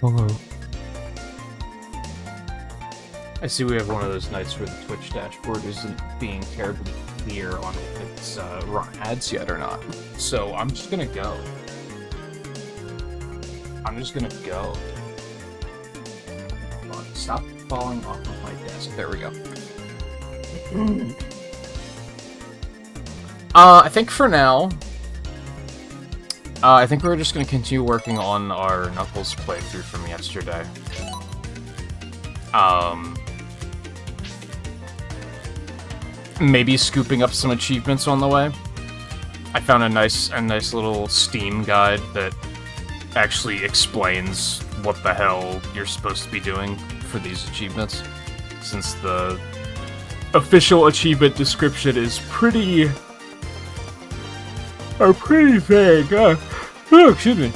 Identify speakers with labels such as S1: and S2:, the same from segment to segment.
S1: Hello.
S2: I see we have one of those nights where the Twitch dashboard isn't being terribly clear on if it's run ads yet or not. So I'm just gonna go. Come on, stop falling off of my desk. There we go. I think for now, I think we're just gonna continue working on our Knuckles playthrough from yesterday. Maybe scooping up some achievements on the way. I found a nice little Steam guide that actually explains what the hell you're supposed to be doing for these achievements, since the official achievement description is pretty vague. Oh, excuse me.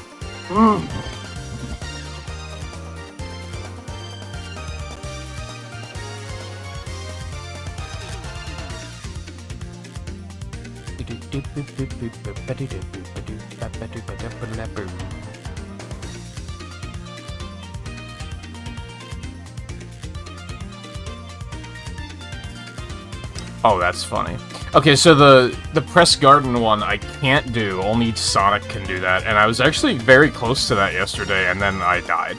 S2: Oh, that's funny. Okay, so the Press Garden one I can't do, only Sonic can do that, and I was actually very close to that yesterday, and then I died.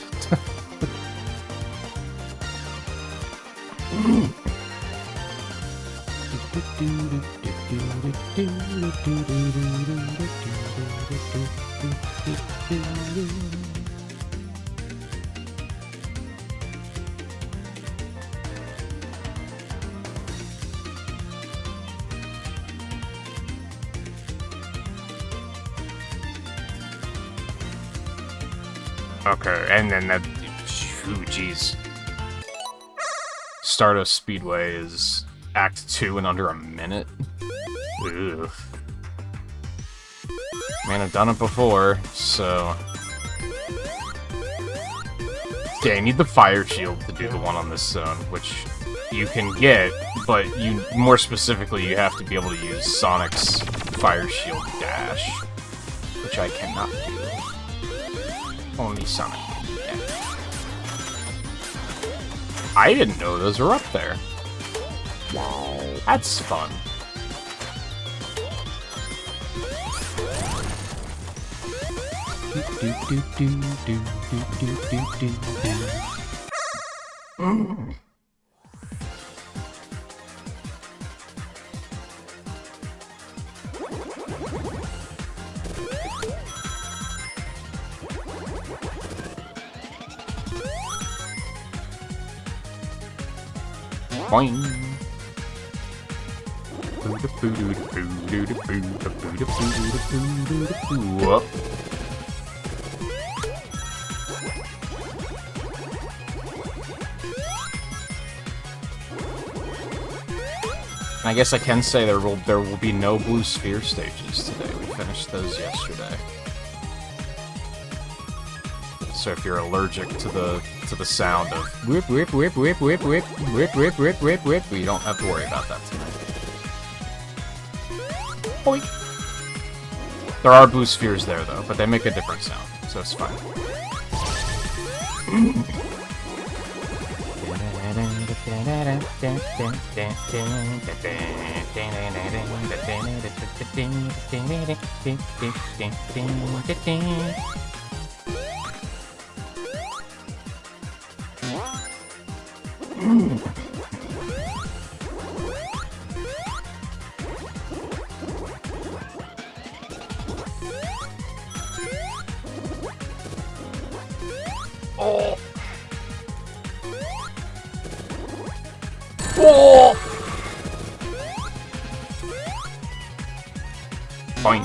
S2: Okay, and then that... Ooh, jeez. Stardust Speedway is Act 2 in under a minute? Ugh. Man, I've done it before, so... Yeah, you need the Fire Shield to do the one on this zone, which you can get, but more specifically, you have to be able to use Sonic's Fire Shield dash, which I cannot do. Only Sonic can do that. I didn't know those were up there. That's fun. Boing. I guess I can say there will be no blue sphere stages today. We finished those yesterday. So if you're allergic to the sound of whip whip whip whip whip whip whip whip whip whip whip, you don't have to worry about that tonight. Boink. There are blue spheres there though, but they make a different sound, so it's fine. Oh. Oh. Boing.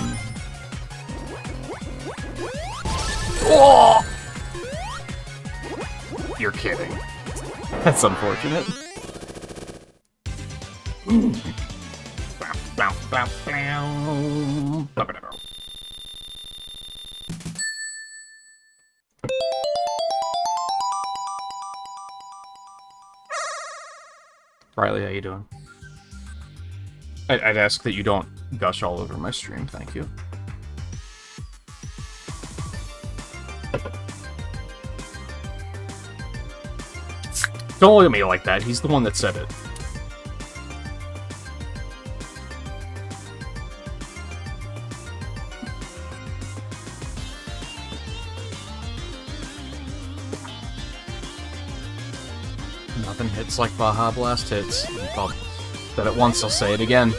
S2: Oh. You're kidding. That's unfortunate. Riley, how you doing? I'd ask that you don't gush all over my stream, thank you. Don't look at me like that. He's the one that said it. Nothing hits like Baja Blast hits. I'll said it once, I'll say it again.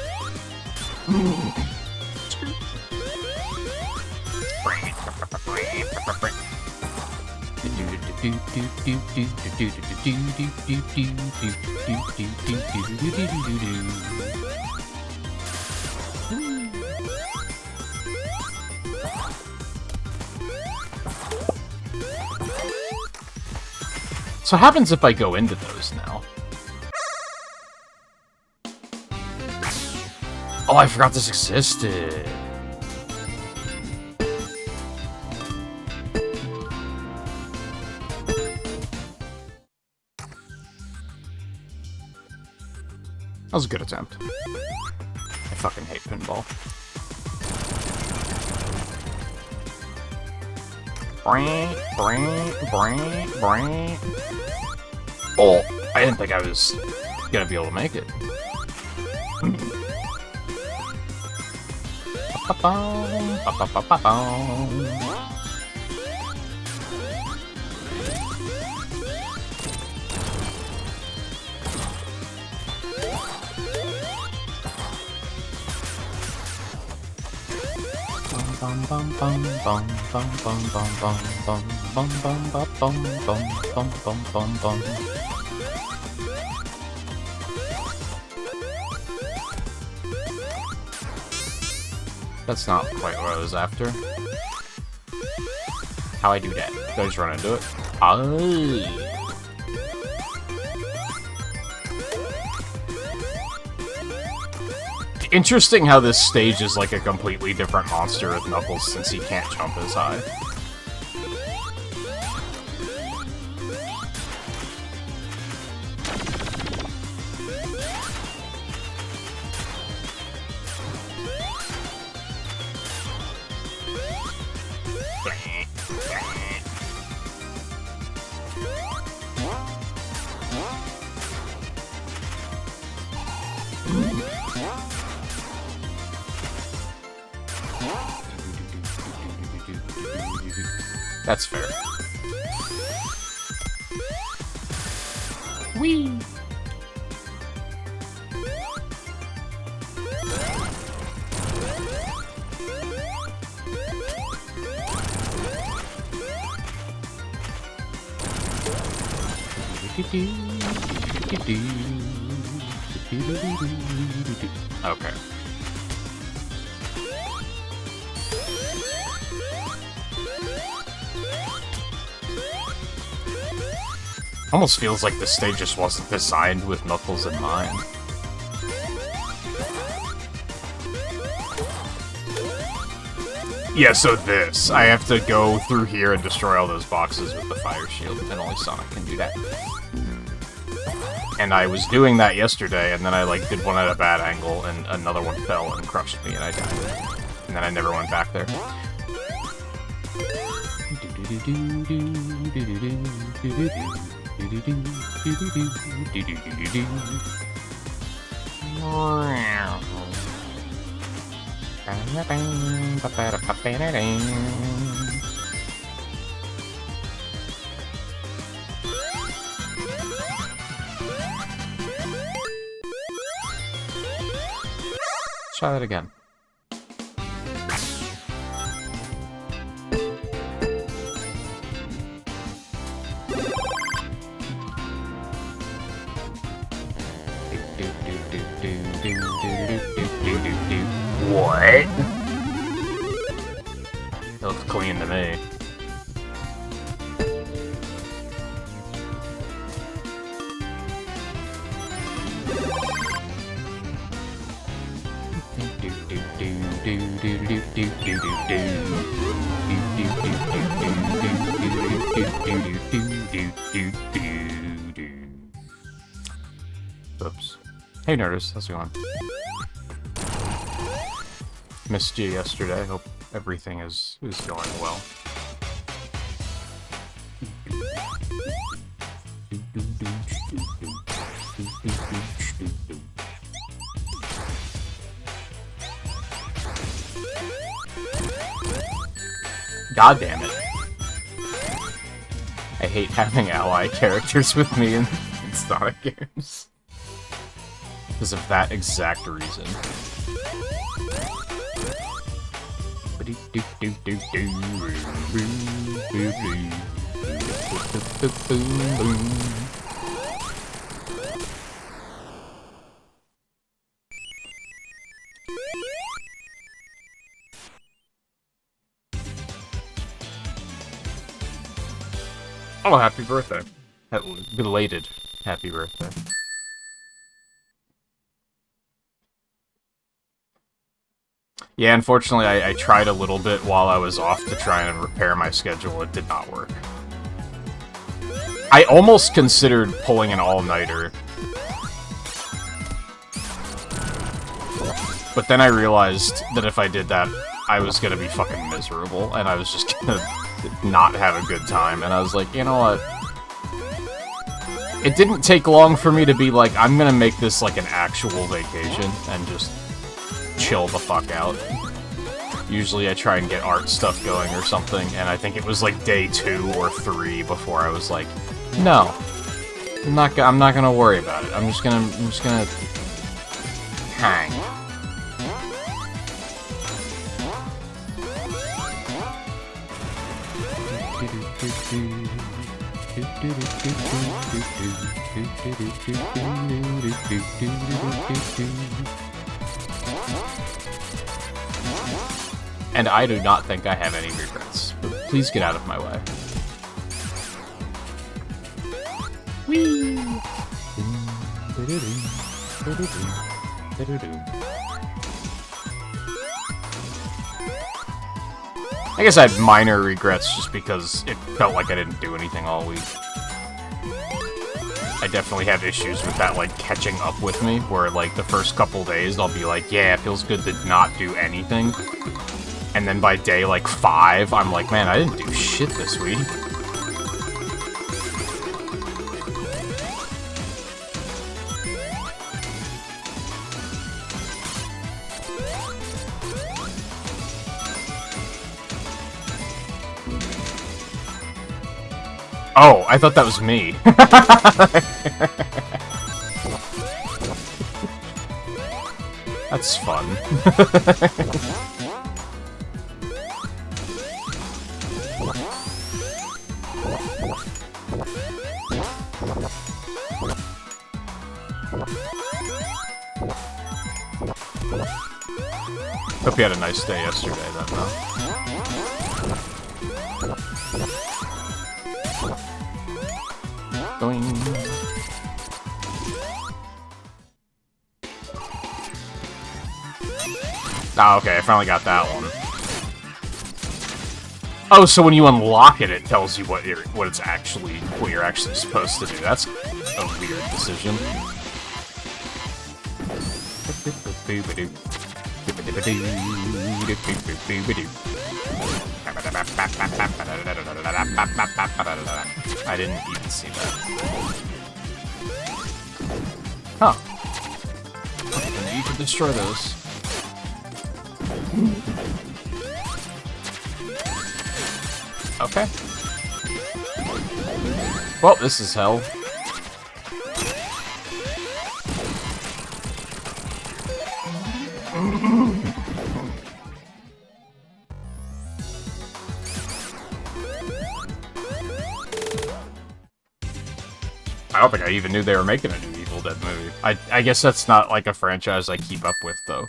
S2: So what happens if I go into those now? Oh, I forgot this existed. That was a good attempt. I fucking hate pinball. Oh, I didn't think I was gonna be able to make it. That's not quite what I was after. How I do that? Do I just run into it? Oh. Interesting how this stage is like a completely different monster with Knuckles since he can't jump as high. That's fair. Whee! Okay. Almost feels like this stage just wasn't designed with Knuckles in mind. Yeah, so this. I have to go through here and destroy all those boxes with the fire shield, and only Sonic can do that. And I was doing that yesterday, and then I like did one at a bad angle, and another one fell and crushed me, and I died. And then I never went back there. Try that again. What? It looks clean to me. Oops. Hey Nerdist, how's it going? Missed you yesterday. Hope everything is going well. God damn it. I hate having ally characters with me in Sonic games. Because of that exact reason. Oh, happy birthday. Belated happy birthday. Yeah, unfortunately, I tried a little bit while I was off to try and repair my schedule. It did not work. I almost considered pulling an all-nighter. But then I realized that if I did that, I was gonna be fucking miserable, and I was just gonna not have a good time, and I was like, you know what? It didn't take long for me to be like, I'm gonna make this like an actual vacation, and just chill the fuck out. Usually I try and get art stuff going or something, and I think it was like day 2 or 3 before I was like, no, I'm not gonna worry about it. I'm just gonna hang. And I do not think I have any regrets, but please get out of my way. Whee! I guess I had minor regrets just because it felt like I didn't do anything all week. I definitely have issues with that, like, catching up with me, where, like, the first couple days I'll be like, yeah, it feels good to not do anything. And then by day, like, 5, I'm like, man, I didn't do shit this week. Oh, I thought that was me. That's fun. Hope you had a nice day yesterday, then, though. Going. Ah, okay, I finally got that one. Oh, so when you unlock it, it tells you what you're actually supposed to do. That's a weird decision. I didn't even see that. Huh. Okay, then you can destroy those. Okay. Well, this is hell. I don't think I even knew they were making a new Evil Dead movie. I guess that's not like a franchise I keep up with, though.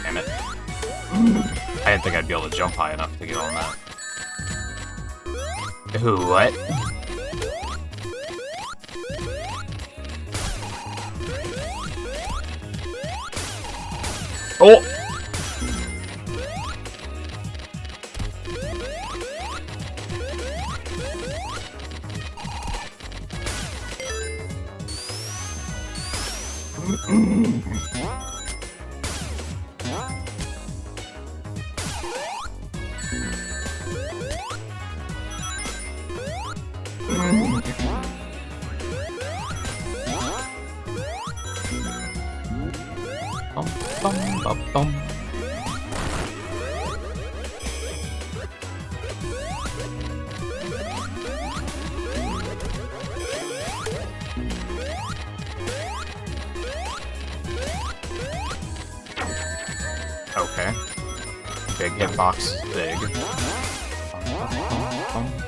S2: Damn it. I didn't think I'd be able to jump high enough to get on that. Ooh, what? Oh! Bum. Okay. Big hitbox is big.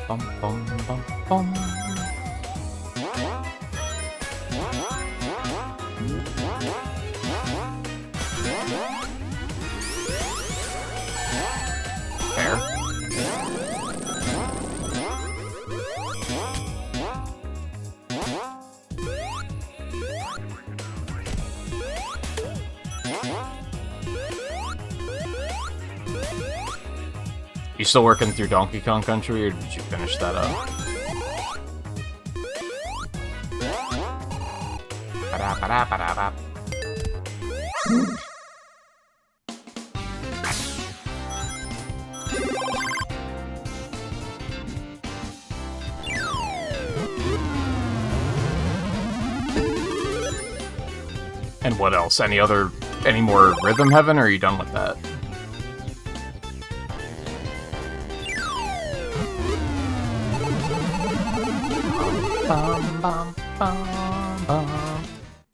S2: Bum. Fair. You still working through Donkey Kong Country, or did you finish that up? And what else? Any more Rhythm Heaven, or are you done with that?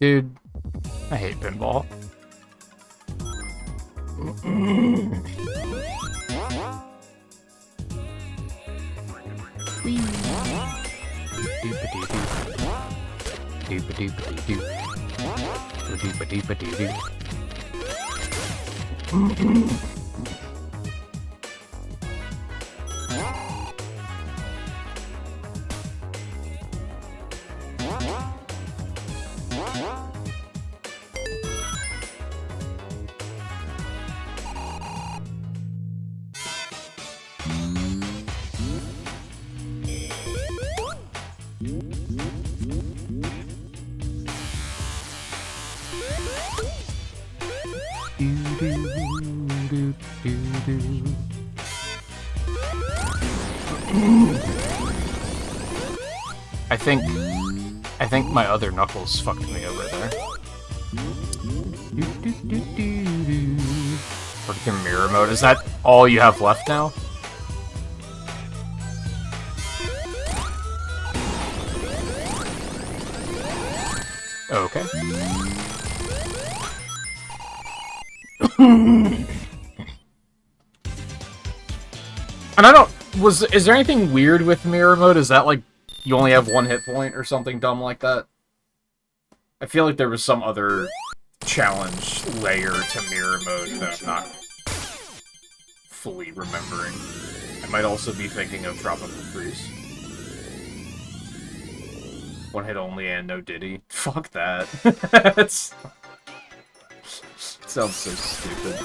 S2: Dude, I hate pinball. I think my other Knuckles fucked me over there. Freaking mirror mode. Is that all you have left now? Okay. And I don't... Is there anything weird with mirror mode? Is that like you only have one hit point or something dumb like that? I feel like there was some other challenge layer to mirror mode that I'm not fully remembering. I might also be thinking of Tropical Freeze. One hit only and no Diddy. Fuck that. It sounds so stupid.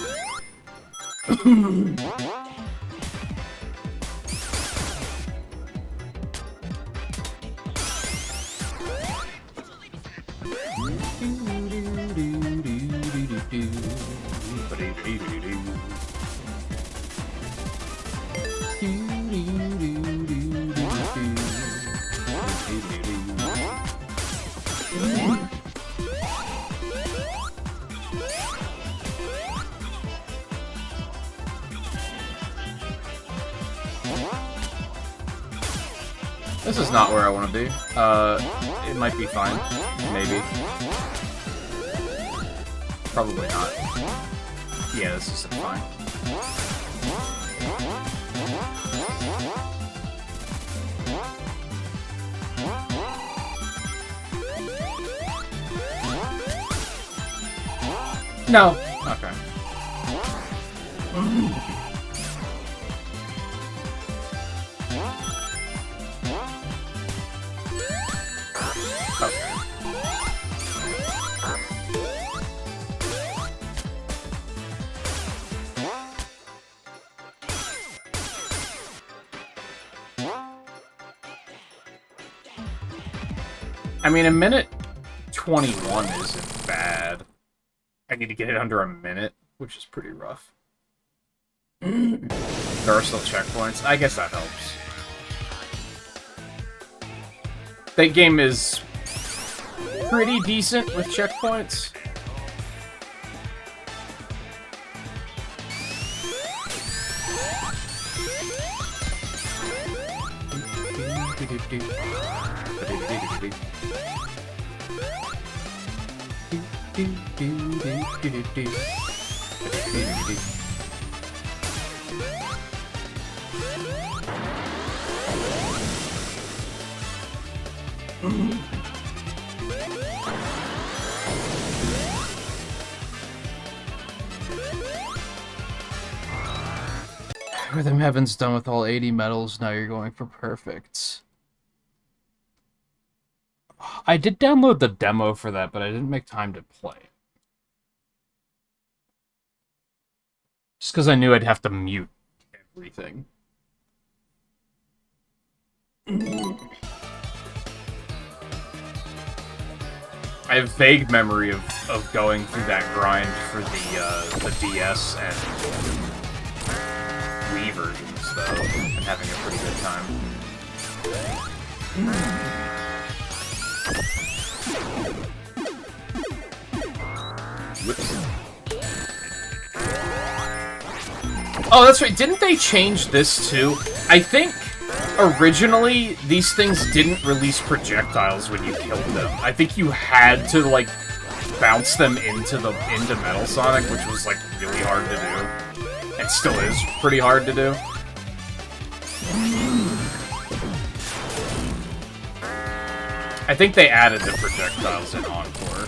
S2: This is not where I want to be. It might be fine. Maybe. Probably not. Yeah, this isn't fine. No. Okay. I mean, a minute 21 isn't bad. I need to get it under a minute, which is pretty rough. There are still checkpoints. I guess that helps. That game is pretty decent with checkpoints. Are them heavens done with all 80 medals? Now you're going for perfects. I did download the demo for that, but I didn't make time to play. Just because I knew I'd have to mute everything. I have vague memory of going through that grind for the DS and Wii versions, though, and having a pretty good time. Whoops. Oh, that's right. Didn't they change this, too? I think originally these things didn't release projectiles when you killed them. I think you had to, like, bounce them into Metal Sonic, which was, like, really hard to do. And still is pretty hard to do. I think they added the projectiles in Encore.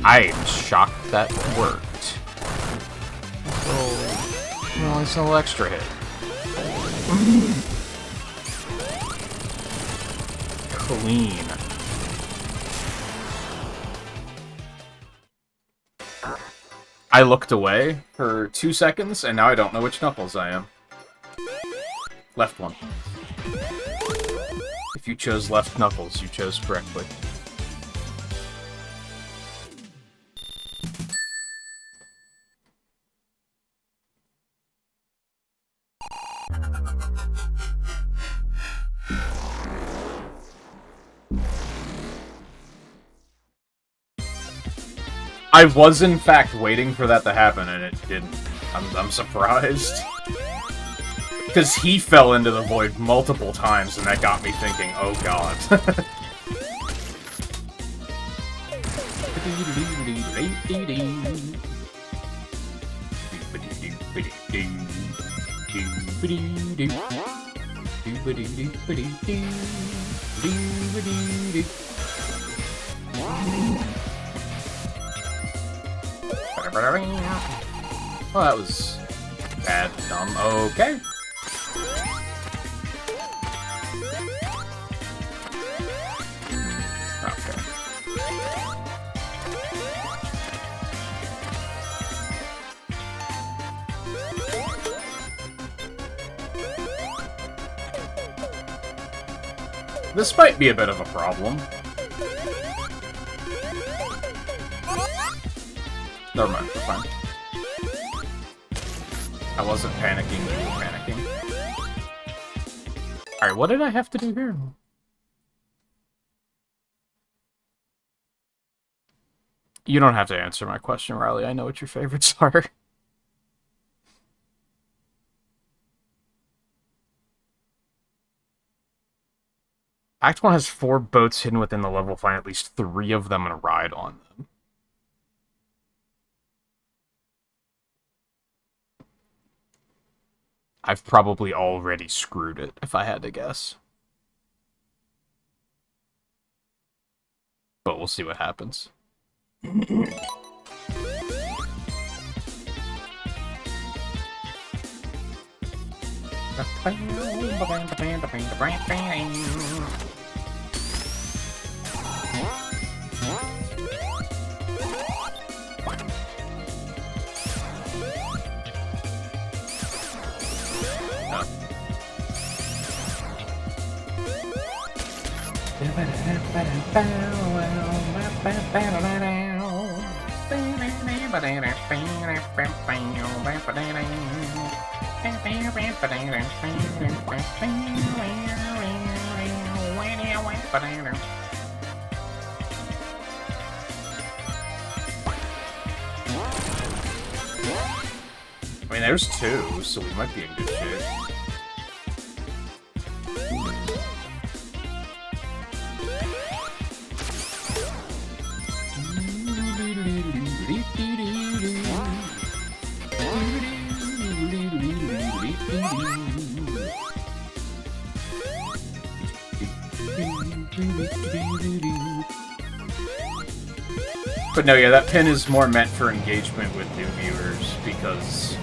S2: I am shocked that worked. Well, it's a little extra hit. Clean. I looked away for 2 seconds, and now I don't know which Knuckles I am. Left one. If you chose left Knuckles, you chose correctly. I was, in fact, waiting for that to happen, and it didn't. I'm surprised. Because he fell into the void multiple times, and that got me thinking, oh god. Well, that was bad, dumb. Okay. Okay. This might be a bit of a problem. Never mind, we're fine. I wasn't panicking, you were panicking. Alright, what did I have to do here? You don't have to answer my question, Riley. I know what your favorites are. Act 1 has 4 boats hidden within the level. Find at least 3 of them and ride on them. I've probably already screwed it, if I had to guess. But we'll see what happens. I mean, there's 2, so we might be in good shape. But no, yeah, that pin is more meant for engagement with new viewers, because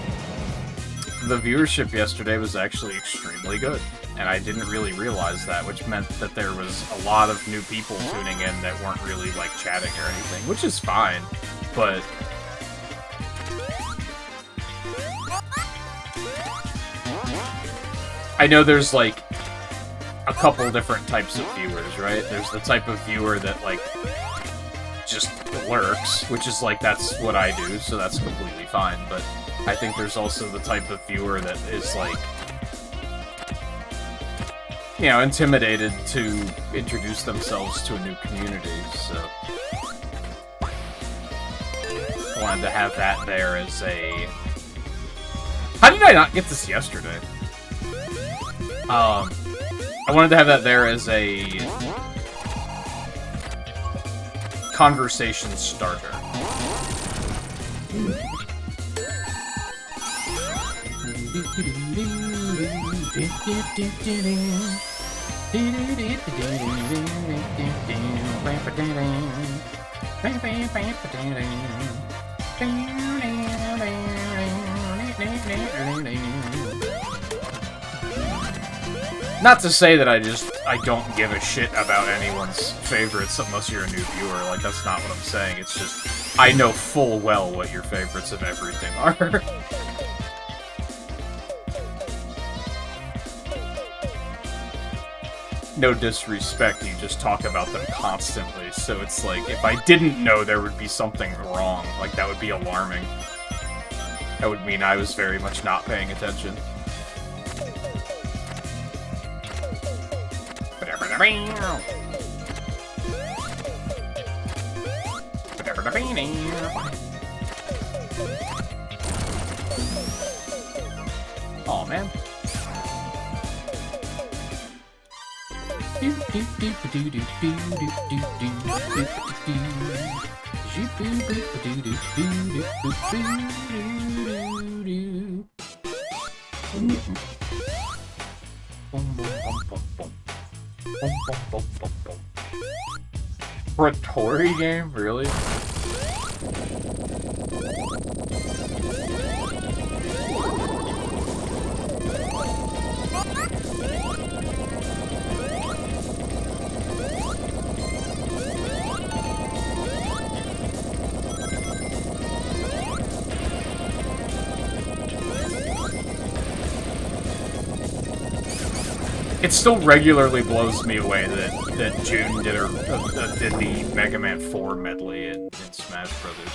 S2: the viewership yesterday was actually extremely good, and I didn't really realize that, which meant that there was a lot of new people tuning in that weren't really, like, chatting or anything, which is fine, but... I know there's, like, a couple different types of viewers, right? There's the type of viewer that, like, just lurks, which is like, that's what I do, so that's completely fine, but I think there's also the type of viewer that is like, you know, intimidated to introduce themselves to a new community, so I wanted to have that there as a... How did I not get this yesterday? I wanted to have that there as a conversation starter. Not to say that I don't give a shit about anyone's favorites unless you're a new viewer, like, that's not what I'm saying, it's just, I know full well what your favorites of everything are. No disrespect, you just talk about them constantly, so it's like, if I didn't know there would be something wrong, like, that would be alarming. That would mean I was very much not paying attention. Oh man. For a Tory game? Really? It still regularly blows me away that June did the Mega Man 4 medley in Smash Brothers.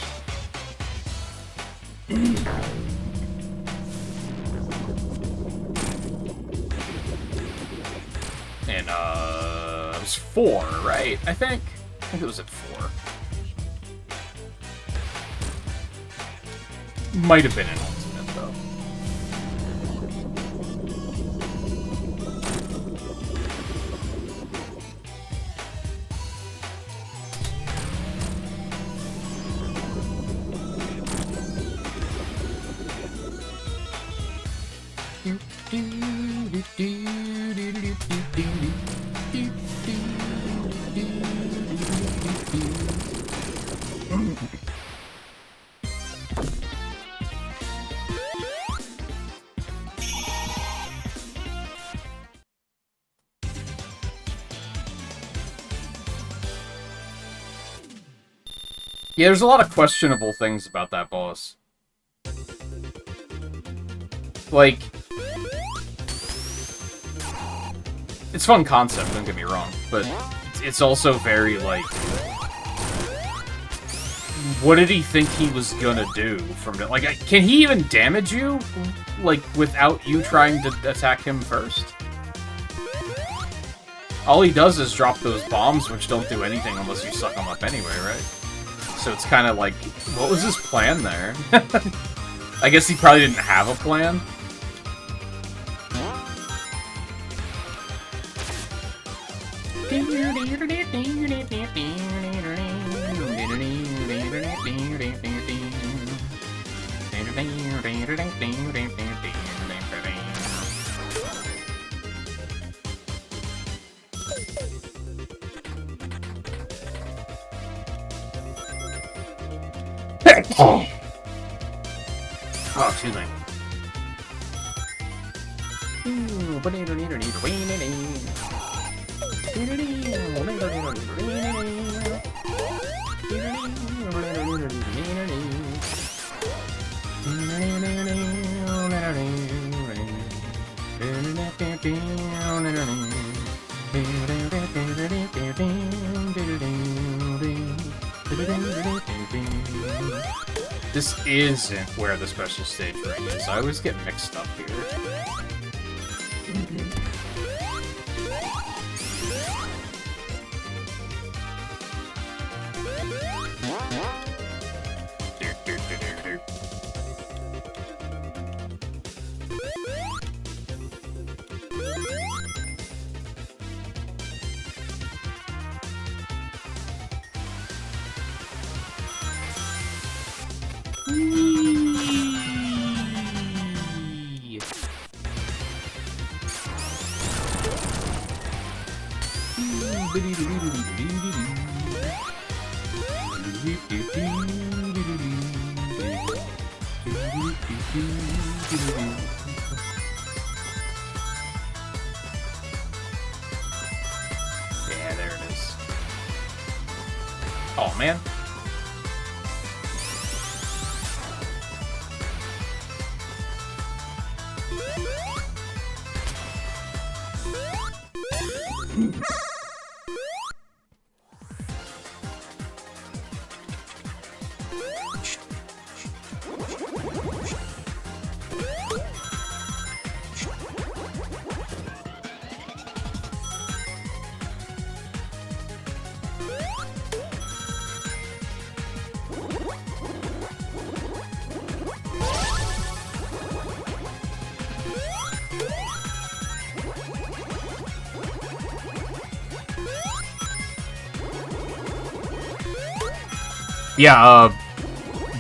S2: And it was 4, right? I think it was at 4. Might have been an Ultimate though. Yeah, there's a lot of questionable things about that boss. Like, it's fun concept, don't get me wrong, but it's also very, like, what did he think he was gonna do from it? Like, can he even damage you, like, without you trying to attack him first? All he does is drop those bombs, which don't do anything unless you suck them up anyway, right? So it's kind of like, what was his plan there? I guess he probably didn't have a plan. Oh, excuse me. This isn't where the special stage ring is. I always get mixed up here. Yeah, there it is. Oh, man. Yeah,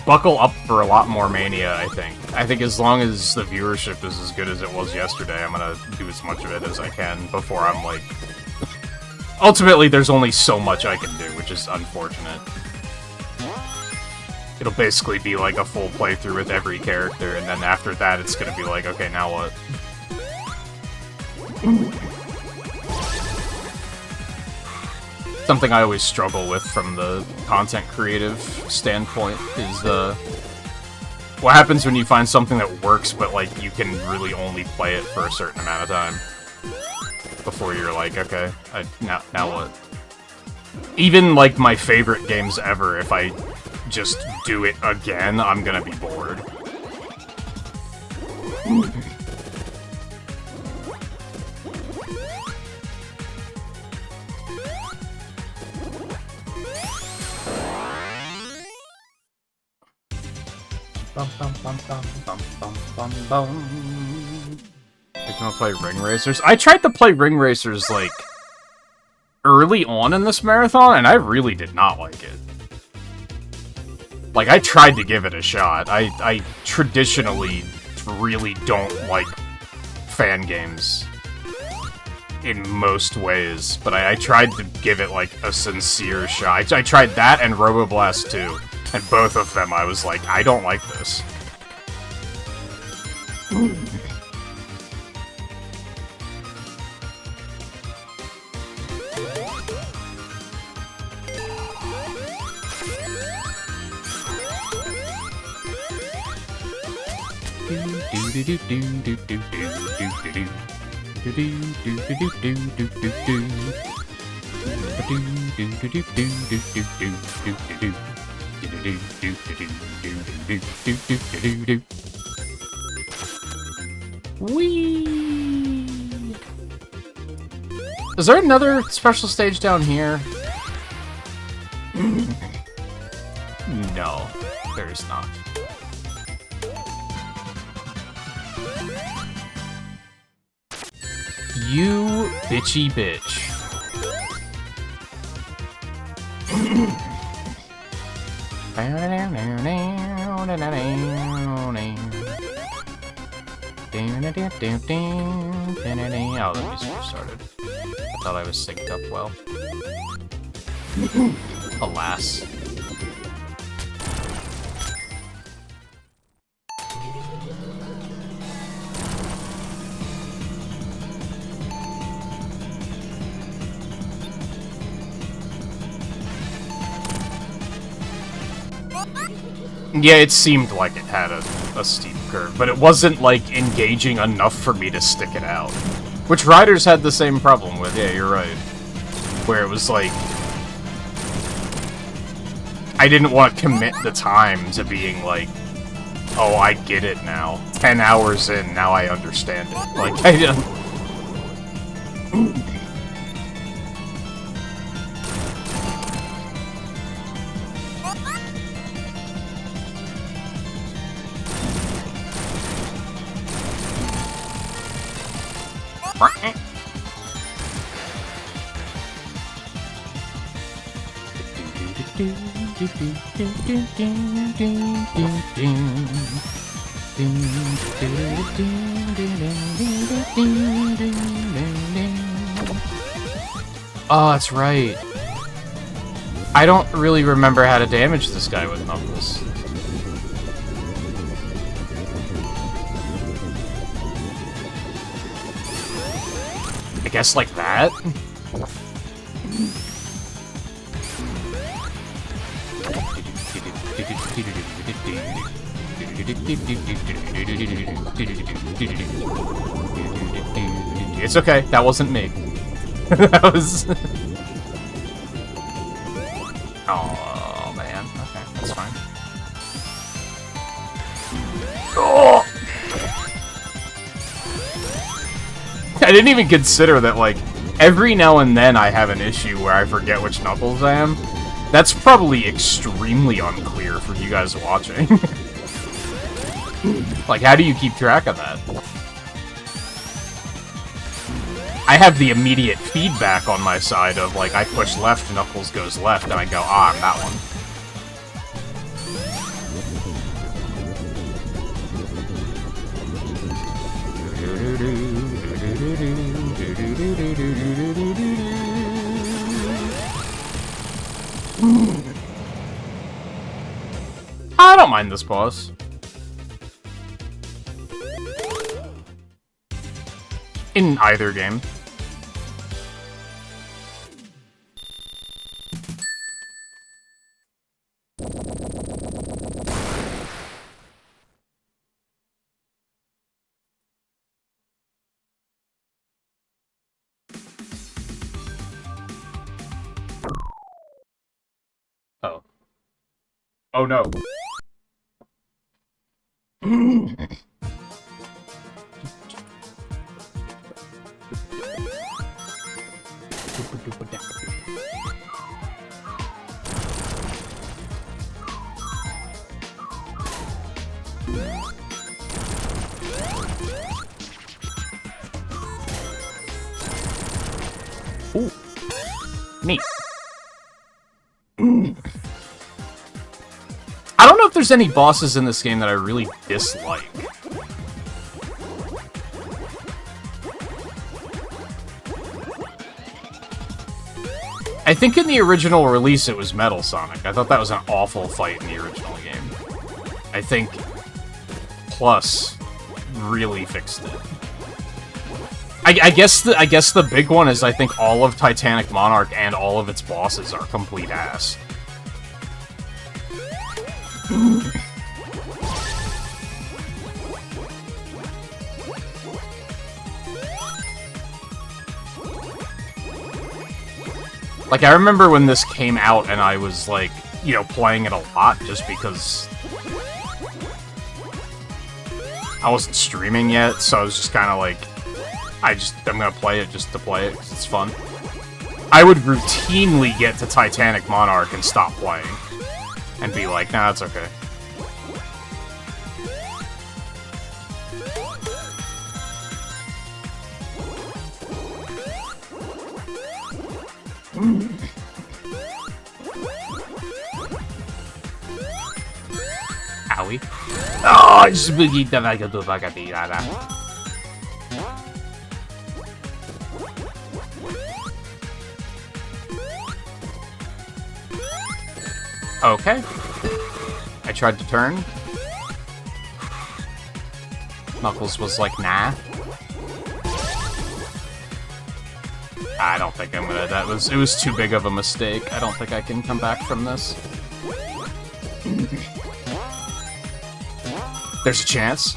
S2: buckle up for a lot more Mania, I think. I think as long as the viewership is as good as it was yesterday, I'm gonna do as much of it as I can before I'm like... Ultimately, there's only so much I can do, which is unfortunate. It'll basically be like a full playthrough with every character, and then after that it's gonna be like, okay, now what? Something I always struggle with from the content creative standpoint is what happens when you find something that works, but like you can really only play it for a certain amount of time before you're like, okay, now what? Even like my favorite games ever, if I just do it again, I'm gonna be bored. Bum, bum, bum, bum, bum, bum, bum, bum. I can play Ring Racers. I tried to play Ring Racers, like, early on in this marathon, and I really did not like it. Like, I tried to give it a shot. I traditionally really don't like fan games in most ways, but I tried to give it, like, a sincere shot. I tried that and Roboblast 2. And both of them, I was like, I don't like this. Whee! Is there another special stage down here? No, there's not. You bitchy bitch. Oh, the music started. I thought I was synced up well. Alas. Yeah, it seemed like it had a steep curve, but it wasn't, like, engaging enough for me to stick it out. Which Riders had the same problem with, yeah, you're right. Where it was like... I didn't want to commit the time to being like, oh, I get it now. 10 hours in, now I understand it. Like, I don't... Oh, that's right. I don't really remember how to damage this guy with Knuckles. I guess like that? It's okay, that wasn't me. That was... Oh, man. Okay, that's fine. Oh! I didn't even consider that, like, every now and then I have an issue where I forget which Knuckles I am. That's probably extremely unclear for you guys watching. Like, how do you keep track of that? I have the immediate feedback on my side of, like, I push left, Knuckles goes left, and I go, ah, I'm that one. mind this boss. In either game. Oh. Oh no. Ooh. Neat. I don't know if there's any bosses in this game that I really dislike. I think in the original release it was Metal Sonic. I thought that was an awful fight in the original game. I think Plus really fixed it. I guess the big one is I think all of Titanic Monarch and all of its bosses are complete ass. Like, I remember when this came out and I was, like, you know, playing it a lot just because I wasn't streaming yet, so I was just kind of like, I'm gonna play it just to play it because it's fun. I would routinely get to Titanic Monarch and stop playing. And be like, nah, it's okay. Owie. Oh, sbugita vagato vagatirada. Okay. I tried to turn. Knuckles was like, nah. I don't think I'm gonna. It was too big of a mistake. I don't think I can come back from this. There's a chance.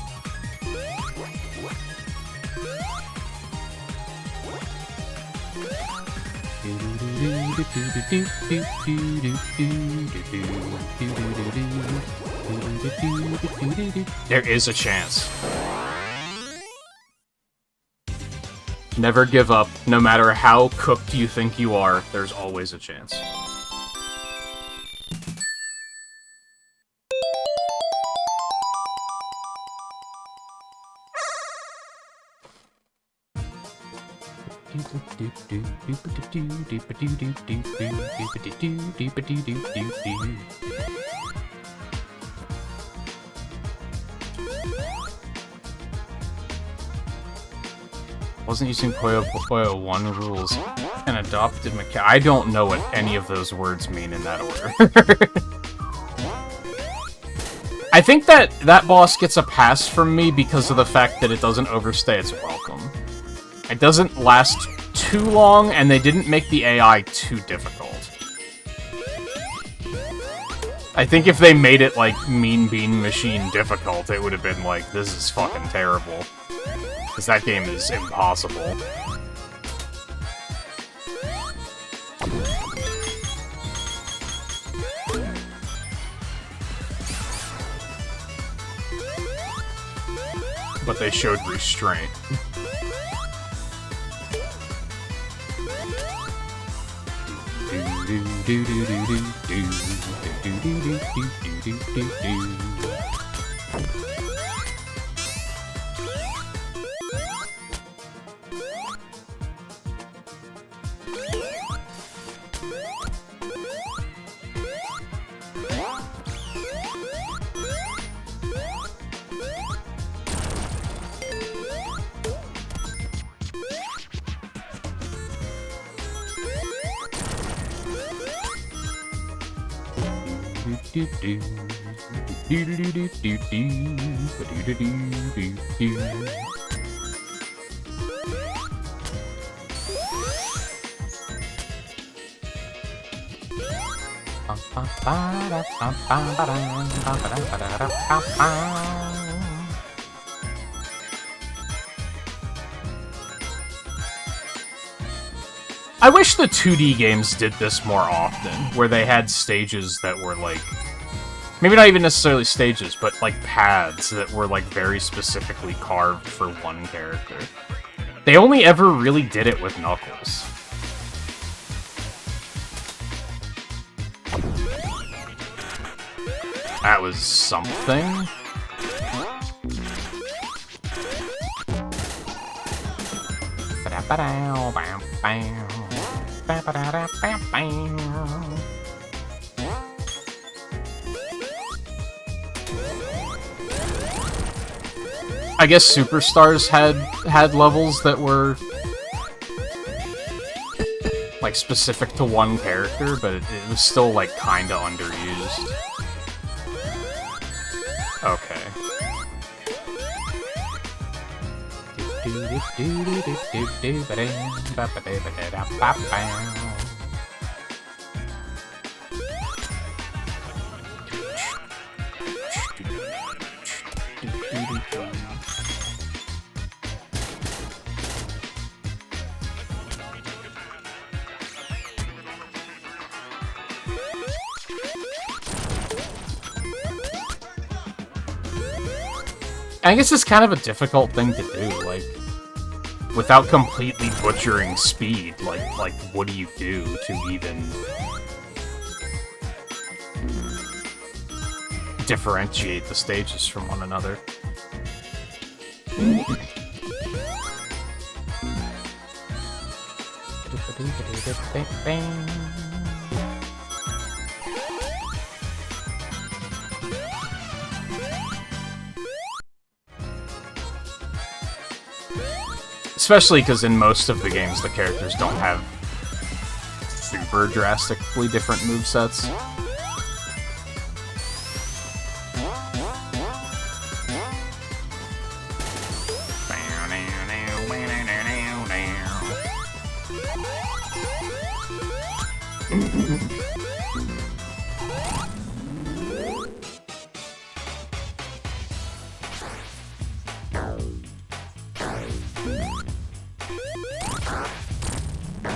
S2: There is a chance. Never give up. No matter how cooked you think you are, there's always a chance. Wasn't using Puyo 1 rules and adopted mechanic. I don't know what any of those words mean in that order. I think that boss gets a pass from me because of the fact that it doesn't overstay its welcome. It doesn't last too long, and they didn't make the AI too difficult. I think if they made it, like, Mean Bean Machine difficult, it would have been like, this is fucking terrible. Because that game is impossible. But they showed restraint. I wish the 2D games did this more often, where they had stages that were like... Maybe not even necessarily stages, but like paths that were like very specifically carved for one character. They only ever really did it with Knuckles. That was something. I guess Superstars had levels that were like specific to one character, but it was still like kinda underused. Okay. I guess it's kind of a difficult thing to do, like, without completely butchering speed, like, what do you do to even differentiate the stages from one another? Especially because in most of the games, the characters don't have super drastically different movesets.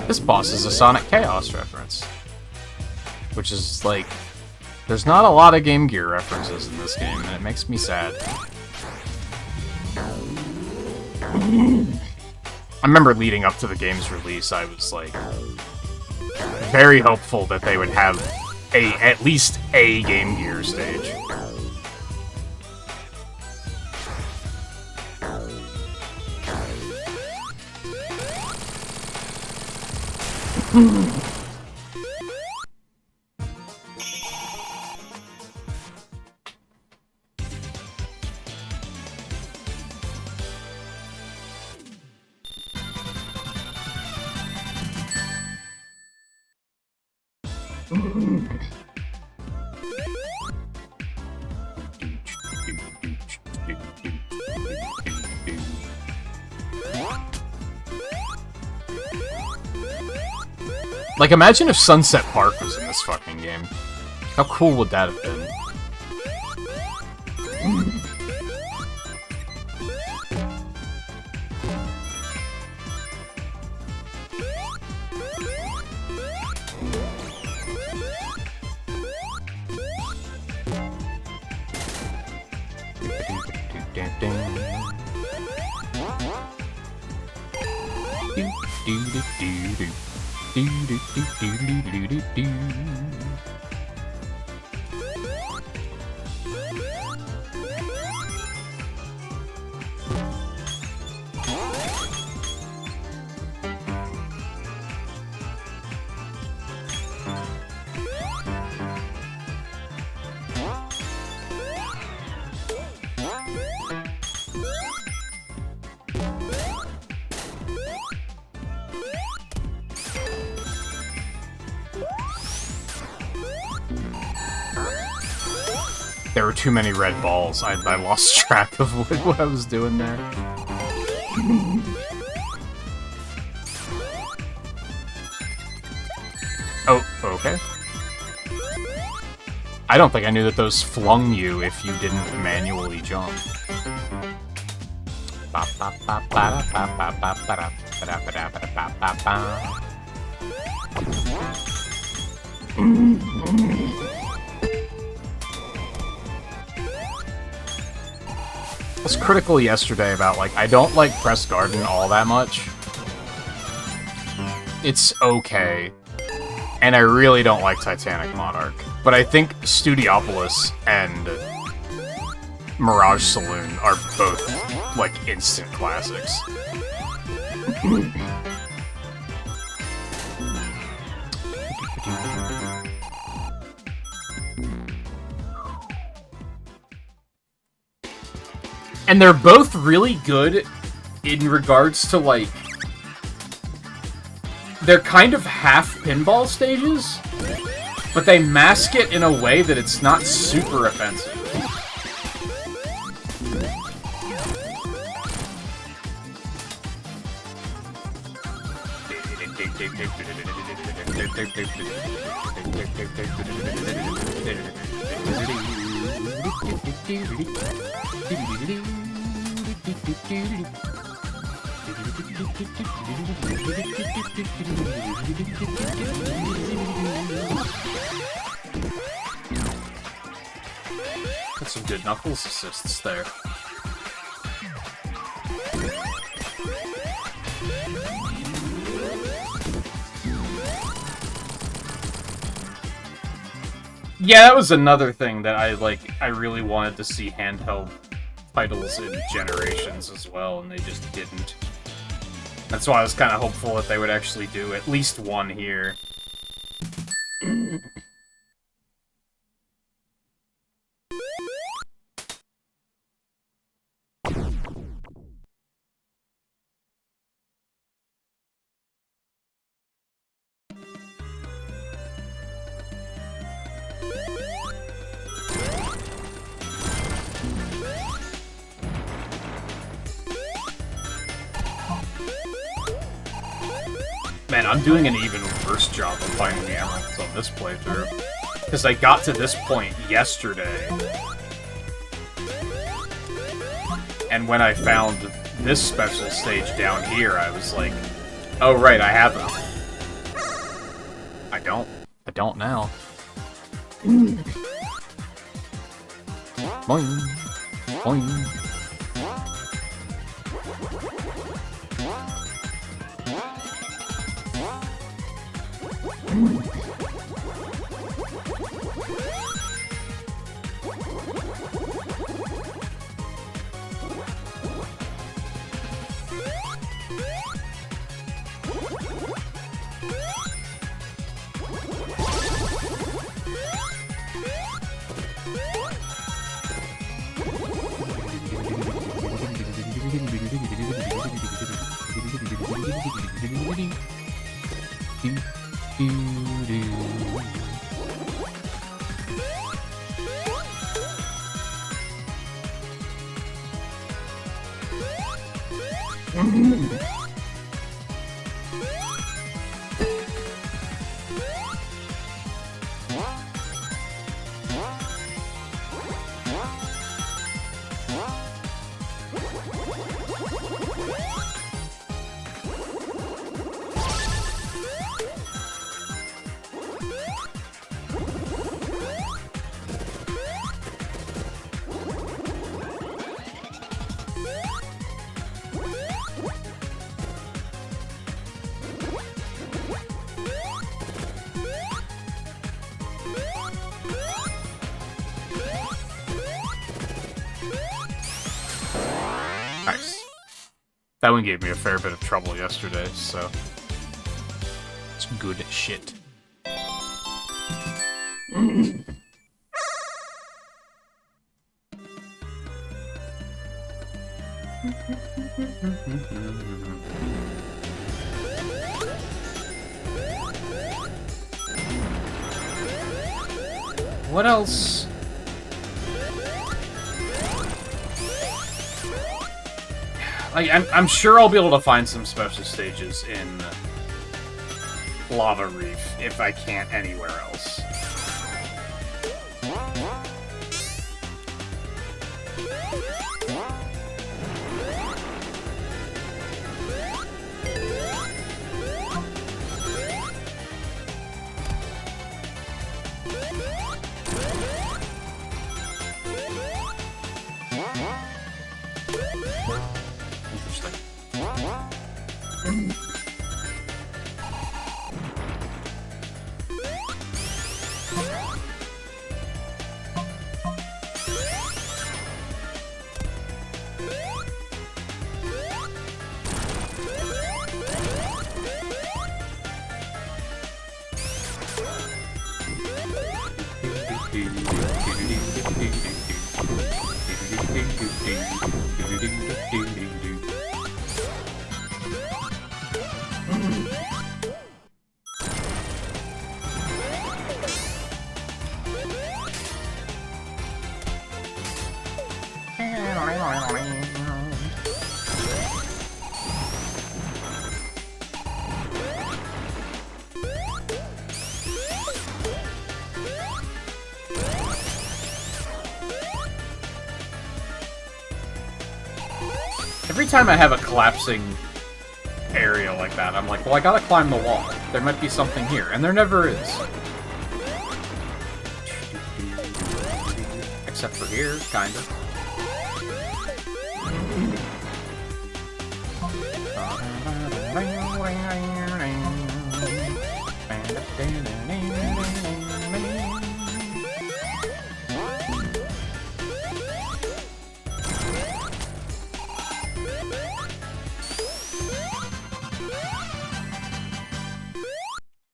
S2: This boss is a Sonic Chaos reference. Which is, like... There's not a lot of Game Gear references in this game, and it makes me sad. I remember leading up to the game's release, I was, like... very hopeful that they would have at least a Game Gear stage. Like, imagine if Sunset Park was in this fucking game. How cool would that have been? there were too many red balls. I lost track of what I was doing there. Oh, okay. I don't think I knew that those flung you if you didn't manually jump. I was critical yesterday about, like, I don't like Press Garden all that much. It's okay. And I really don't like Titanic Monarch. But I think Studiopolis and Mirage Saloon are both, like, instant classics. And they're both really good in regards to, like... They're kind of half pinball stages, but they mask it in a way that it's not super offensive. Got some good Knuckles assists there. Yeah, that was another thing that I really wanted to see handheld titles in Generations as well, and they just didn't. That's why I was kind of hopeful that they would actually do at least one here. Man, I'm doing an even worse job of finding the emeralds on this playthrough. Because I got to this point yesterday. And when I found this special stage down here, I was like, oh right, I have them. I don't. I don't now. Boing. Boing. Nice. That one gave me a fair bit of trouble yesterday, so... It's good shit. What else? Like, I'm sure I'll be able to find some special stages in Lava Reef if I can't anywhere else. Every time I have a collapsing area like that, I'm like, well, I gotta climb the wall. There might be something here, and there never is. Except for here, kind of.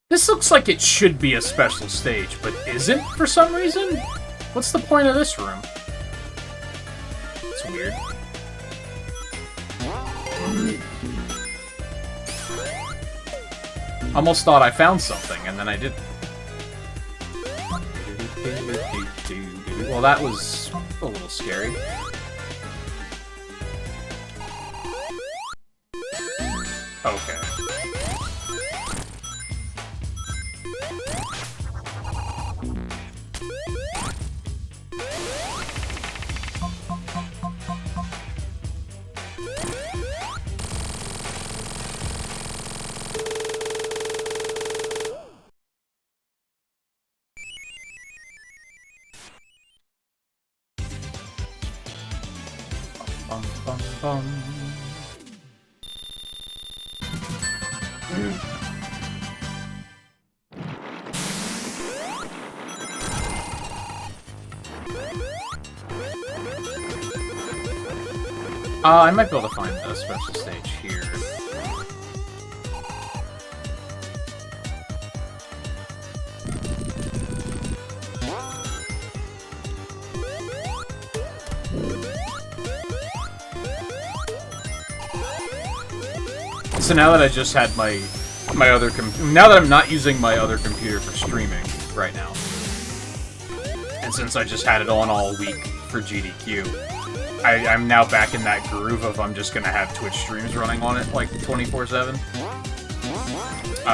S2: This looks like it should be a special stage, but isn't for some reason? What's the point of this room? It's weird. Almost thought I found something, and then I didn't. Well, that was a little scary. Okay. Bum, bum, bum. I might be able to find a special stage here. So now that I just had my other now that I'm not using my other computer for streaming right now, and since I just had it on all week for GDQ, I'm now back in that groove of I'm just gonna have Twitch streams running on it like 24/7,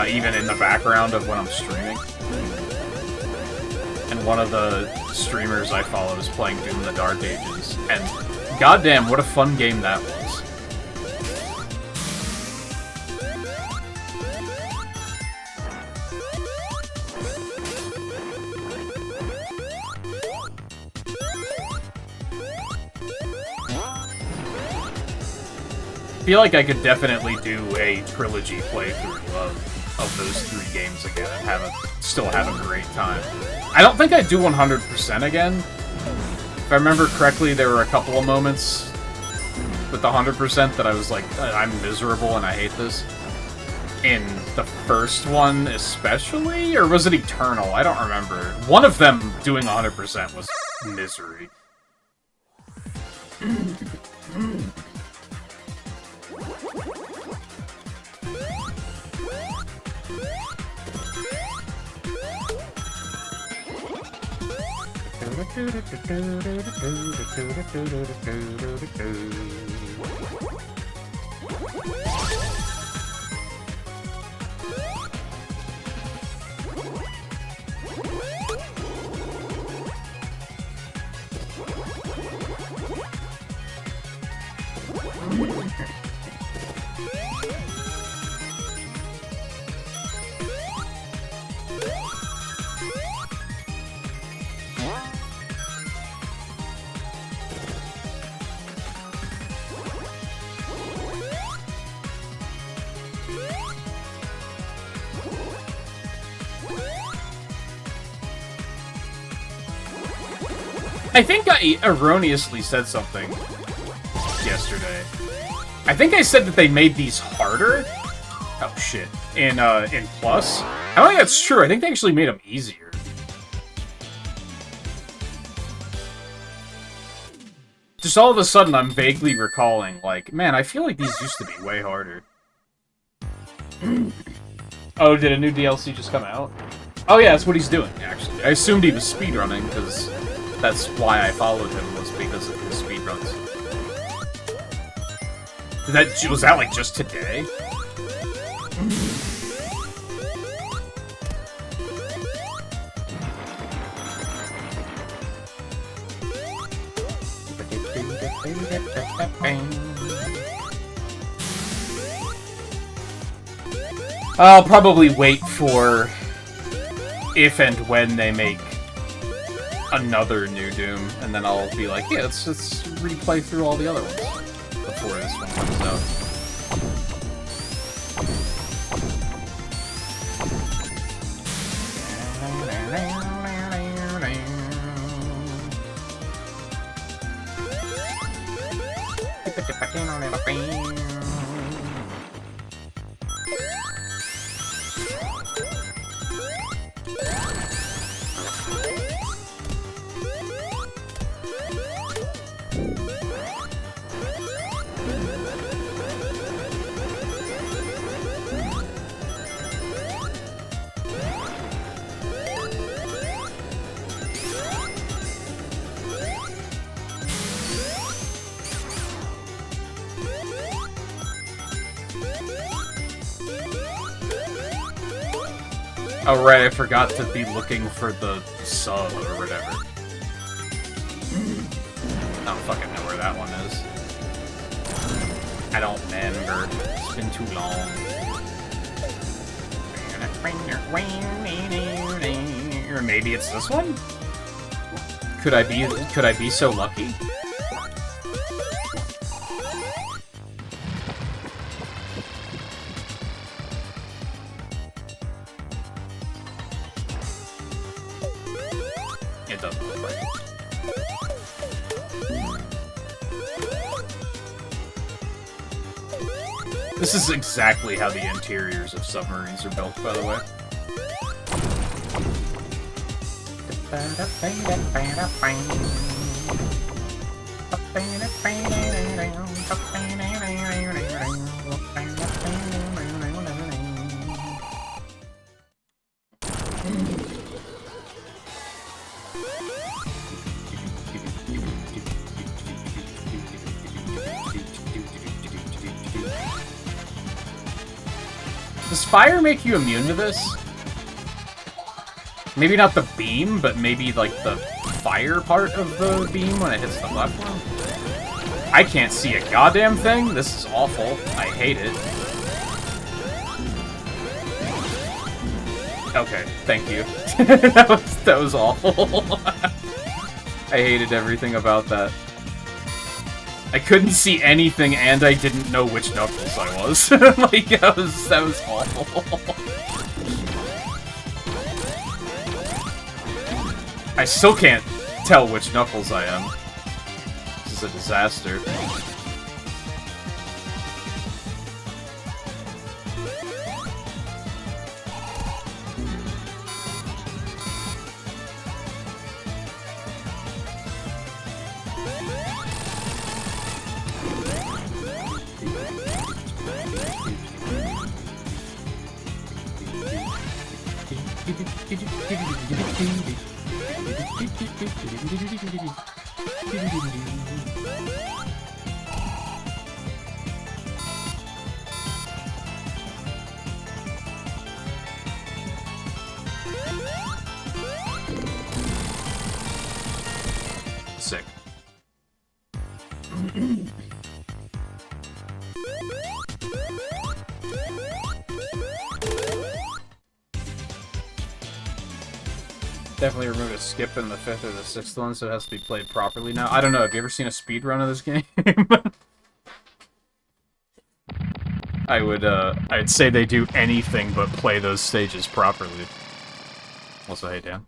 S2: even in the background of when I'm streaming. And one of the streamers I follow is playing Doom: The Dark Ages, and goddamn, what a fun game that was. I feel like I could definitely do a trilogy playthrough of those 3 games again and still have a great time. I don't think I'd do 100% again. If I remember correctly, there were a couple of moments with the 100% that I was like, I'm miserable and I hate this. In the first one especially? Or was it Eternal? I don't remember. One of them doing 100% was misery. I think I erroneously said something yesterday. I think I said that they made these harder. Oh shit! In Plus, I don't think that's true. I think they actually made them easier. Just all of a sudden, I'm vaguely recalling, like, man, I feel like these used to be way harder. Oh, did a new DLC just come out? Oh yeah, that's what he's doing, actually. I assumed he was speedrunning, because that's why I followed him, was because of his speedruns. Was that, like, just today? I'll probably wait for if and when they make another new Doom, and then I'll be like, yeah, let's replay through all the other ones before this one comes out. Oh right, I forgot to be looking for the sub or whatever. I don't fucking know where that one is. I don't remember. It's been too long. Or maybe it's this one? Could I be so lucky? It doesn't look like it. This is exactly how the interiors of submarines are built, by the way. Does fire make you immune to this? Maybe not the beam, but maybe, like, the fire part of the beam when it hits the platform? I can't see a goddamn thing? This is awful. I hate it. Okay, thank you. that was awful. I hated everything about that. I couldn't see anything, and I didn't know which Knuckles I was. Like, that was awful. I still can't tell which Knuckles I am. This is a disaster. Sick. Definitely remove a skip in the 5th or the 6th one, so it has to be played properly now. I don't know, have you ever seen a speedrun of this game? I'd say they do anything but play those stages properly. Also, hey, Dan.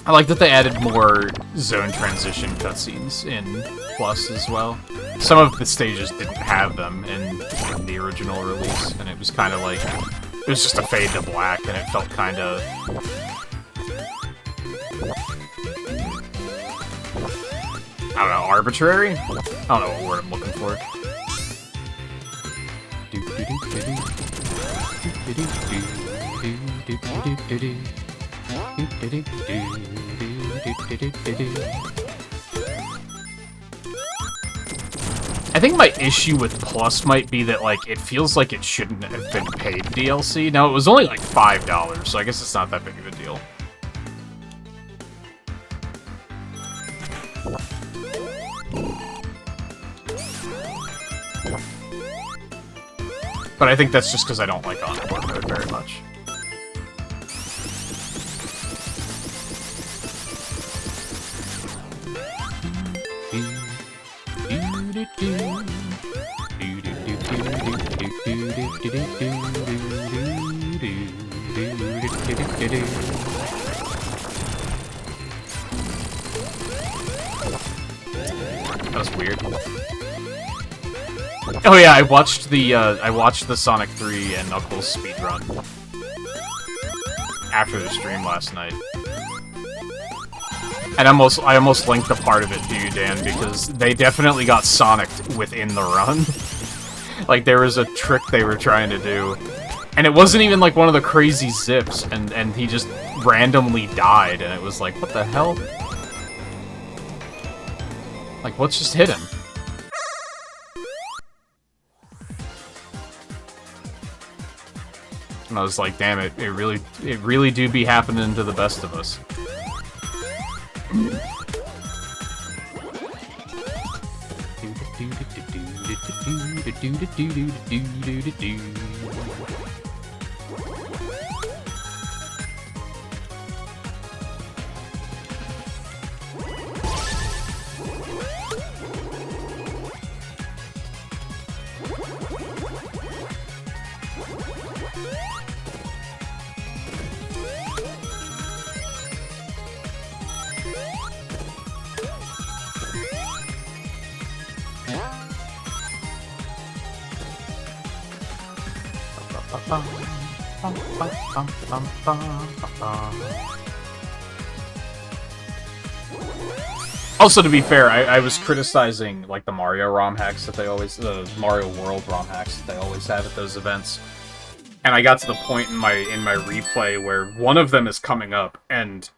S2: I like that they added more zone transition cutscenes in Plus as well. Some of the stages didn't have them in the original release, and it was kind of like... It was just a fade to black, and it felt kind of... I don't know, arbitrary? I don't know what word I'm looking for. I think my issue with Plus might be that, like, it feels like it shouldn't have been paid DLC. Now, it was only like $5, so I guess it's not that big of a deal. But I think that's just because I don't like Encore mode very much. That was weird. Oh yeah, I watched the Sonic 3 and Knuckles speedrun after the stream last night. And I almost linked a part of it to you, Dan, because they definitely got Sonicked within the run. Like, there was a trick they were trying to do. And it wasn't even, like, one of the crazy zips, and he just randomly died, and it was like, what the hell? Like, what's just hit him? And I was like, damn it, it really do be happening to the best of us. Also, to be fair, I was criticizing, like, the Mario ROM hacks that they always... the Mario World ROM hacks that they always have at those events. And I got to the point in my replay where one of them is coming up, and...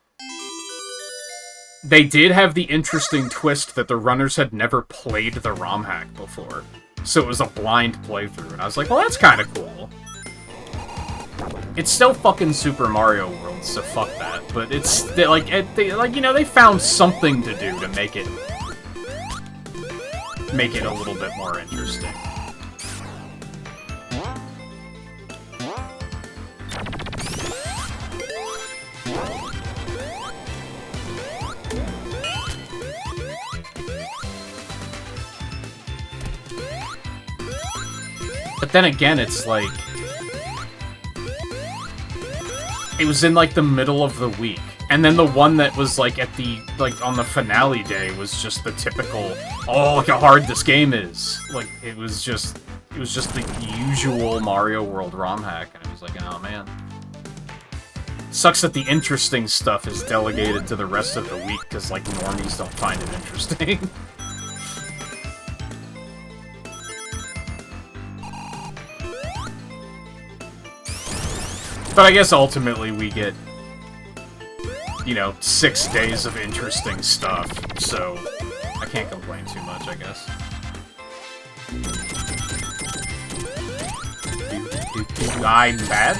S2: they did have the interesting twist that the runners had never played the ROM hack before. So it was a blind playthrough, and I was like, well, that's kind of cool. It's still fucking Super Mario World, so fuck that. But it's like you know, they found something to do to make it a little bit more interesting. But then again, it's like... it was in, like, the middle of the week. And then the one that was, like, at the... like, on the finale day was just the typical, oh, look how hard this game is. Like, it was just the usual Mario World ROM hack, and it was like, oh, man. Sucks that the interesting stuff is delegated to the rest of the week, because, like, normies don't find it interesting. But I guess ultimately we get, you know, 6 days of interesting stuff, so I can't complain too much, I guess. I'm bad.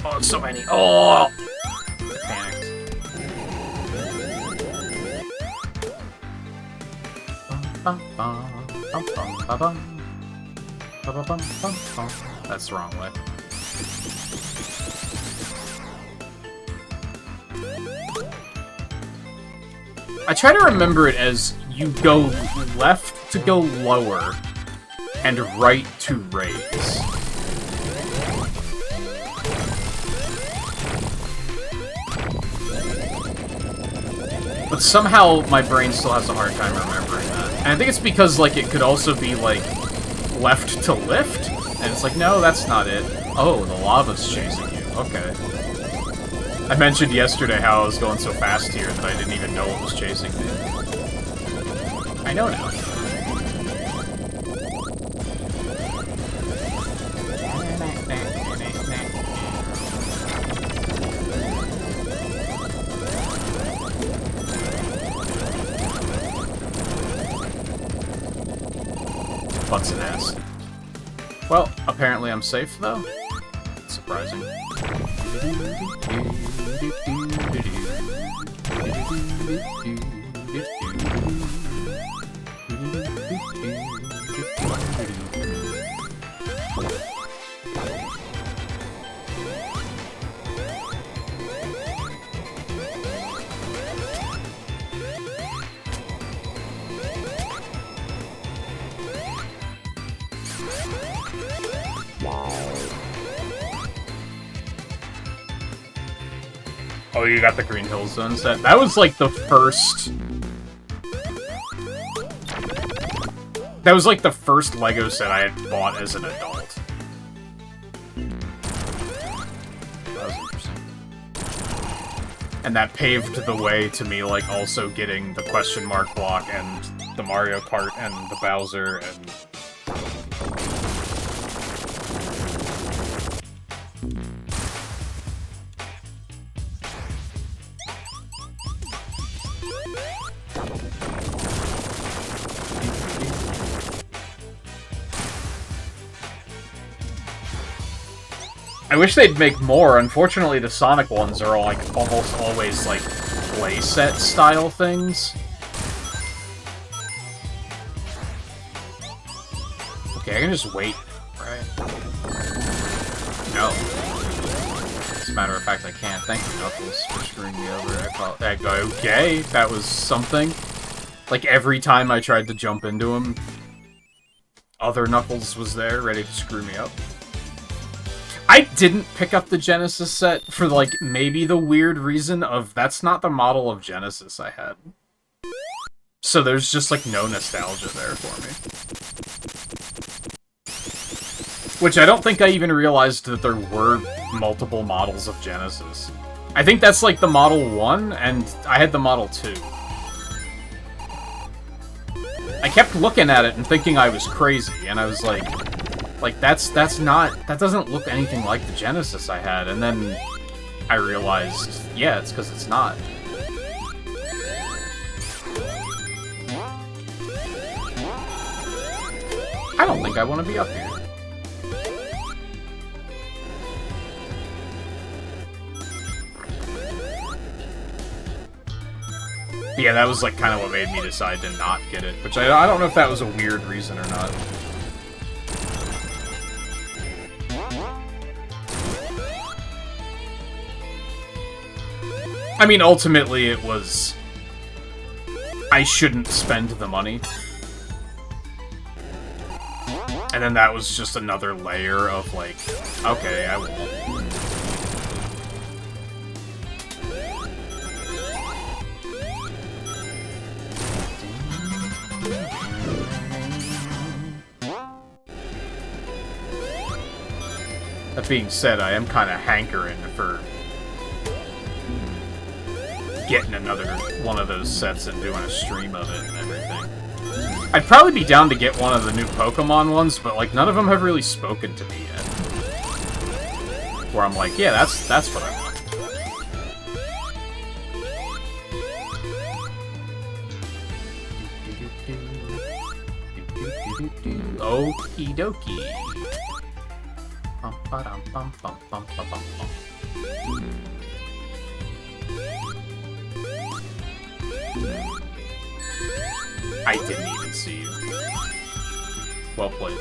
S2: Oh, so many. Oh! Panicked. That's the wrong way. I try to remember it as you go left to go lower and right to raise. But somehow my brain still has a hard time remembering that. And I think it's because, like, it could also be, like, left to lift? And it's like, no, that's not it. Oh, the lava's chasing you. Okay. I mentioned yesterday how I was going so fast here that I didn't even know what was chasing me. I know now. Butts and ass. Well, apparently I'm safe, though. It's surprising. Oh, you got the Green Hill Zone set? That was like the first... That was like the first LEGO set I had bought as an adult. That was interesting. And that paved the way to me, like, also getting the question mark block and the Mario Kart and the Bowser and... I wish they'd make more. Unfortunately, the Sonic ones are all, like, almost always, like, playset style things. Okay, I can just wait, right? No. As a matter of fact, I can't. Thank you, Knuckles, for screwing me over. I thought, okay, that was something. Like, every time I tried to jump into him, other Knuckles was there, ready to screw me up. I didn't pick up the Genesis set for, like, maybe the weird reason of that's not the model of Genesis I had. So there's just, like, no nostalgia there for me. Which I don't think I even realized that there were multiple models of Genesis. I think that's, like, the Model 1, and I had the Model 2. I kept looking at it and thinking I was crazy, and I was like, that's not, that doesn't look anything like the Genesis I had, and then I realized, yeah, it's because it's not. I don't think I want to be up here. Yeah, that was, like, kind of what made me decide to not get it, which I don't know if that was a weird reason or not. I mean, ultimately, it was... I shouldn't spend the money. And then that was just another layer of, like, okay, I won't. That being said, I am kind of hankering for getting another one of those sets and doing a stream of it and everything. I'd probably be down to get one of the new Pokemon ones, but like none of them have really spoken to me yet. Where I'm like, yeah, that's what I want. Okie dokie. I didn't even see you. Well played.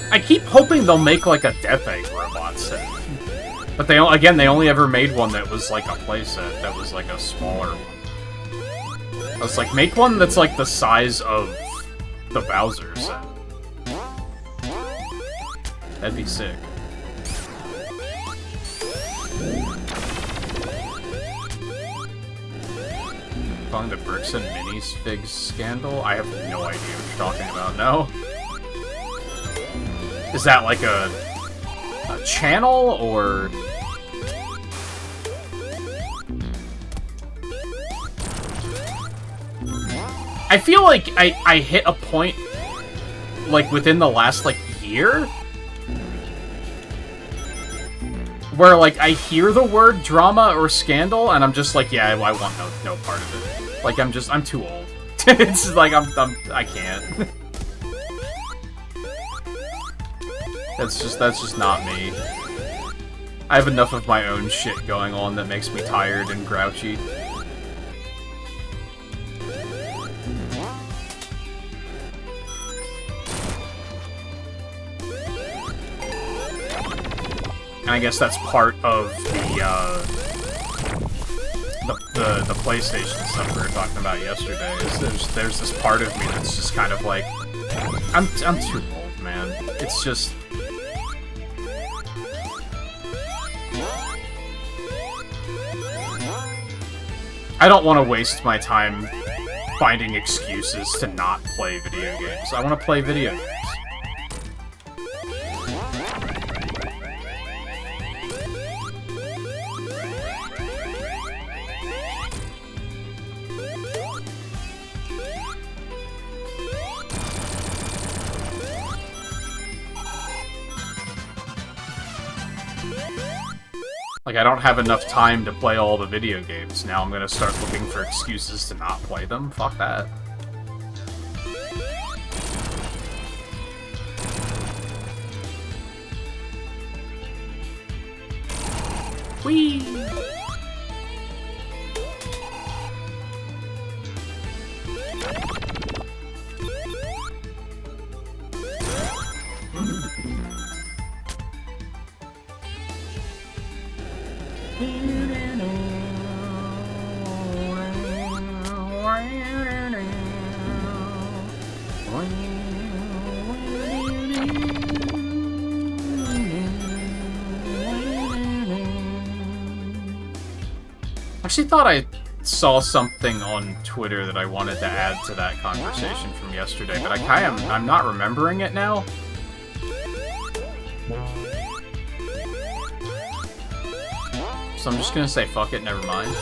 S2: I keep hoping they'll make like a Death Egg robot set. But they only ever made one that was like a playset, that was like a smaller one. I was like, make one that's like the size of the Bowser set. That'd be sick. Following the Bricks and Minis Figs scandal? I have no idea what you're talking about, no? Is that like a channel, or... I feel like I hit a point, like, within the last, like, year? Where, like, I hear the word drama or scandal, and I'm just like, yeah, I want no part of it. Like, I'm too old. It's like, I can't. That's just not me. I have enough of my own shit going on that makes me tired and grouchy. And I guess that's part of the PlayStation stuff we were talking about yesterday. Is there's this part of me that's just kind of like, I'm too old, man. It's just... I don't want to waste my time finding excuses to not play video games. I want to play video games. Like, I don't have enough time to play all the video games. Now I'm gonna start looking for excuses to not play them? Fuck that. Whee! I actually thought I saw something on Twitter that I wanted to add to that conversation from yesterday, but I'm not remembering it now. So I'm just gonna say fuck it, never mind.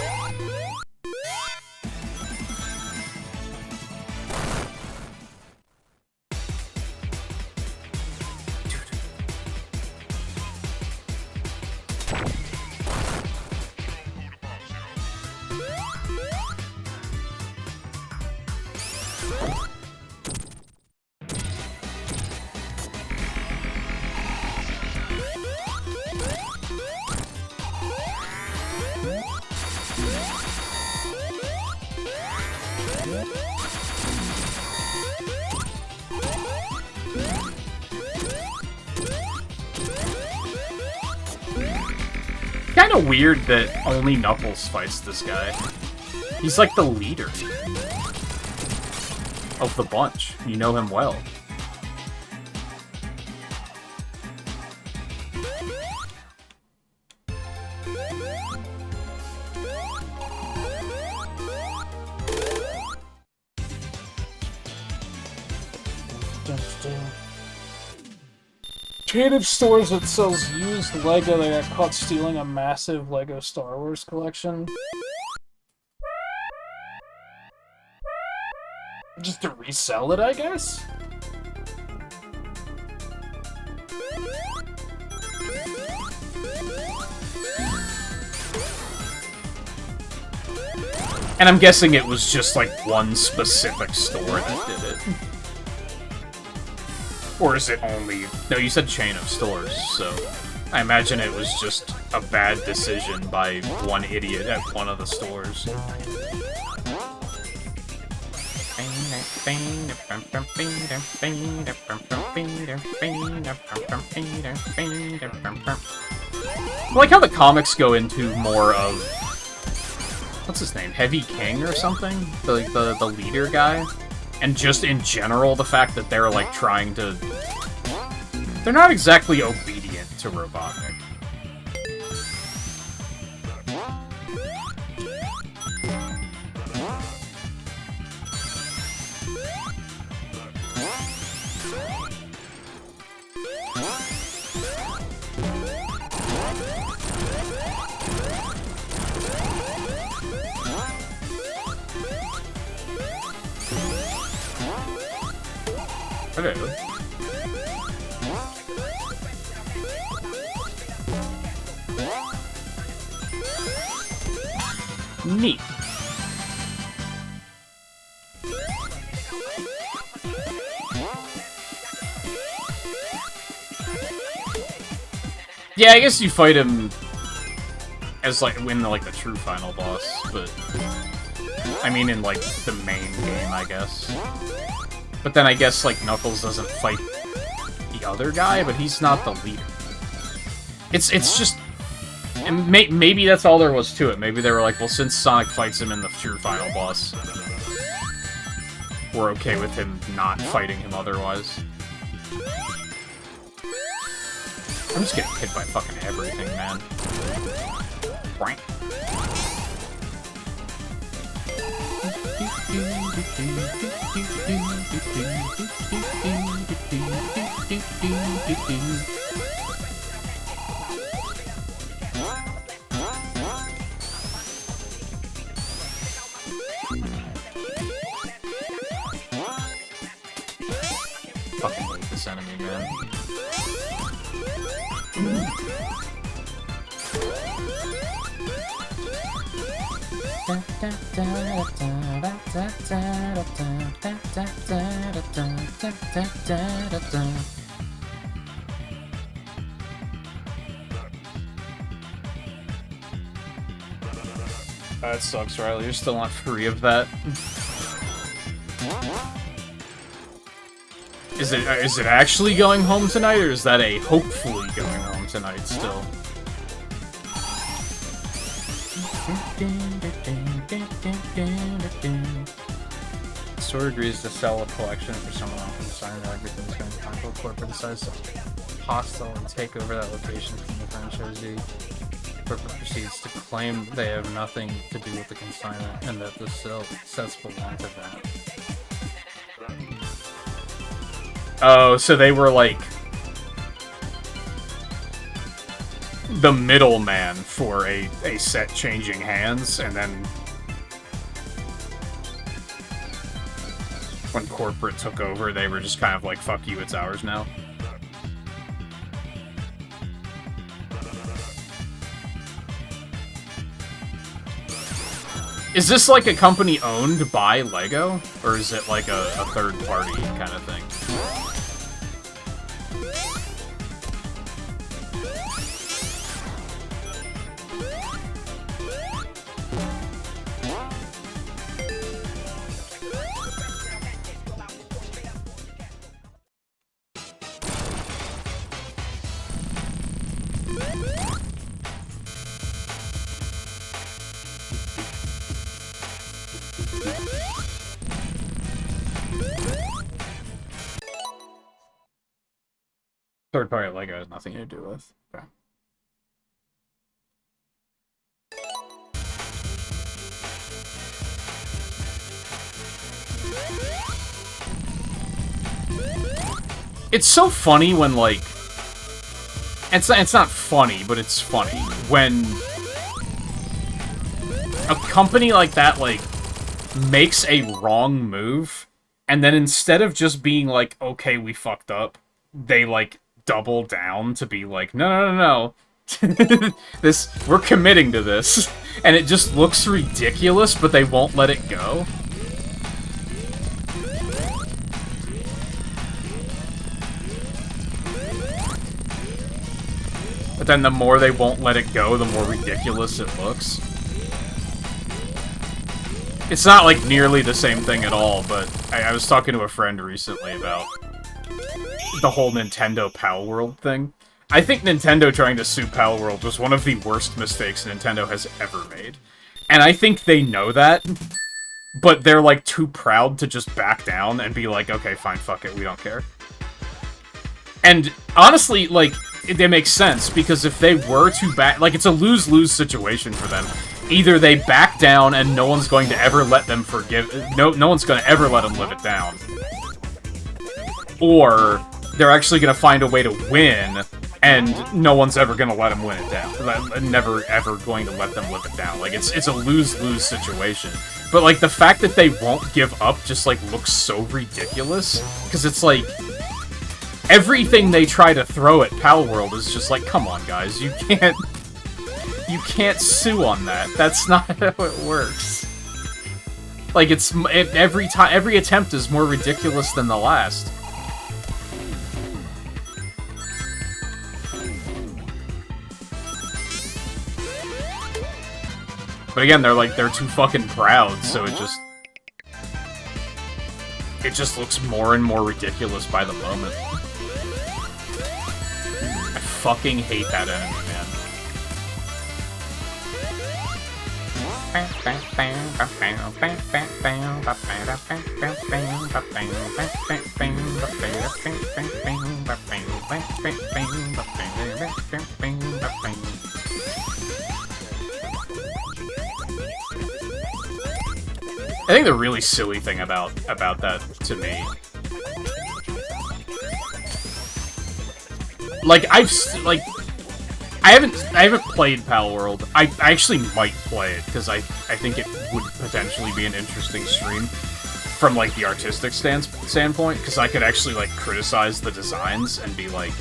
S2: Kinda weird that only Knuckles fights this guy. He's like the leader of the bunch. You know him well.
S1: Chain of stores that sells used Lego that got caught stealing a massive Lego Star Wars collection. Just to resell it, I guess?
S2: And I'm guessing it was just, like, one specific store that did it. Or is it only... No, you said chain of stores, so... I imagine it was just a bad decision by one idiot at one of the stores. I like how the comics go into more of... What's his name? Heavy King or something? The leader guy? And just in general, the fact that they're, like, trying to... They're not exactly obedient to Robotnik. Hello. Neat. Yeah, I guess you fight him as, like, when, like, the true final boss, but... I mean, in, like, the main game, I guess. But then I guess, like, Knuckles doesn't fight the other guy, but he's not the leader. It's just... And maybe that's all there was to it. Maybe they were like, well, since Sonic fights him in the true final boss, we're okay with him not fighting him otherwise. I'm just getting hit by fucking everything, man. Right. Fucking hate this enemy, man. That sucks, Riley. You're still not free of that. Is it actually going home tonight, or is that a hopefully going home tonight still? The store agrees to sell a collection for someone on consignment that everything's going to control corporate decides to hostile and take over that location from the franchisee. Corporate proceeds to claim they have nothing to do with the consignment and that the sets belong to them. Oh, so they were like the middleman for a set changing hands, and then when corporate took over, they were just kind of like, fuck you, it's ours now. Is this like a company owned by LEGO? Or is it like a third party kind of thing? Third party LEGO has nothing to do with. Okay. It's so funny when, like... It's not funny, but it's funny. When a company like that, like, makes a wrong move, and then instead of just being like, okay, we fucked up, they, like, double down to be like, no. We're committing to this. And it just looks ridiculous, but they won't let it go. But then the more they won't let it go, the more ridiculous it looks. It's not, like, nearly the same thing at all, but I was talking to a friend recently about the whole Nintendo Pal World thing. I think Nintendo trying to sue Pal World was one of the worst mistakes Nintendo has ever made. And I think they know that, but they're, like, too proud to just back down and be like, okay, fine, fuck it, we don't care. And, honestly, like... It makes sense, because if they were to back... Like, it's a lose-lose situation for them. Either they back down and no one's going to ever let them forgive... No one's going to ever let them live it down. Or they're actually going to find a way to win, and no one's ever going to let them win it down. Never, ever going to let them live it down. Like, it's a lose-lose situation. But, like, the fact that they won't give up just, like, looks so ridiculous. Because it's like... Everything they try to throw at Pal World is just like, come on, guys, you can't sue on that. That's not how it works. Like, every attempt is more ridiculous than the last. But again, they're too fucking proud, so it just looks more and more ridiculous by the moment. I fucking hate that enemy, I think the really silly thing about that, to me... Like, I haven't played Pal World. I actually might play it, because I think it would potentially be an interesting stream from, like, the artistic standpoint, because I could actually, like, criticize the designs and be like,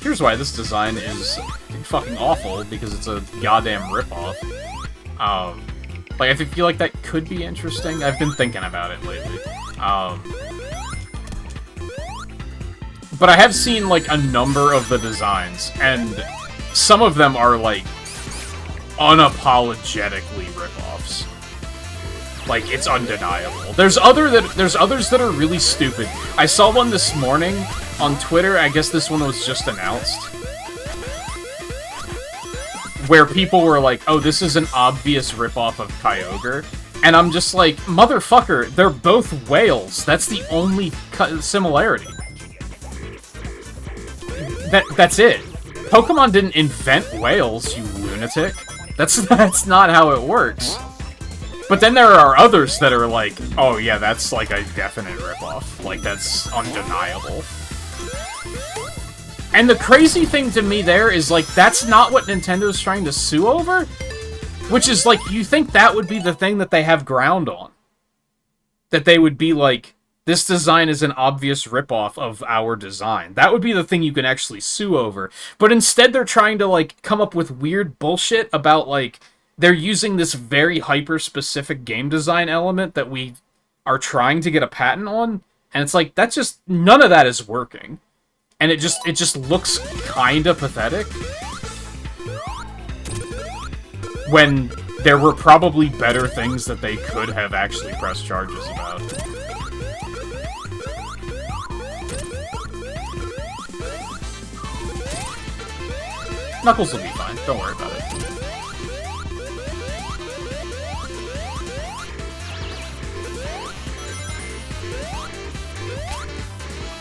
S2: here's why this design is fucking awful, because it's a goddamn ripoff. Like, I feel like that could be interesting. I've been thinking about it lately. But I have seen, like, a number of the designs, and some of them are, like, unapologetically ripoffs. Like, it's undeniable. There's others that are really stupid. I saw one this morning on Twitter. I guess this one was just announced. Where people were like, oh, this is an obvious ripoff of Kyogre. And I'm just like, motherfucker, they're both whales. That's the only similarity. That's it. Pokemon didn't invent whales, you lunatic. That's not how it works. But then there are others that are like, oh yeah, that's like a definite ripoff. Like, that's undeniable. And the crazy thing to me there is, like, that's not what Nintendo's trying to sue over? Which is, like, you think that would be the thing that they have ground on. That they would be like, this design is an obvious ripoff of our design. That would be the thing you can actually sue over. But instead they're trying to, like, come up with weird bullshit about, like, they're using this very hyper-specific game design element that we are trying to get a patent on. And it's like, that's just, none of that is working. And it just looks kinda pathetic. When there were probably better things that they could have actually pressed charges about. Knuckles will be fine, don't worry about it.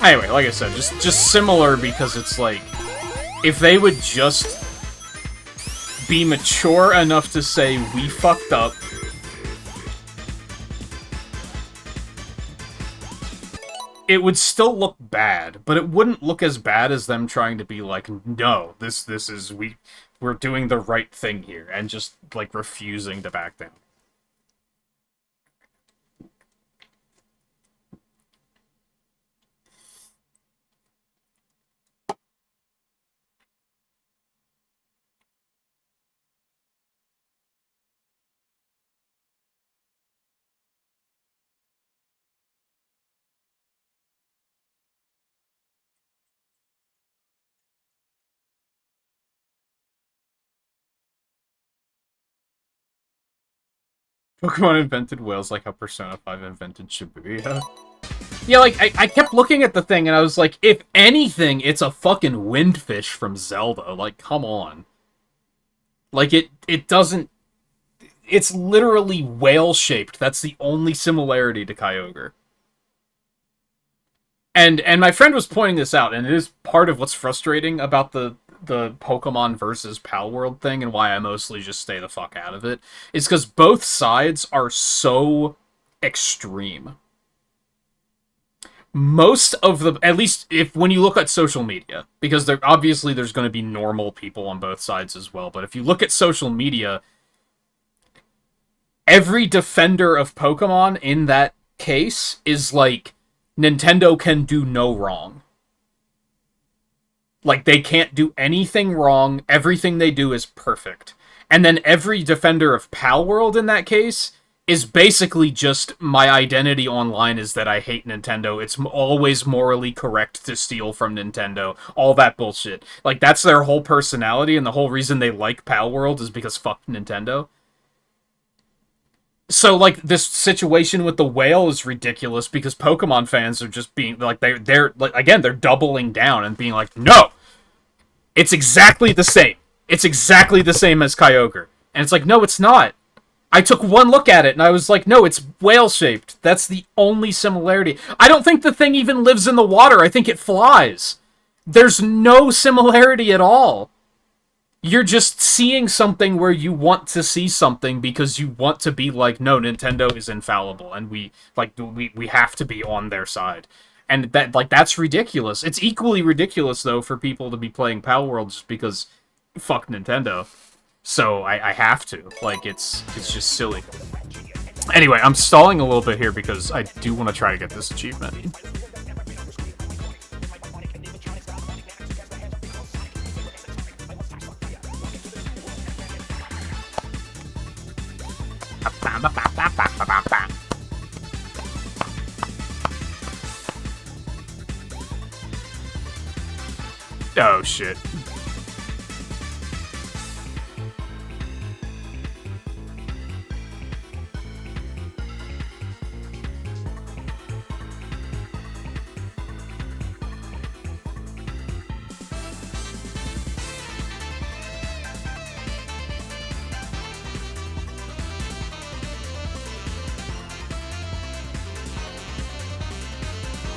S2: Anyway, like I said, just similar because it's like, if they would just be mature enough to say, we fucked up, it would still look bad, but it wouldn't look as bad as them trying to be like, no, this is we're doing the right thing here, and just like refusing to back down. Pokemon invented whales like how Persona 5 invented Shibuya. Yeah, like, I kept looking at the thing and I was like, if anything, it's a fucking windfish from Zelda. Like, come on. Like, it doesn't... It's literally whale-shaped. That's the only similarity to Kyogre. And my friend was pointing this out, and it is part of what's frustrating about the Pokemon versus Palworld thing, and why I mostly just stay the fuck out of it, is because both sides are so extreme. Most of the, at least if when you look at social media, because obviously there's going to be normal people on both sides as well, but if you look at social media, every defender of Pokemon in that case is like, Nintendo can do no wrong. Like, they can't do anything wrong, everything they do is perfect. And then every defender of Palworld in that case is basically just, my identity online is that I hate Nintendo, it's always morally correct to steal from Nintendo, all that bullshit. Like, that's their whole personality, and the whole reason they like Palworld is because fuck Nintendo. So, like, this situation with the whale is ridiculous because Pokemon fans are just being, like, they're like, again, they're doubling down and being like, no! It's exactly the same. It's exactly the same as Kyogre. And it's like, no, it's not. I took one look at it and I was like, no, it's whale-shaped. That's the only similarity. I don't think the thing even lives in the water. I think it flies. There's no similarity at all. You're just seeing something where you want to see something because you want to be like, no, Nintendo is infallible and we have to be on their side. And that's ridiculous. It's equally ridiculous though for people to be playing Palworld just because fuck Nintendo. So I have to. Like, it's just silly. Anyway, I'm stalling a little bit here because I do want to try to get this achievement. Oh, shit.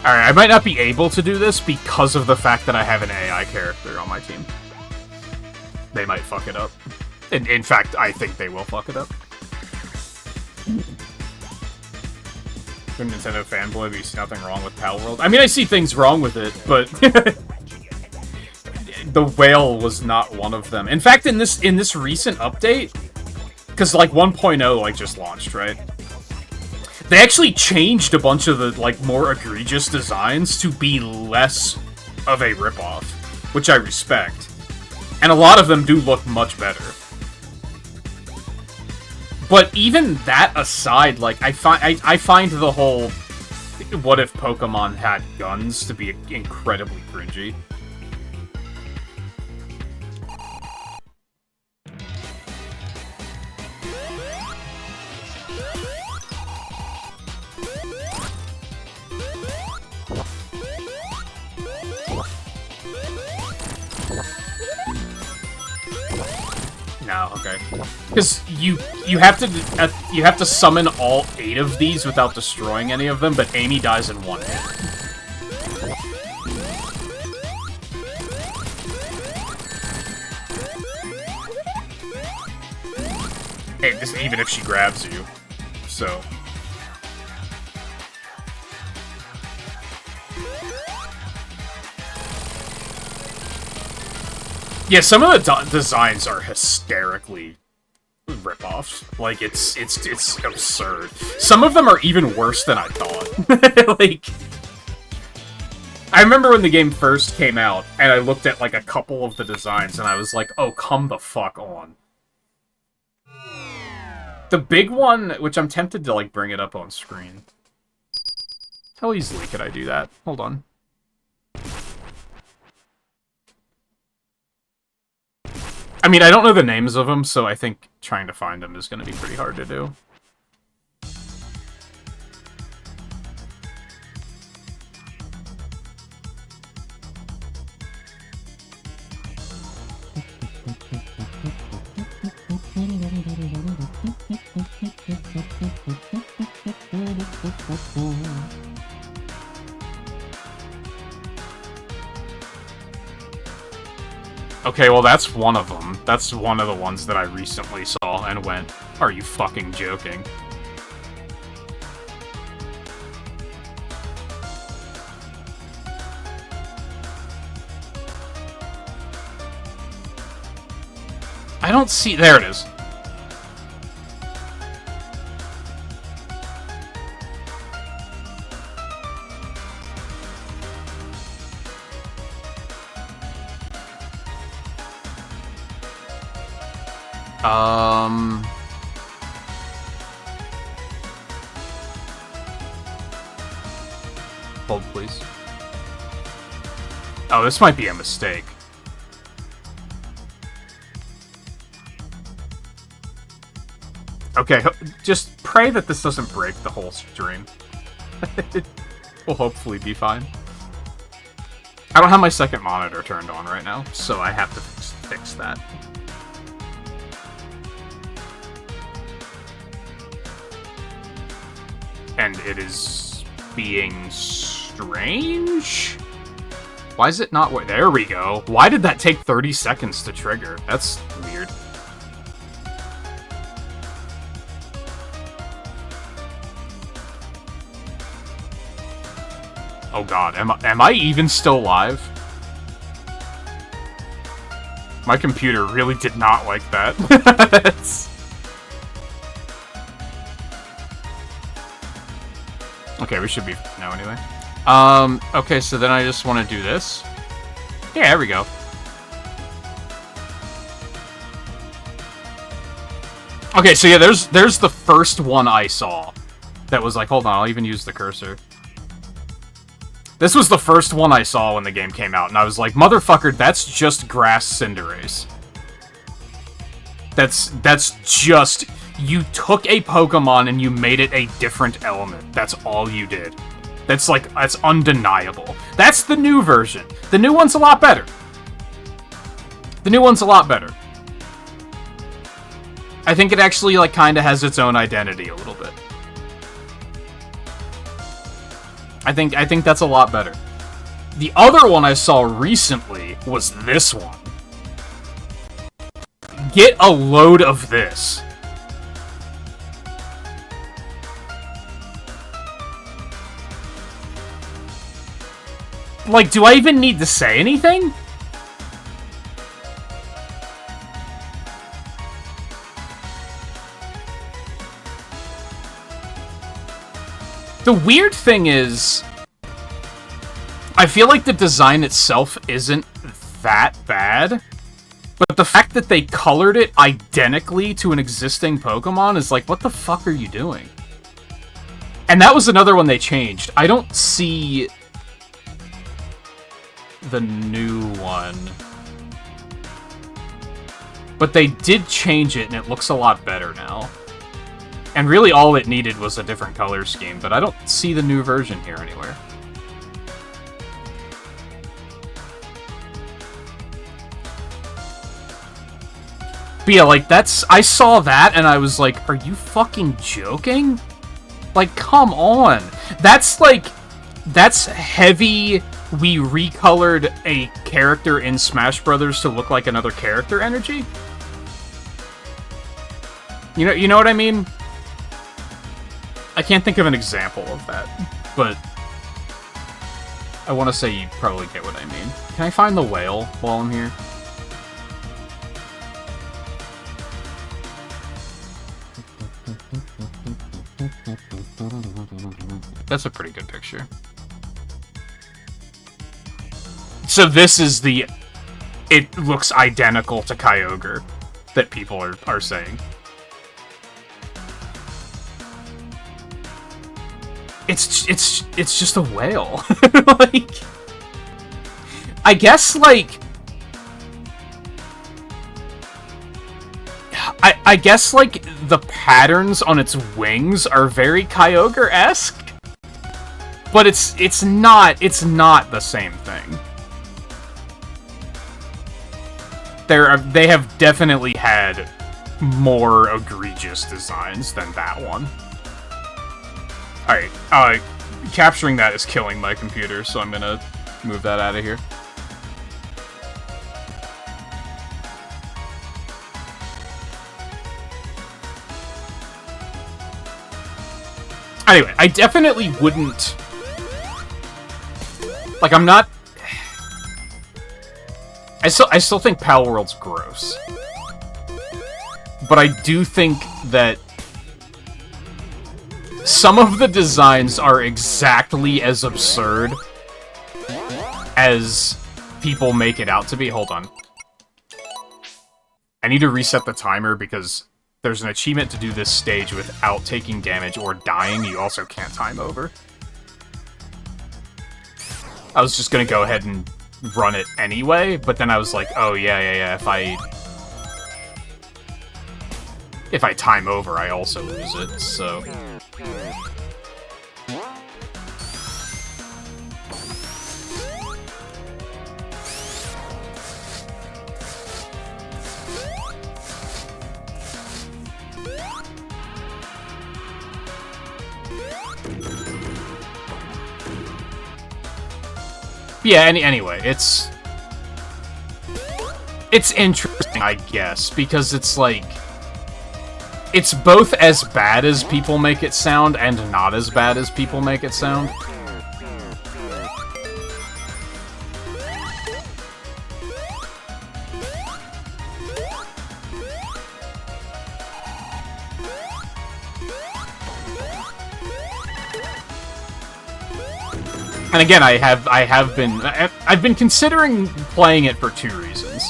S2: Alright, I might not be able to do this because of the fact that I have an AI character on my team. They might fuck it up. In fact, I think they will fuck it up. Nintendo fanboy, but you see nothing wrong with Palworld. I mean, I see things wrong with it, but the whale was not one of them. In fact, in this recent update, because like 1.0 like just launched, right? They actually changed a bunch of the like more egregious designs to be less of a ripoff, which I respect. And a lot of them do look much better. But even that aside, like, I find the whole what if Pokemon had guns to be incredibly cringy. No, okay. Because you have to summon all 8 of these without destroying any of them, but Amy dies in 1 hit. Hey, this, even if she grabs you, so. Yeah, some of the designs are hysterically ripoffs. Like, it's absurd. Some of them are even worse than I thought. Like, I remember when the game first came out, and I looked at, like, a couple of the designs, and I was like, oh, come the fuck on. The big one, which I'm tempted to, like, bring it up on screen. How easily could I do that? Hold on. I mean, I don't know the names of them, so I think trying to find them is going to be pretty hard to do. Okay, well, that's one of them. That's one of the ones that I recently saw and went, are you fucking joking? I don't see... There it is. Hold, please. Oh, this might be a mistake. Okay, just pray that this doesn't break the whole stream. It will hopefully be fine. I don't have my second monitor turned on right now, so I have to fix that. And it is being strange? Why is it not... There we go. Why did that take 30 seconds to trigger? That's weird. Oh god, am I even still live? My computer really did not like that. Okay, we should be now anyway. Okay, so then I just want to do this. Yeah, there we go. Okay, so yeah, there's the first one I saw that was like, hold on, I'll even use the cursor. This was the first one I saw when the game came out, and I was like, motherfucker, that's just grass Cinderace. That's just... You took a Pokemon and you made it a different element. That's all you did. That's like, that's undeniable. That's the new version. The new one's a lot better. The new one's a lot better. I think it actually, like, kind of has its own identity a little bit. I think that's a lot better. The other one I saw recently was this one. Get a load of this. Like, do I even need to say anything? The weird thing is, I feel like the design itself isn't that bad, but the fact that they colored it identically to an existing Pokemon is like, what the fuck are you doing? And that was another one they changed. I don't see the new one, but they did change it and it looks a lot better now. And really all it needed was a different color scheme, but I don't see the new version here anywhere. But yeah, like, I saw that and I was like, are you fucking joking? Like, come on. That's like, that's heavy, we recolored a character in Smash Brothers to look like another character energy? You know what I mean? I can't think of an example of that, but I want to say you probably get what I mean. Can I find the whale while I'm here? That's a pretty good picture. So this is the... It looks identical to Kyogre that people are saying. It's just a whale. Like... I guess, like... I guess, like, the patterns on its wings are very Kyogre-esque, but it's not the same thing. They have definitely had more egregious designs than that one. Alright, capturing that is killing my computer, so I'm gonna move that out of here. Anyway, I definitely wouldn't... Like, I'm not... I still think Palworld's gross. But I do think that some of the designs are exactly as absurd as people make it out to be. Hold on. I need to reset the timer because there's an achievement to do this stage without taking damage or dying. You also can't time over. I was just gonna go ahead and run it anyway, but then I was like, oh yeah, if I time over, I also lose it, so... Yeah, anyway, it's interesting, I guess, because it's like... It's both as bad as people make it sound and not as bad as people make it sound. And again, I've been considering playing it for two reasons.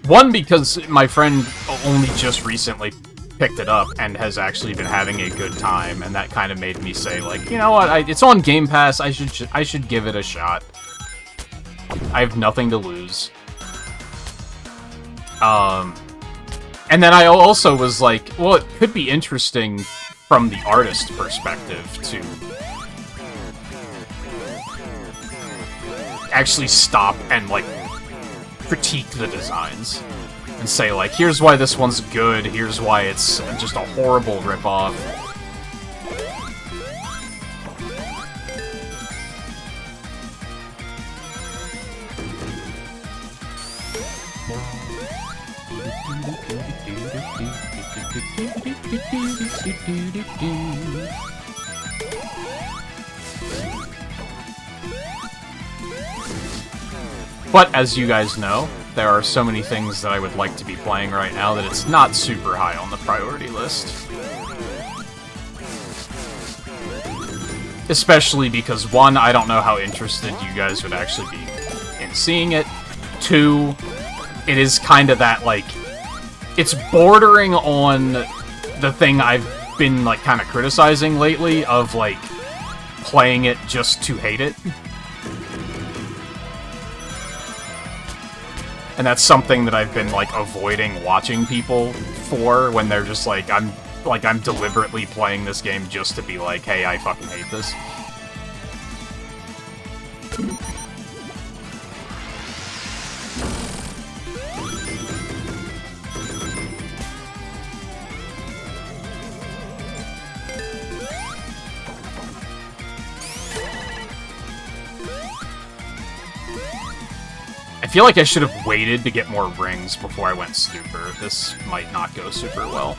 S2: One, because my friend only just recently picked it up and has actually been having a good time, and that kind of made me say, like, you know what, it's on Game Pass, I should give it a shot. I have nothing to lose. And then I also was like, well, it could be interesting from the artist perspective to actually stop and, like, critique the designs. And say, like, here's why this one's good, here's why it's just a horrible ripoff. But, as you guys know, there are so many things that I would like to be playing right now that it's not super high on the priority list. Especially because, one, I don't know how interested you guys would actually be in seeing it. Two, it is kind of that, like... It's bordering on the thing I've been, like, kind of criticizing lately of, like, playing it just to hate it. And that's something that I've been, like, avoiding watching people for when they're just like, I'm deliberately playing this game just to be like, hey, I fucking hate this. I feel like I should have waited to get more rings before I went super. This might not go super well.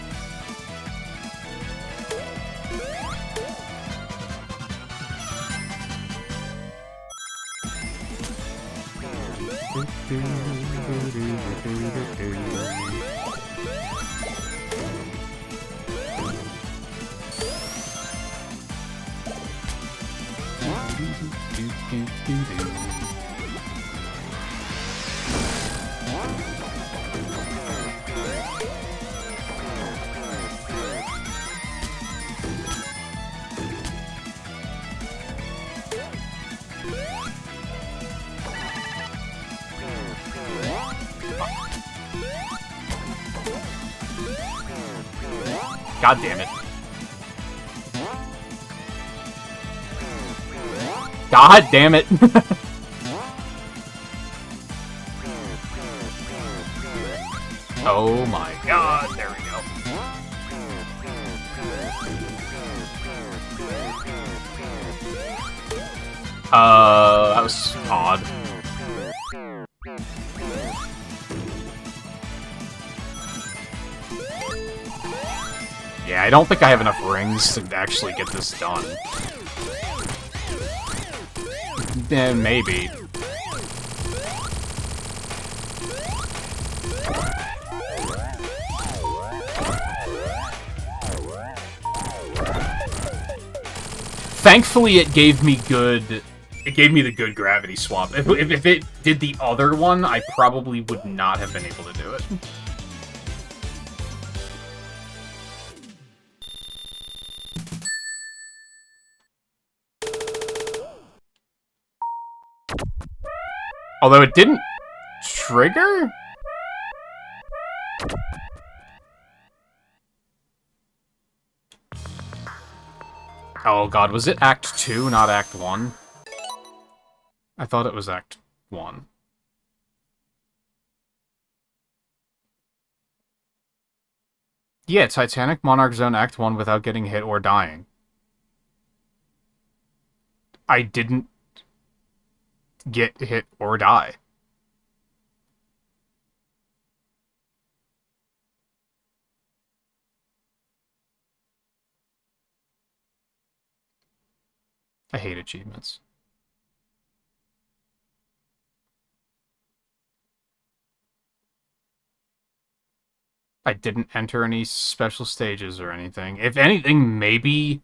S2: God damn it. God damn it. Oh my god, there we go. That was odd. Yeah, I don't think I have enough rings to actually get this done. Maybe. Thankfully, it gave me good... It gave me the good gravity swap. If it did the other one, I probably would not have been able to do it. Although it didn't trigger? Oh god, was it Act 2, not Act 1? I thought it was Act 1. Yeah, Titanic Monarch Zone Act 1 without getting hit or dying. I didn't get hit or die. I hate achievements. I didn't enter any special stages or anything. If anything, maybe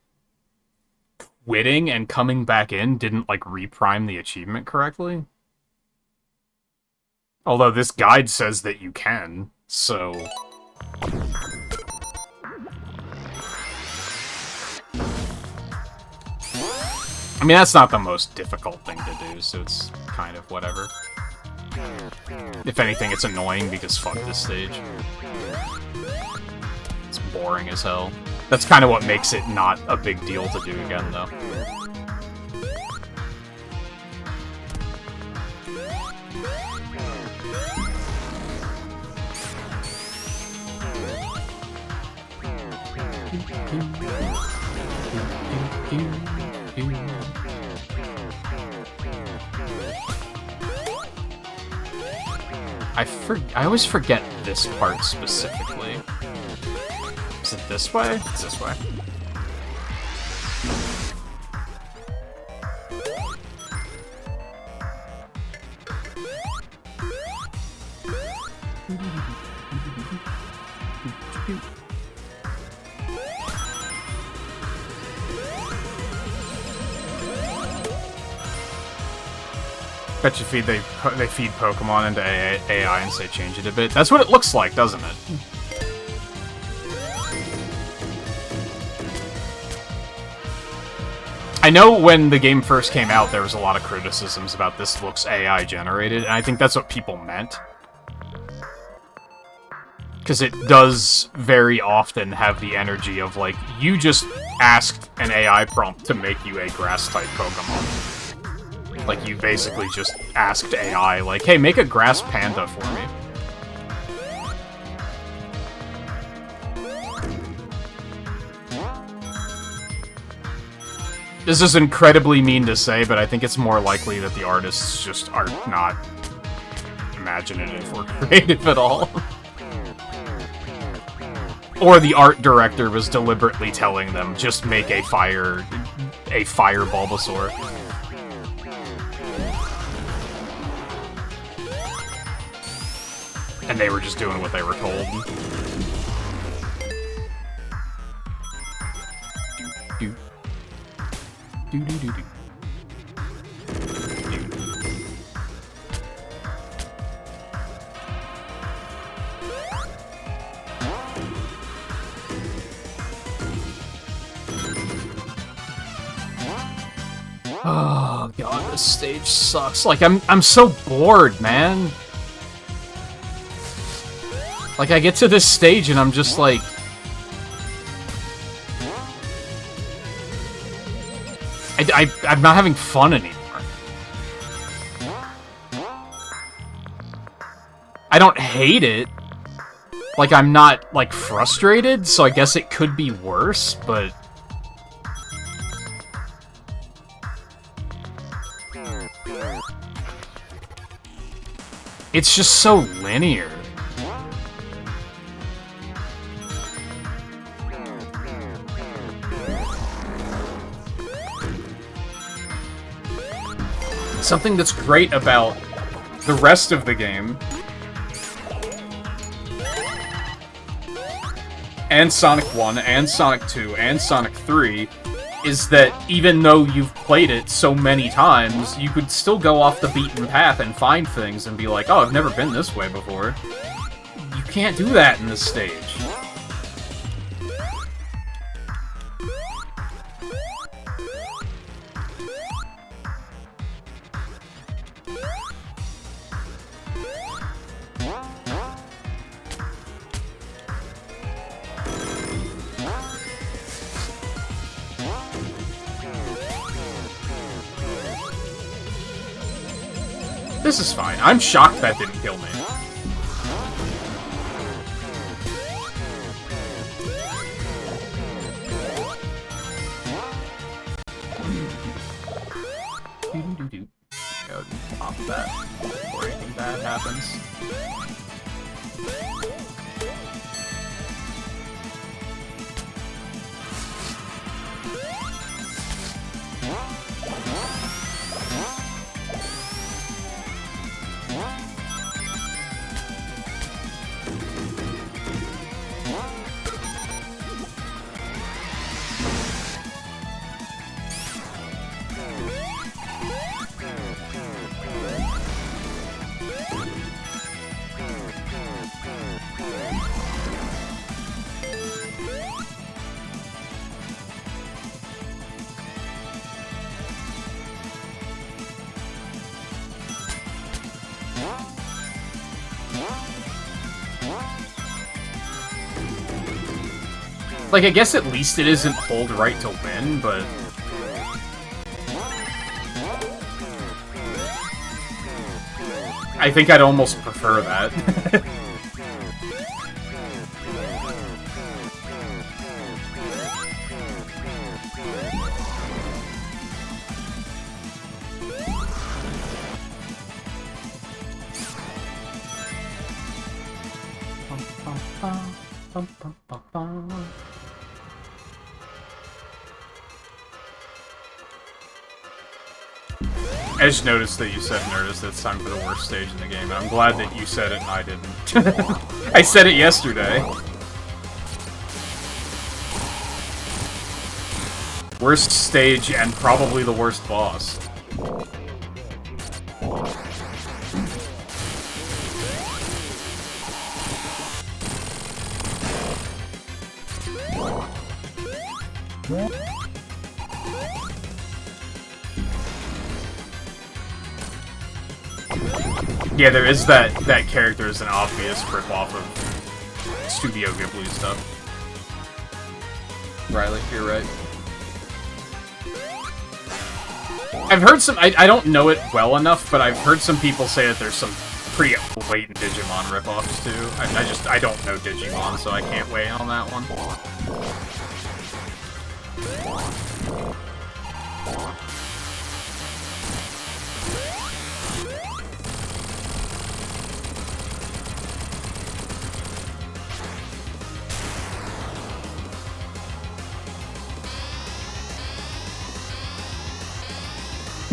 S2: quitting and coming back in didn't, like, reprime the achievement correctly. Although this guide says that you can, so... I mean, that's not the most difficult thing to do, so it's kind of whatever. If anything, it's annoying because fuck this stage. It's boring as hell. That's kind of what makes it not a big deal to do again, though. I always forget this part specifically. Is it this way? It's this way. Bet you they feed Pokemon into AI and say change it a bit. That's what it looks like, doesn't it? I know when the game first came out, there was a lot of criticisms about this looks AI generated, and I think that's what people meant. Because it does very often have the energy of, like, you just asked an AI prompt to make you a grass-type Pokemon. Like, you basically just asked AI, like, hey, make a grass panda for me. This is incredibly mean to say, but I think it's more likely that the artists just are not imaginative or creative at all. Or the art director was deliberately telling them, just make a fire Bulbasaur. And they were just doing what they were told. Oh god, this stage sucks. Like, I'm so bored, man. Like, I get to this stage and I'm just like... I'm not having fun anymore. I don't hate it. Like, I'm not, like, frustrated, so I guess it could be worse, but... It's just so linear. Something that's great about the rest of the game, and Sonic 1, and Sonic 2, and Sonic 3, is that even though you've played it so many times, you could still go off the beaten path and find things and be like, oh, I've never been this way before. You can't do that in this stage. This is fine. I'm shocked that didn't kill me. Go ahead and pop that before anything bad happens. Like, I guess at least it isn't hold right to win, but... I think I'd almost prefer that. I just noticed that you said, Nerdist, that it's time for the worst stage in the game, and I'm glad that you said it and I didn't. I said it yesterday. Worst stage and probably the worst boss. Yeah, there is that character is an obvious rip-off of Studio Ghibli stuff. Riley, you're right. I've heard some... I don't know it well enough, but I've heard some people say that there's some pretty blatant Digimon rip-offs, too. I don't know Digimon, so I can't weigh in on that one.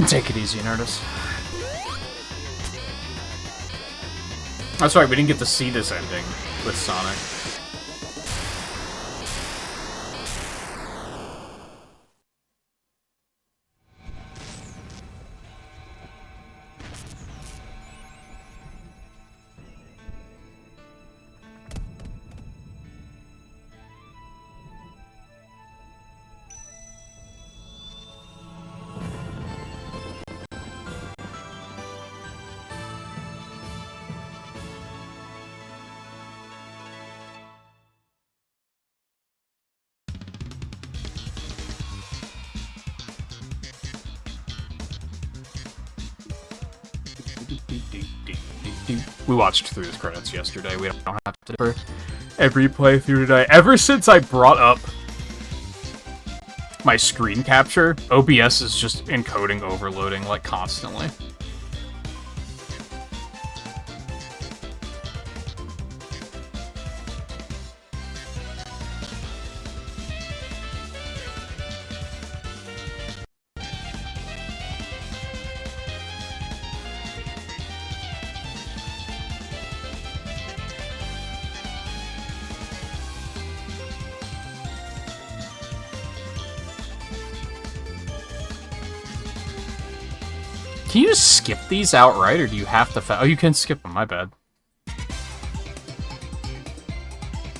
S2: Take it easy, Nerdist. That's right, we didn't get to see this ending with Sonic. We watched through the credits yesterday. We don't have to for every playthrough today. Ever since I brought up my screen capture, OBS is just encoding overloading like constantly. Can you just skip these outright, or do you have to? Oh, you can skip them. My bad.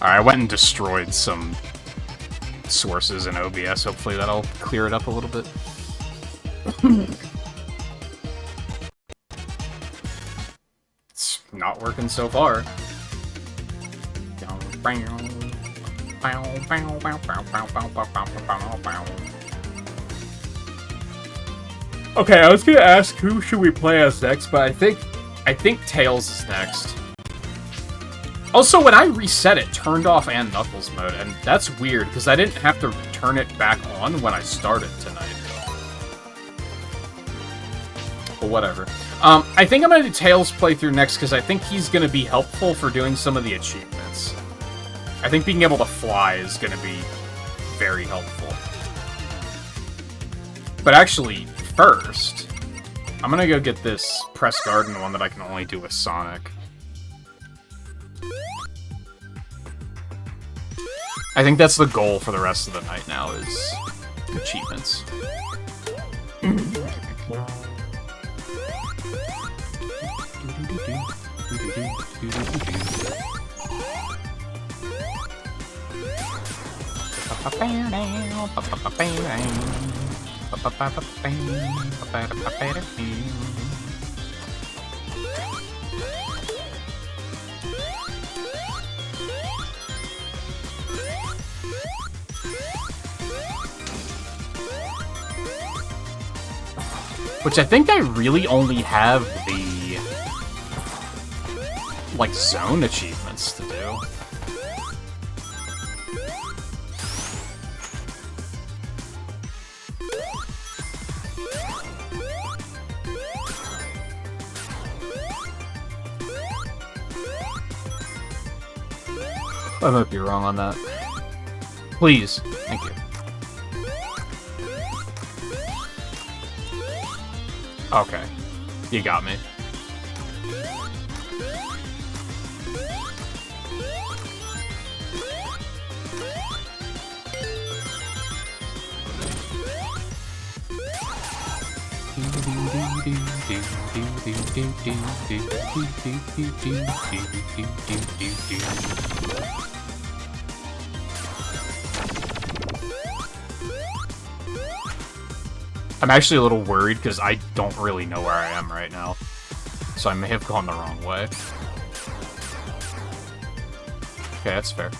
S2: Alright, I went and destroyed some sources in OBS. Hopefully that'll clear it up a little bit. It's not working so far. Okay, I was gonna ask who should we play as next, but I think Tails is next. Also, when I reset it, turned off and Knuckles mode, and that's weird because I didn't have to turn it back on when I started tonight. But whatever. I think I'm gonna do Tails playthrough next because I think he's gonna be helpful for doing some of the achievements. I think being able to fly is gonna be very helpful. But actually, first, I'm gonna go get this Press Garden one that I can only do with Sonic. I think that's the goal for the rest of the night now, is achievements. Which I think I really only have the, like, zone achievements to do. I might be wrong on that. Please. Thank you. Okay. You got me. I'm actually a little worried because I don't really know where I am right now. So I may have gone the wrong way. Okay, that's fair.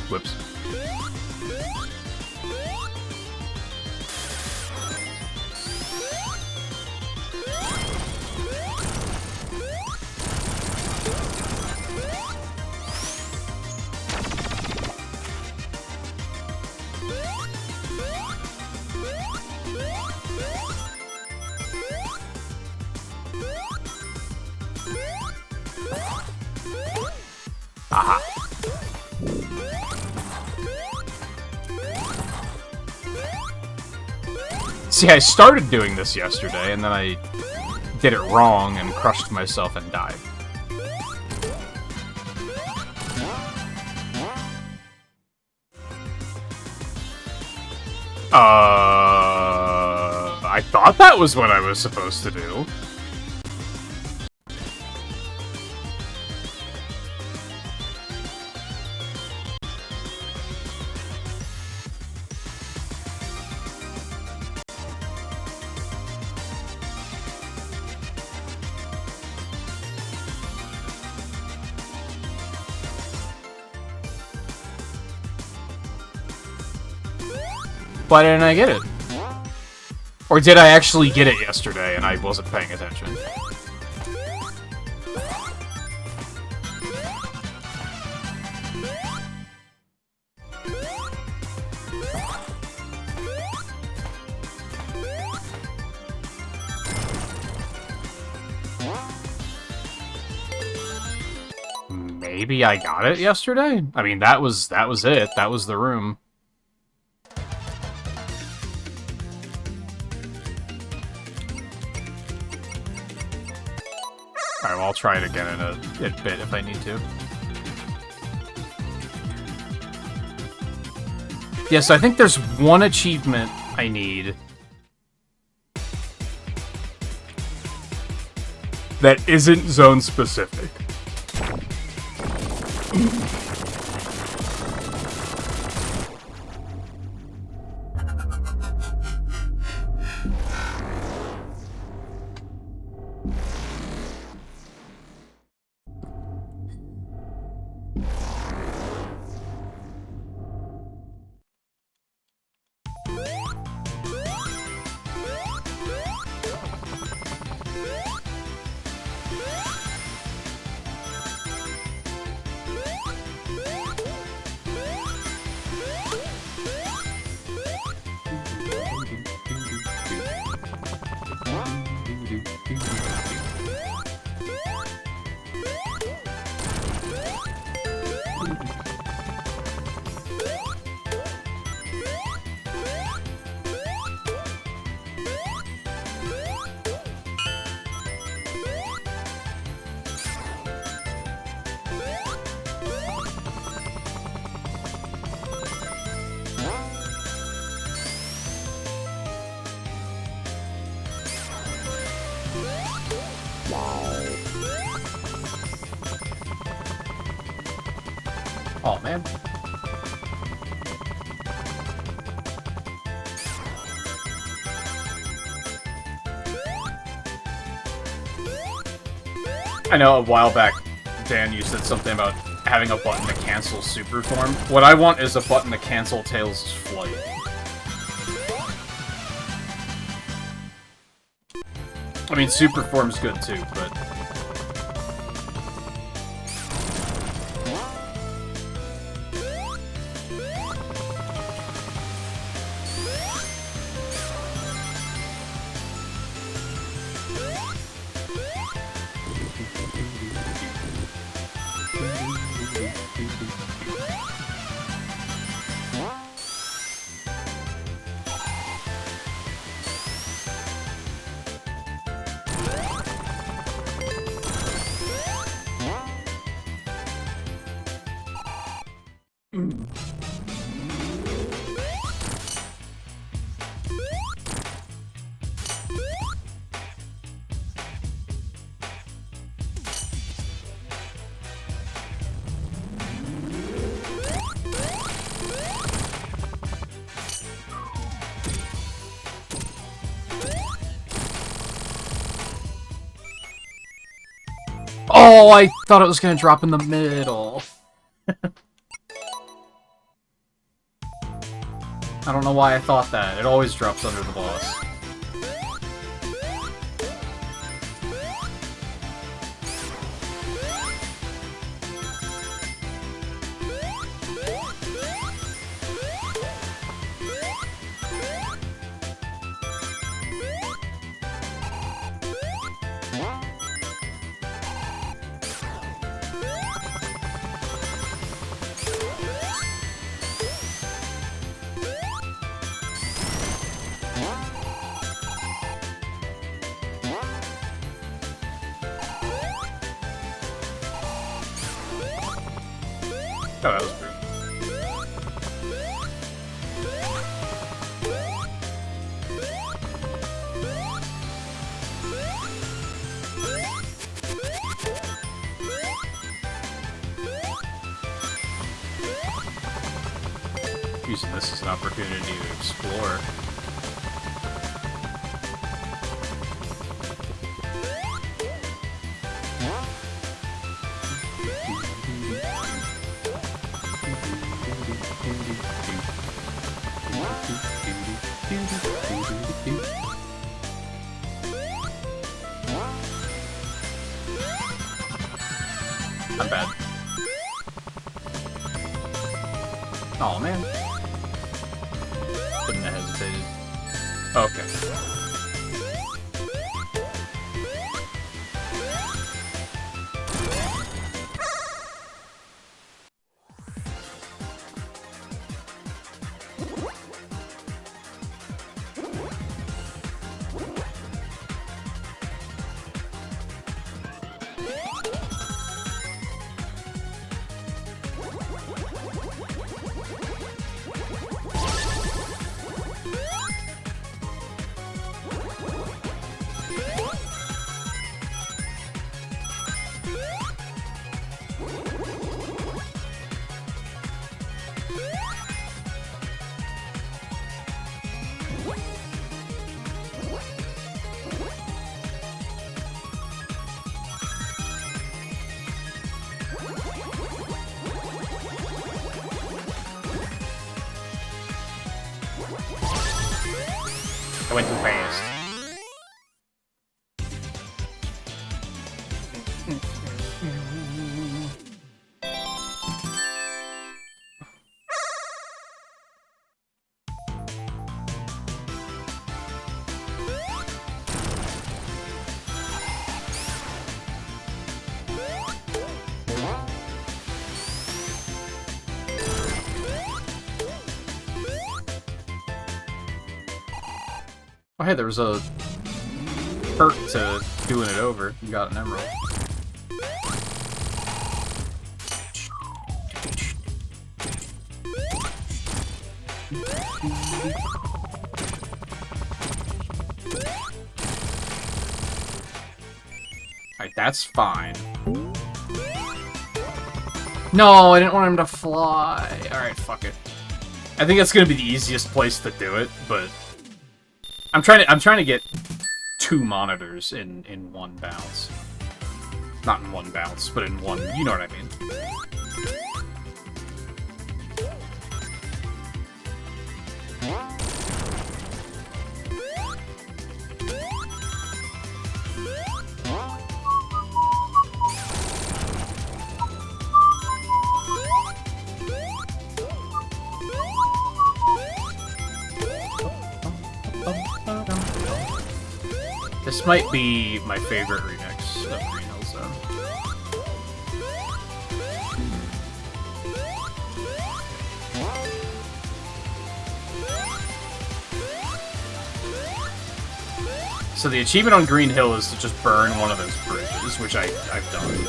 S2: Whoops. Aha. See, I started doing this yesterday, and then I did it wrong and crushed myself and died. I thought that was what I was supposed to do. Why didn't I get it? Or did I actually get it yesterday and I wasn't paying attention? Maybe I got it yesterday? I mean, that was it. That was the room. Alright, well, I'll try it again in a bit if I need to. Yes, I think there's one achievement I need that isn't zone-specific. Oh, man. I know a while back, Dan, you said something about having a button to cancel super form. What I want is a button to cancel Tails' flight. I mean, super form's good too, but... Oh, I thought it was gonna drop in the middle. I don't know why I thought that. It always drops under the boss. Oh, that was rude. Using this as an opportunity to explore. I'm bad. Oh man. Couldn't have hesitated. Okay. I went too fast. Oh hey, there was a perk to doing it over. You got an emerald. Alright, that's fine. No, I didn't want him to fly. Alright, fuck it. I think that's gonna be the easiest place to do it, but I'm trying to get 2 monitors in one bounce. Not in one bounce, but in one, you know what I mean. This might be my favorite remix of Green Hill Zone. So the achievement on Green Hill is to just burn one of those bridges, which I've done.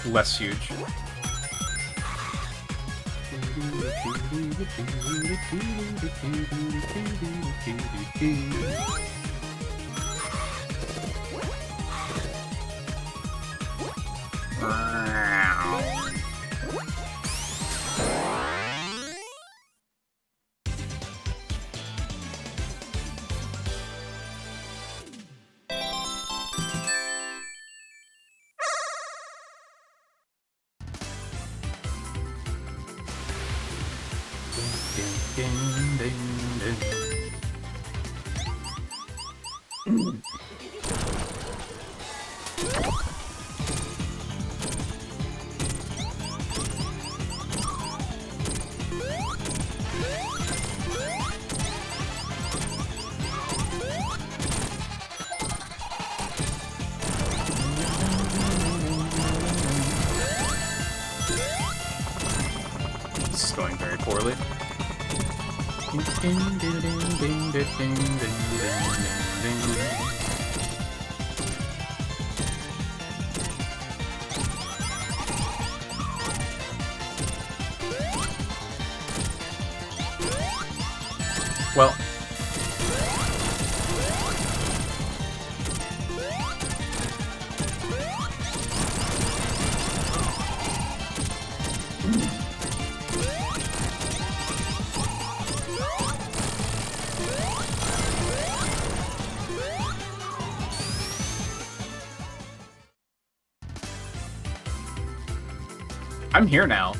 S2: less huge. This is going very poorly. Well, I'm here now.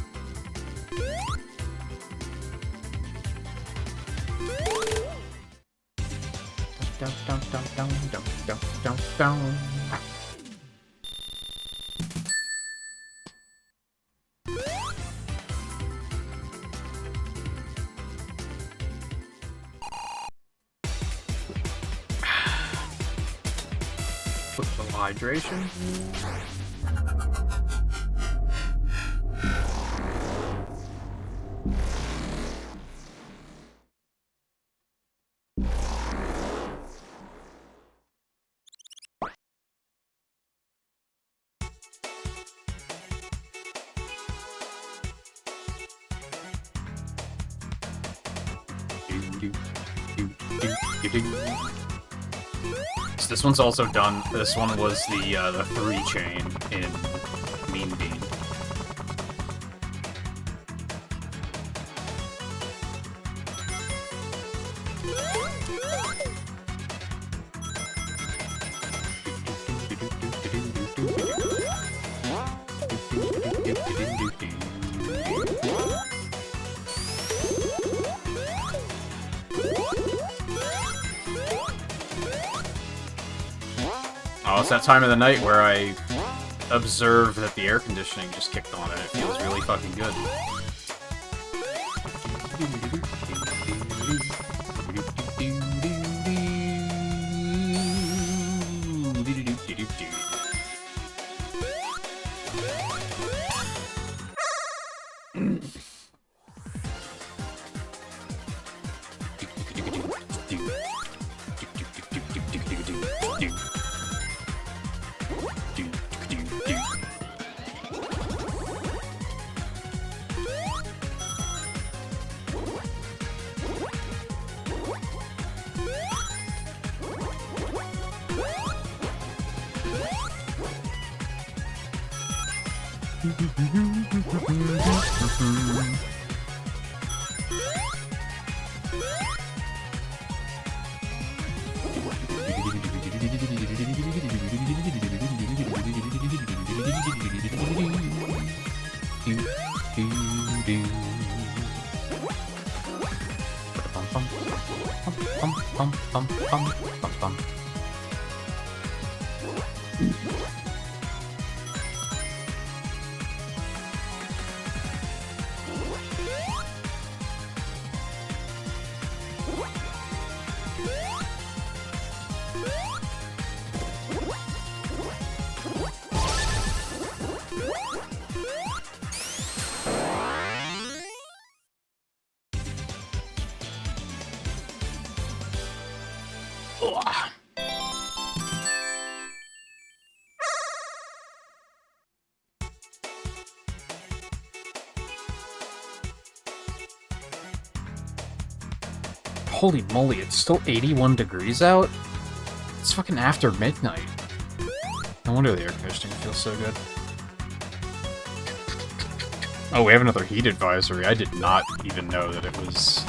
S2: Put some hydration. So this one's also done. This one was the 3 chain in Mean Bean. Oh, it's that time of the night where I observe that the air conditioning just kicked on and it feels really fucking good. Holy moly, it's still 81 degrees out? It's fucking after midnight. No wonder the air conditioning feels so good. Oh, we have another heat advisory. I did not even know that it was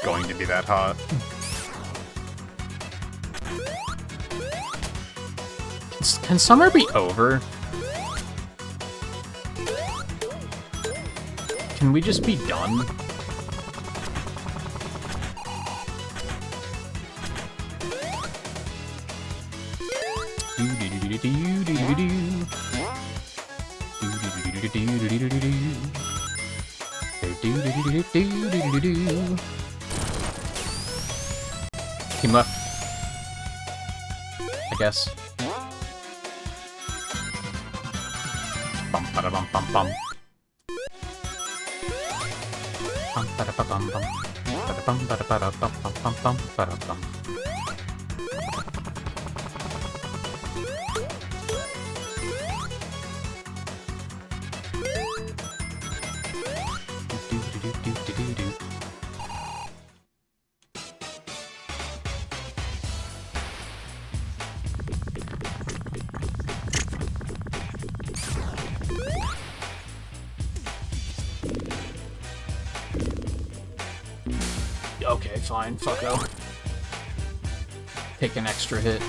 S2: going to be that hot. Can summer be over? Can we just be done? Team left. I guess. Bum bada bum bum bum. Bum bada ba bum bum. Bada bum bada bada bum bum bum bum bada bum. Okay, fine, fucko. Take an extra hit.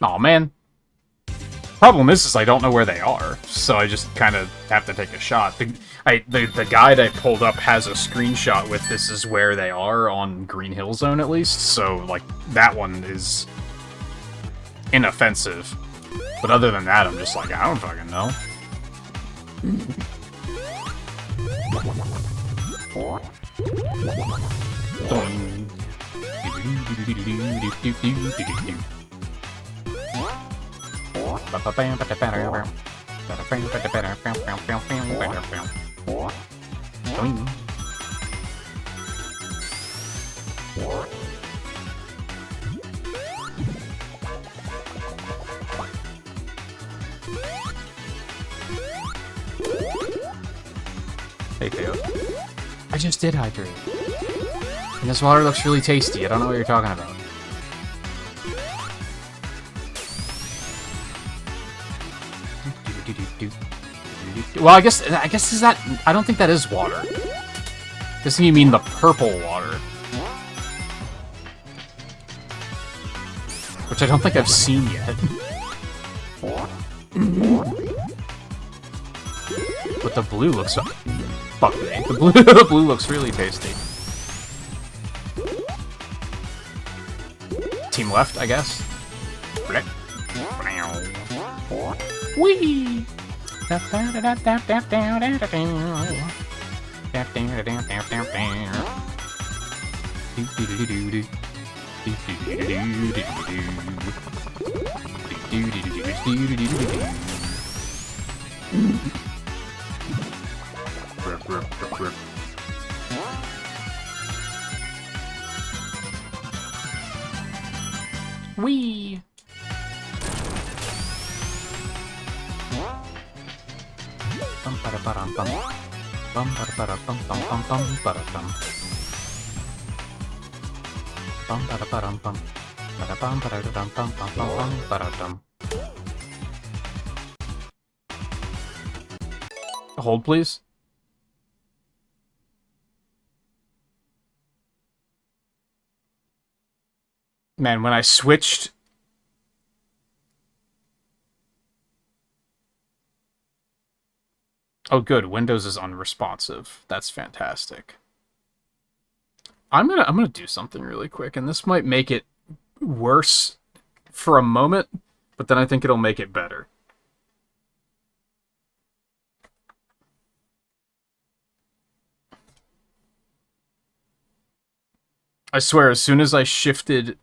S2: Aw, man. Problem is I don't know where they are, so I just kind of have to take a shot. The guide I pulled up has a screenshot with this is where they are on Green Hill Zone, at least, so, like, that one is inoffensive. But other than that, I'm just like, I don't fucking know. Hey, Theo. I just did hydrate. And this water looks really tasty. I don't know what you're talking about. Well, I guess is that... I don't think that is water. Doesn't you mean the purple water? Which I don't think I've seen yet. But the blue looks... Fuck me. The blue looks really tasty. Team left, I guess. Whee! Whee! Bum ba da ba dum bum. Bum ba da ba da bum bum bum bum ba da dum. Bum ba da ba dum bum. Ba da bum ba da dum bum bum bum bum ba da dum. Hold, please. Man, when I switched... Oh, good. Windows is unresponsive. That's fantastic. I'm gonna do something really quick, and this might make it worse for a moment, but then I think it'll make it better. I swear, as soon as I shifted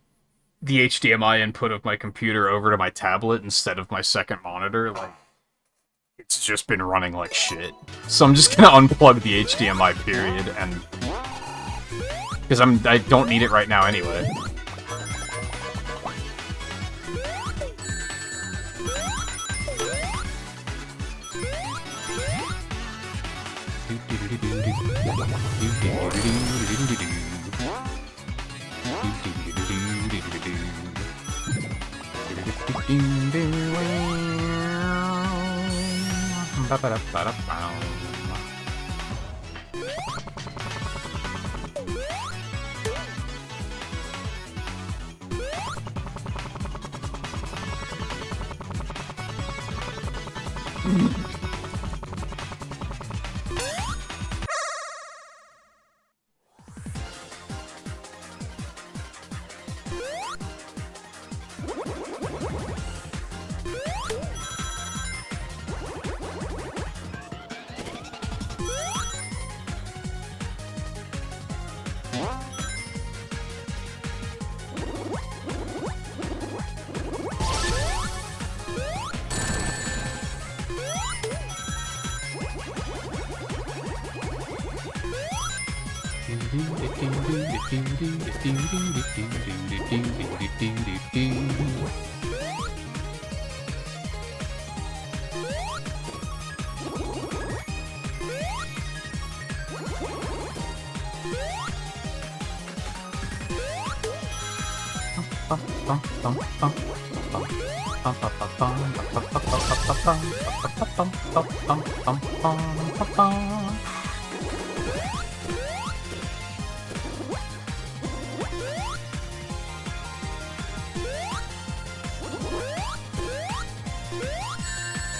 S2: the HDMI input of my computer over to my tablet instead of my second monitor, like, it's just been running like shit. So I'm just gonna unplug the HDMI period, and... because I don't need it right now anyway.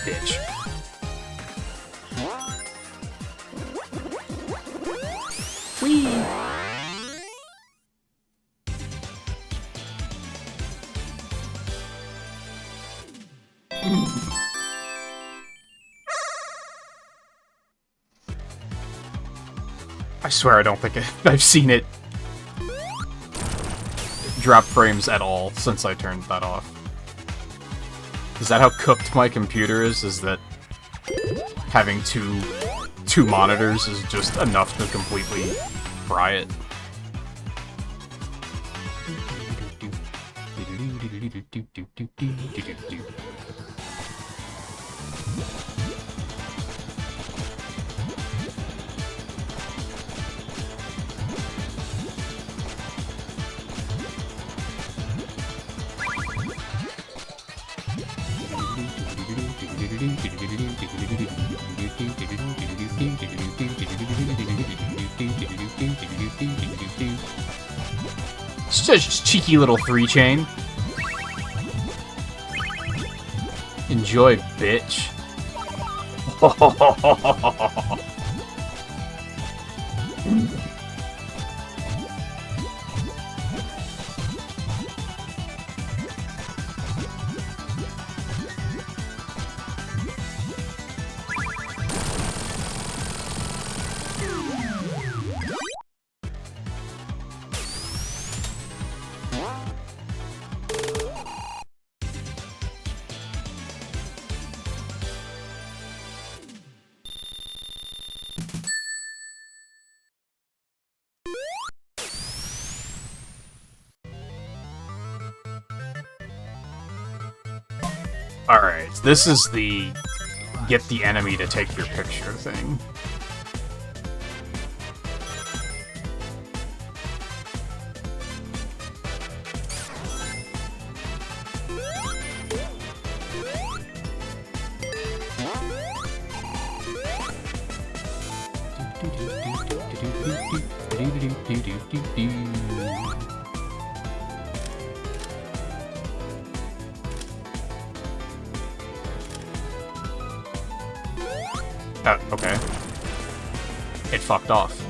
S2: Bitch. Whee! I swear I don't think I've seen it drop frames at all since I turned that off. Is that how cooked my computer is? Is that having two monitors is just enough to completely fry it? It's just a cheeky little 3-chain. Enjoy, bitch. Alright, this is the get the enemy to take your picture thing. Okay. It fucked off.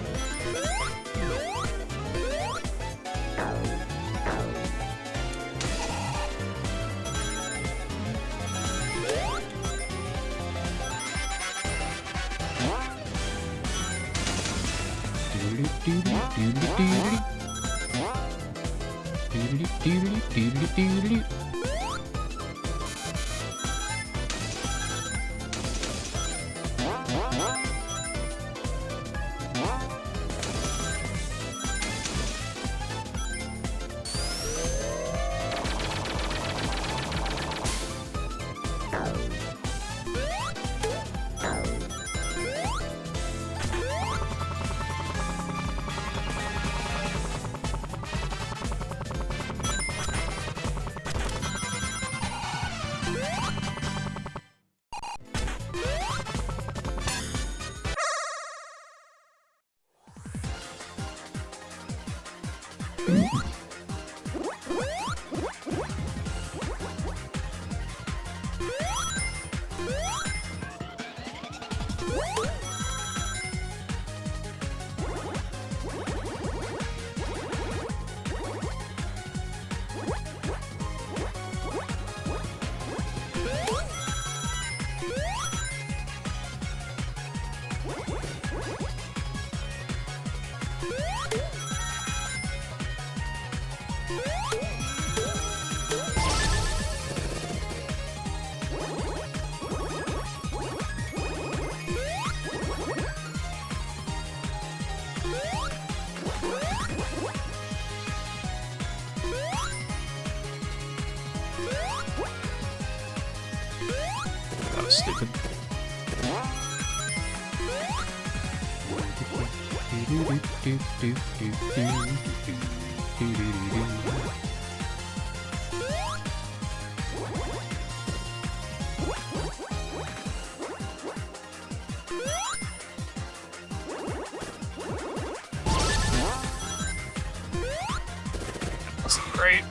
S2: That was stupid. That's great.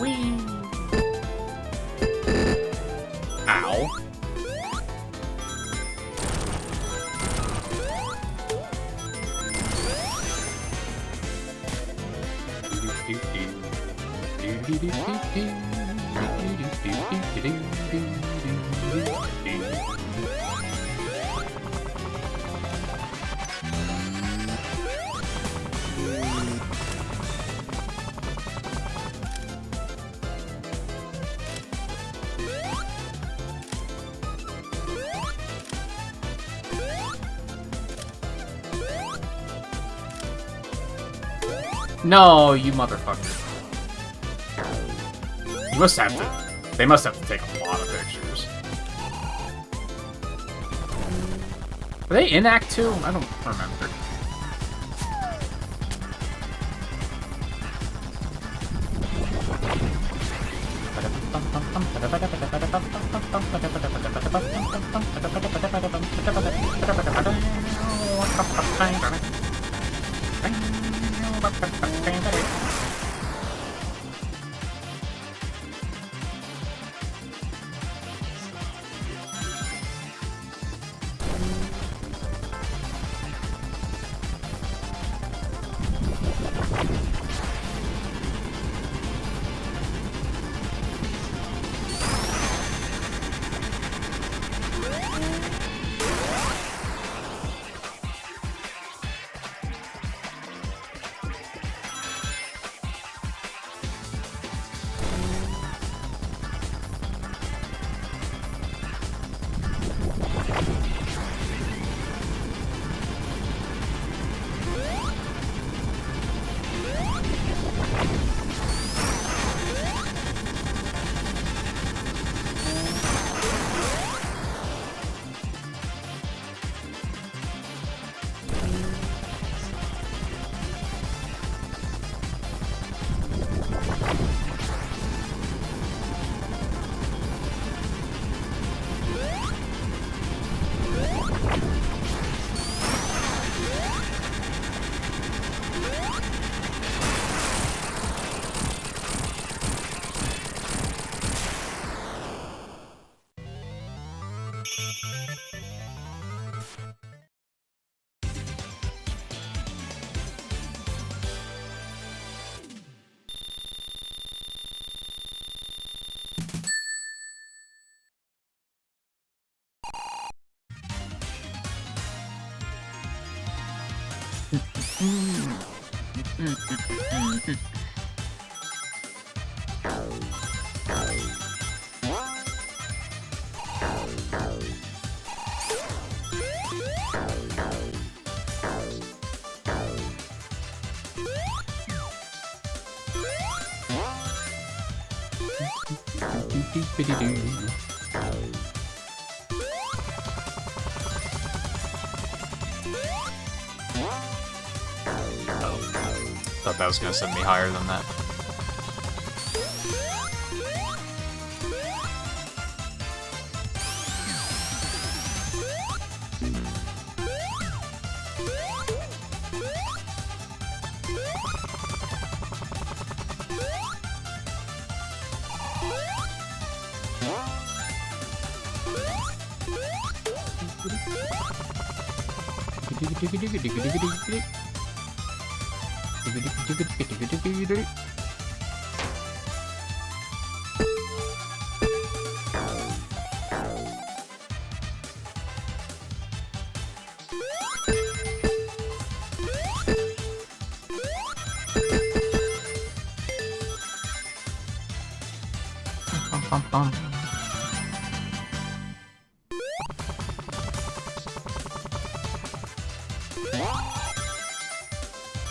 S2: Whee! Ow. No, you motherfucker. You must have to... They must have to take a lot of pictures. Were they in Act 2? I don't remember. Thought that was gonna send me higher than that.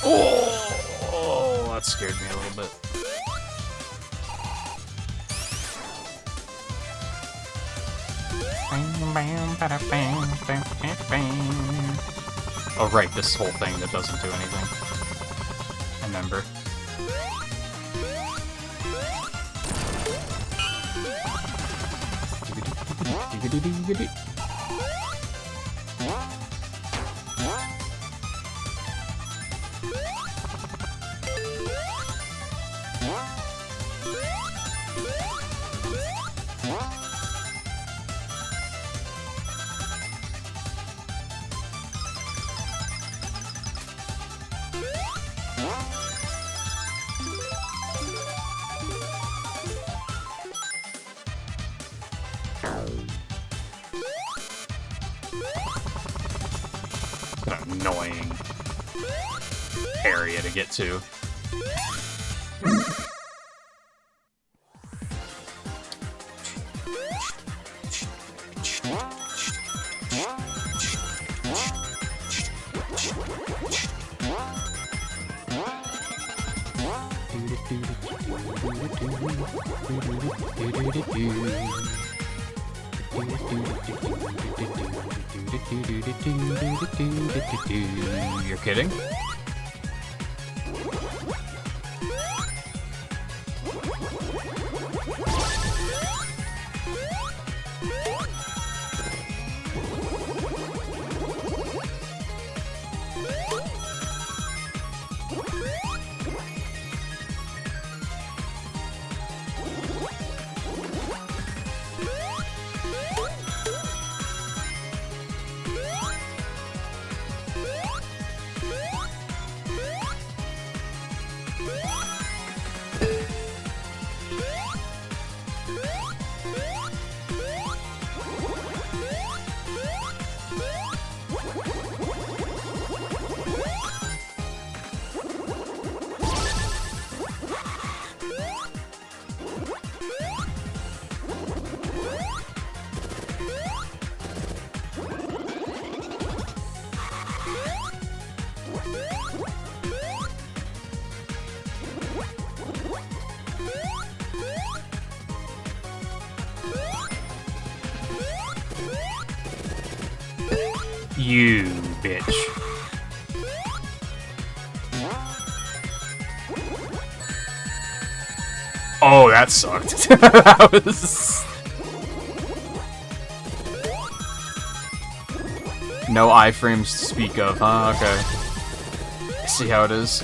S2: Oh, that scared me a little bit. Oh right, this whole thing that doesn't do anything. I remember. An annoying area to get to. You're kidding? You bitch. Oh, that sucked. That was... No iframes to speak of, huh? Okay. I see how it is.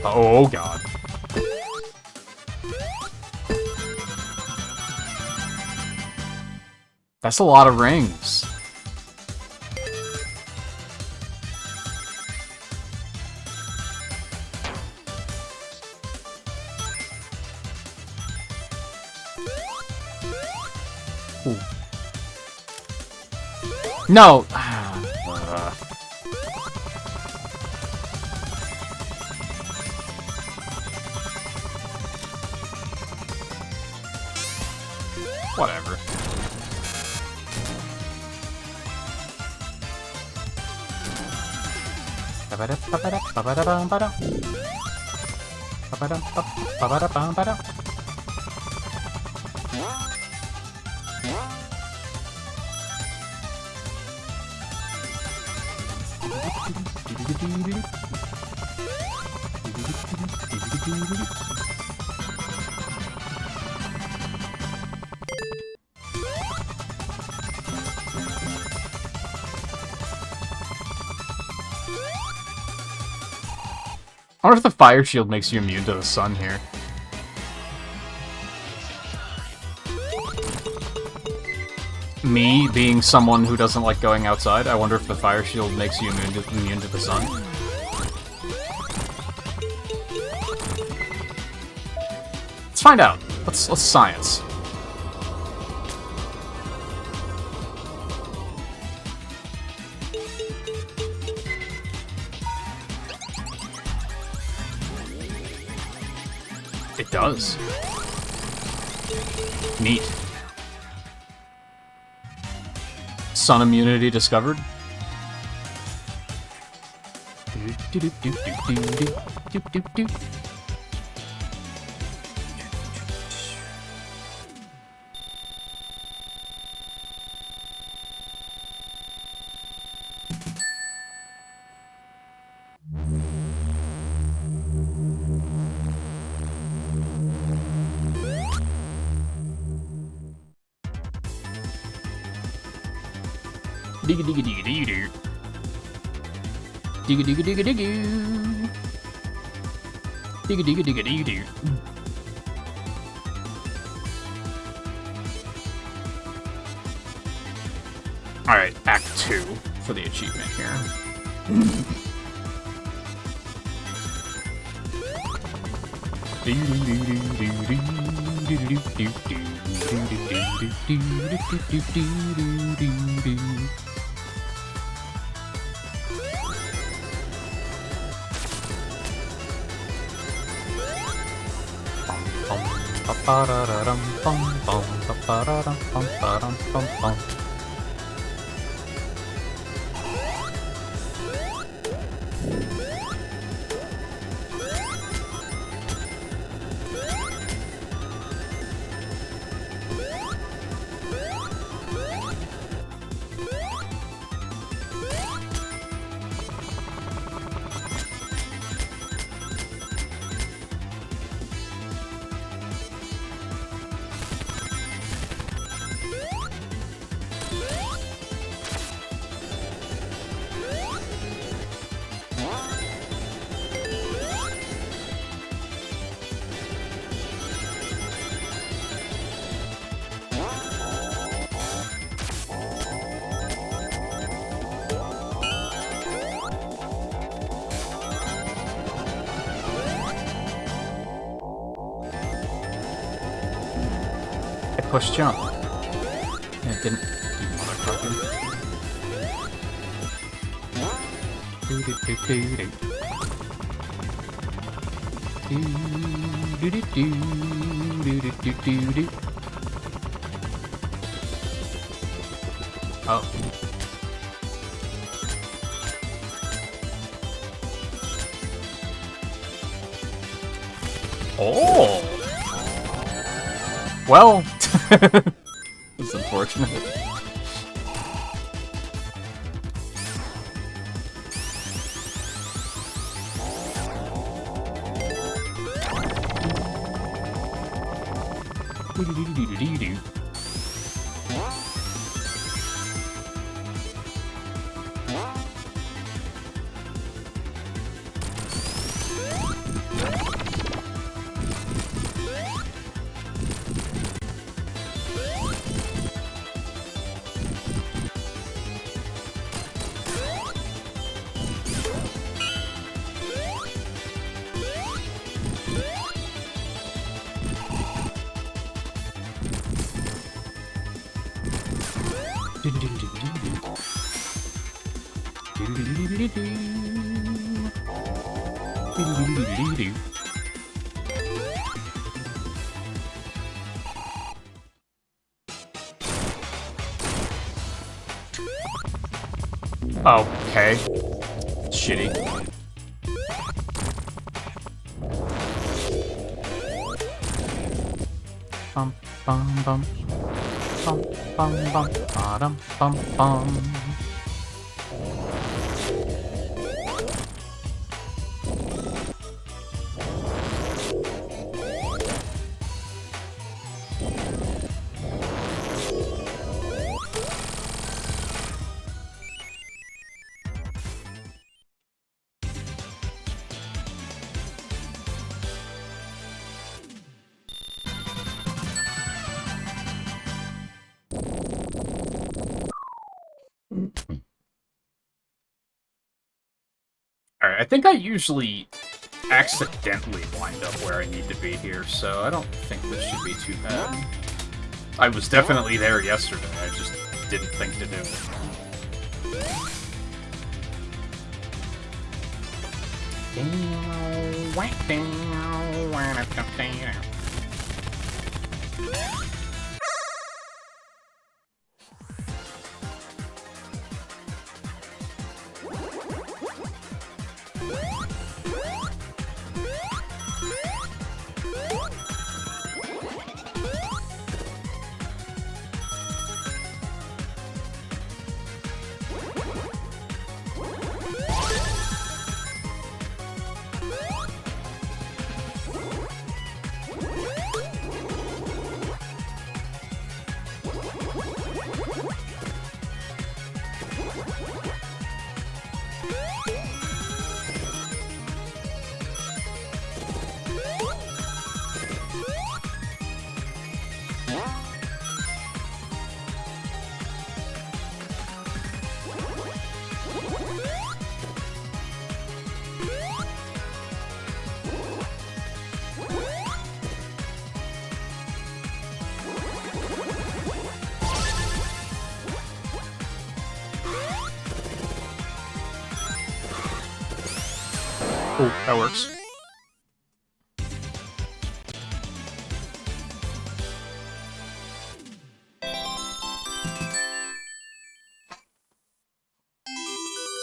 S2: Oh god. That's a lot of rings. Ooh. No! Whatever. I wonder if the fire shield makes you immune to the sun here. Me, being someone who doesn't like going outside, I wonder if the fire shield makes you immune to the sun. Let's find out. Let's science. It does. Neat. Sun immunity discovered. Digga digga digga digga digga. Digga digga digga digga. Digga digga digga digga digga. Alright, Act 2 for the achievement here. Push jump. And it didn't. You motherfucker. Oh. Oh. Well, it's unfortunate. Okay. Shitty. Bum bum bum. Bum bum bum. Ba-dum bum bum. Alright, I think I usually accidentally wind up where I need to be here, so I don't think this should be too bad. I was definitely there yesterday, I just didn't think to do it. Oh, that works.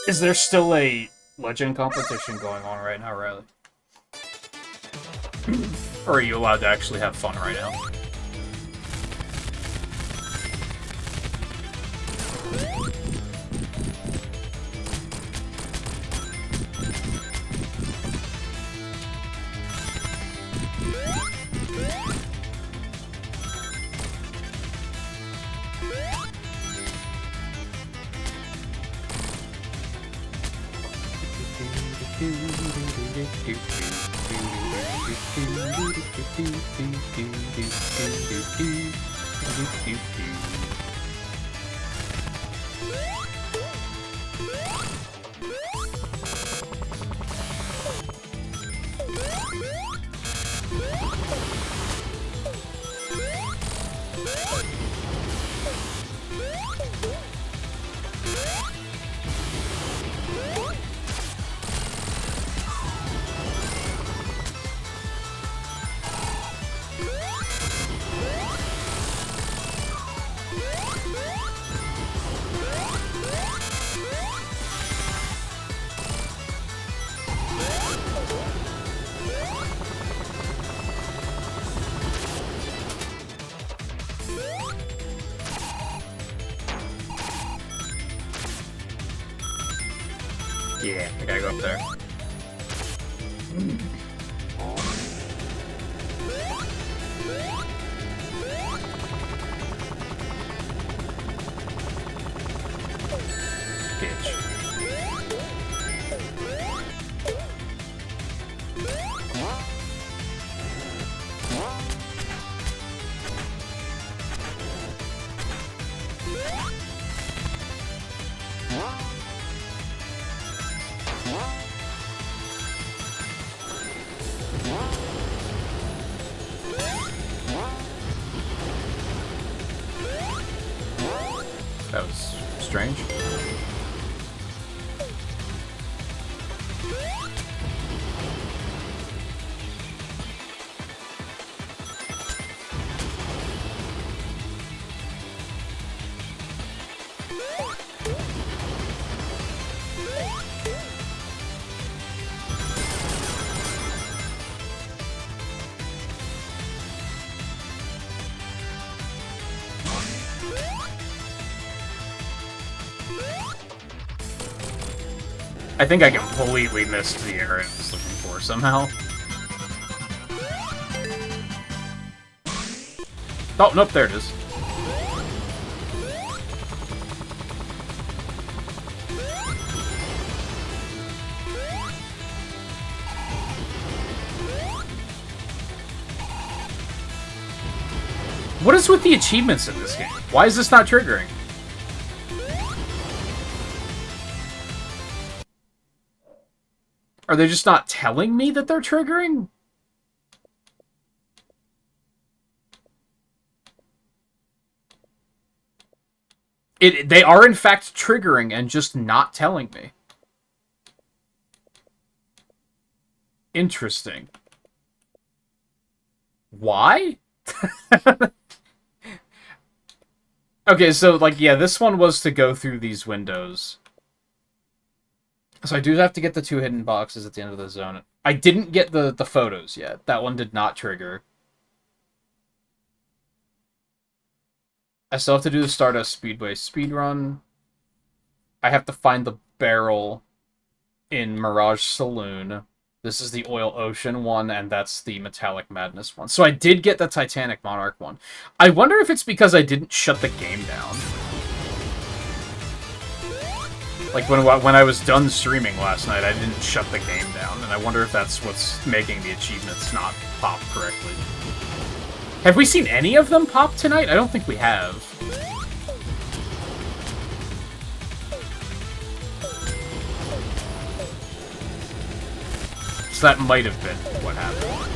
S2: Is there still a legend competition going on right now, Riley? Or are you allowed to actually have fun right now? Yeah, I gotta go up there. Bitch. That was strange. I think I completely missed the area I was looking for somehow. Oh, nope, there it is. What is with the achievements in this game? Why is this not triggering? Are they just not telling me that they're triggering? They are in fact triggering and just not telling me. Interesting. Why? Okay, so, like, yeah, this one was to go through these windows. So I do have to get the 2 hidden boxes at the end of the zone. I didn't get the photos yet. That one did not trigger. I still have to do the Stardust Speedway speedrun. I have to find the barrel in Mirage Saloon. This is the Oil Ocean one, and that's the Metallic Madness one. So I did get the Titanic Monarch one. I wonder if it's because I didn't shut the game down. Like, when I was done streaming last night, I didn't shut the game down, and I wonder if that's what's making the achievements not pop correctly. Have we seen any of them pop tonight? I don't think we have. So that might have been what happened.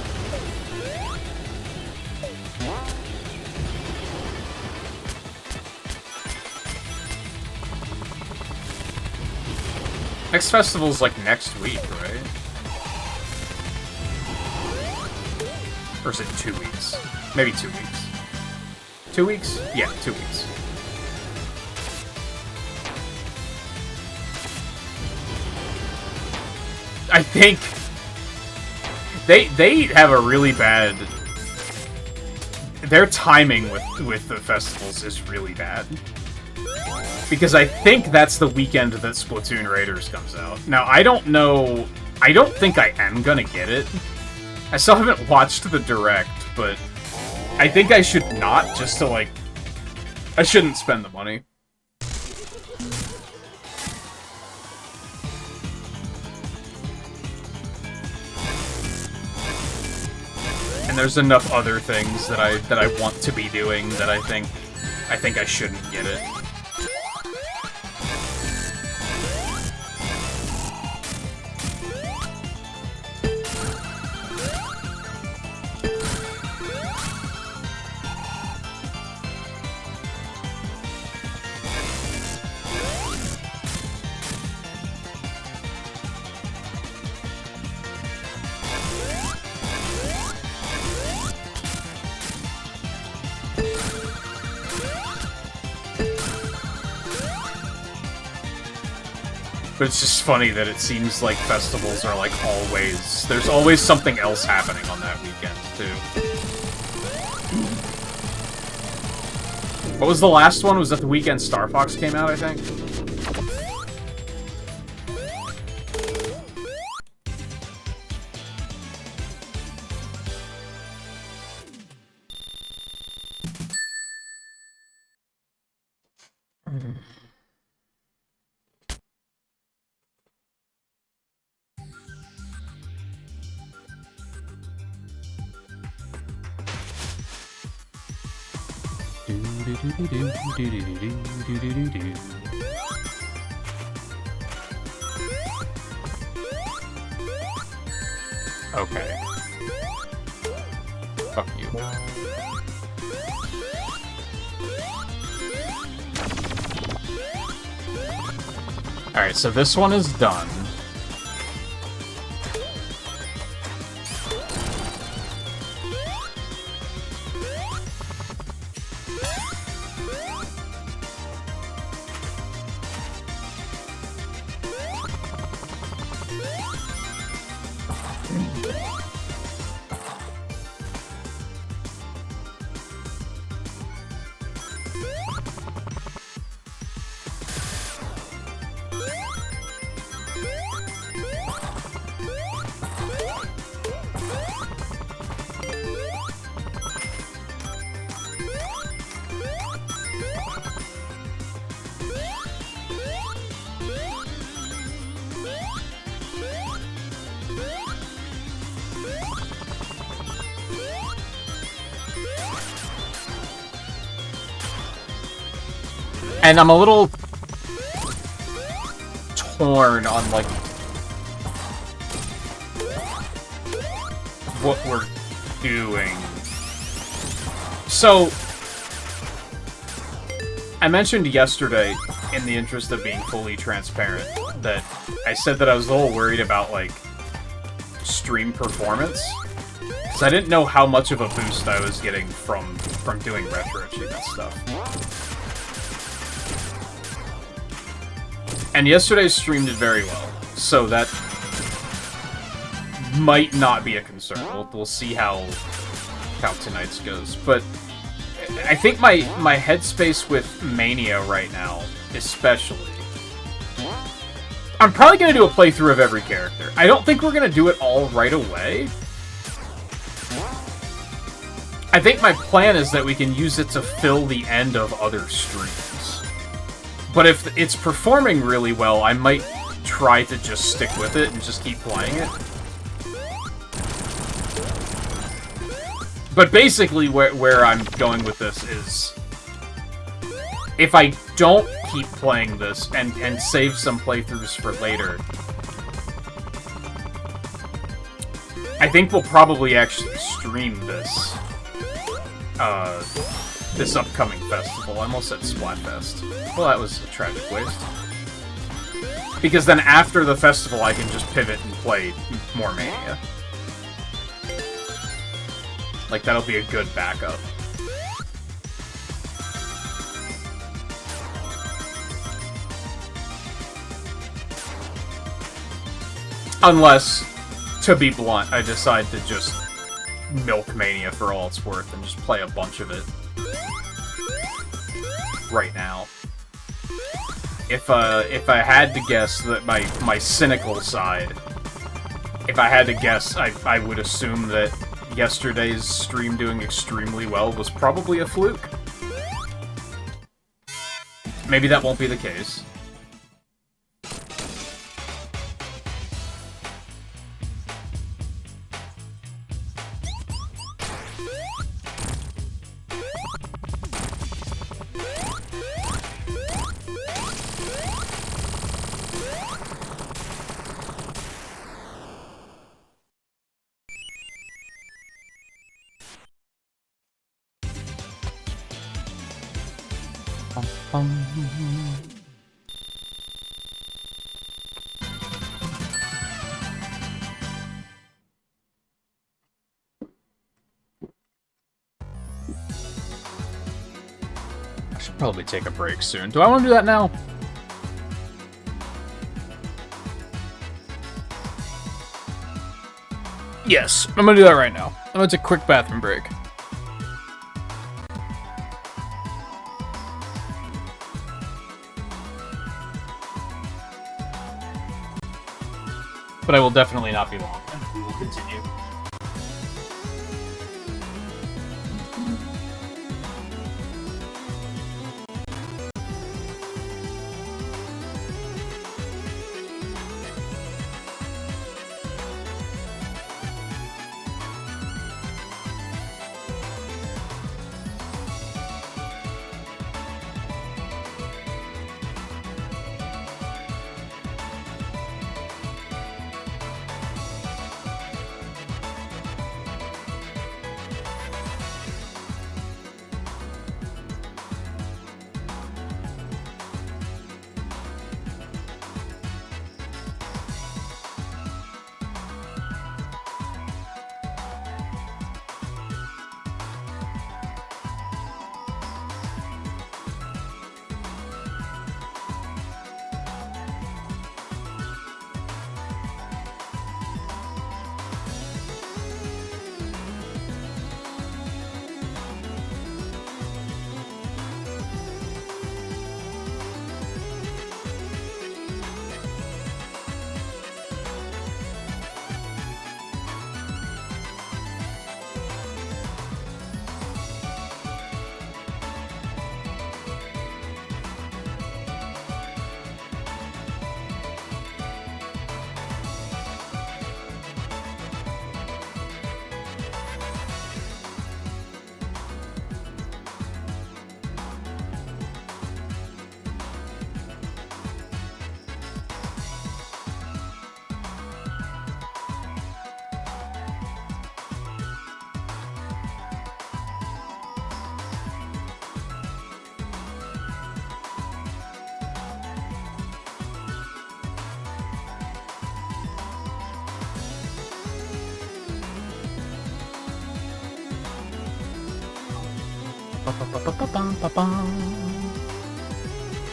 S2: Next festival's like next week, right? Or is it 2 weeks? Maybe 2 weeks. 2 weeks? Yeah, 2 weeks. I think they have a really bad... Their timing with the festivals is really bad. Because I think that's the weekend that Splatoon Raiders comes out. Now, I don't know... I don't think I am gonna get it. I still haven't watched the Direct, but I think I should not, just to, like... I shouldn't spend the money. And there's enough other things that I want to be doing that I think I shouldn't get it. But it's just funny that it seems like festivals are like always... There's always something else happening on that weekend, too. What was the last one? Was that the weekend Star Fox came out, I think? Okay. Fuck you. Alright, so this one is done. And I'm a little torn on, like, what we're doing. So, I mentioned yesterday, in the interest of being fully transparent, that I said that I was a little worried about, like, stream performance. Because I didn't know how much of a boost I was getting from doing retro achievement stuff. And yesterday's stream did very well, so that might not be a concern. We'll see how tonight's goes. But I think my headspace with Mania right now, especially, I'm probably going to do a playthrough of every character. I don't think we're going to do it all right away. I think my plan is that we can use it to fill the end of other streams. But if it's performing really well, I might try to just stick with it and just keep playing it. But basically, where I'm going with this is, if I don't keep playing this and save some playthroughs for later, I think we'll probably actually stream this. This upcoming festival. I almost said Splatfest. Well, that was a tragic waste. Because then after the festival, I can just pivot and play more Mania. Like, that'll be a good backup. Unless, to be blunt, I decide to just milk Mania for all it's worth and just play a bunch of it right now. If I had to guess that my cynical side, if I had to guess, I would assume that yesterday's stream doing extremely well was probably a fluke. Maybe that won't be the case. I should probably take a break soon. Do I want to do that now? Yes, I'm gonna do that right now. I'm gonna take a quick bathroom break. But I will definitely not be long, and we will continue.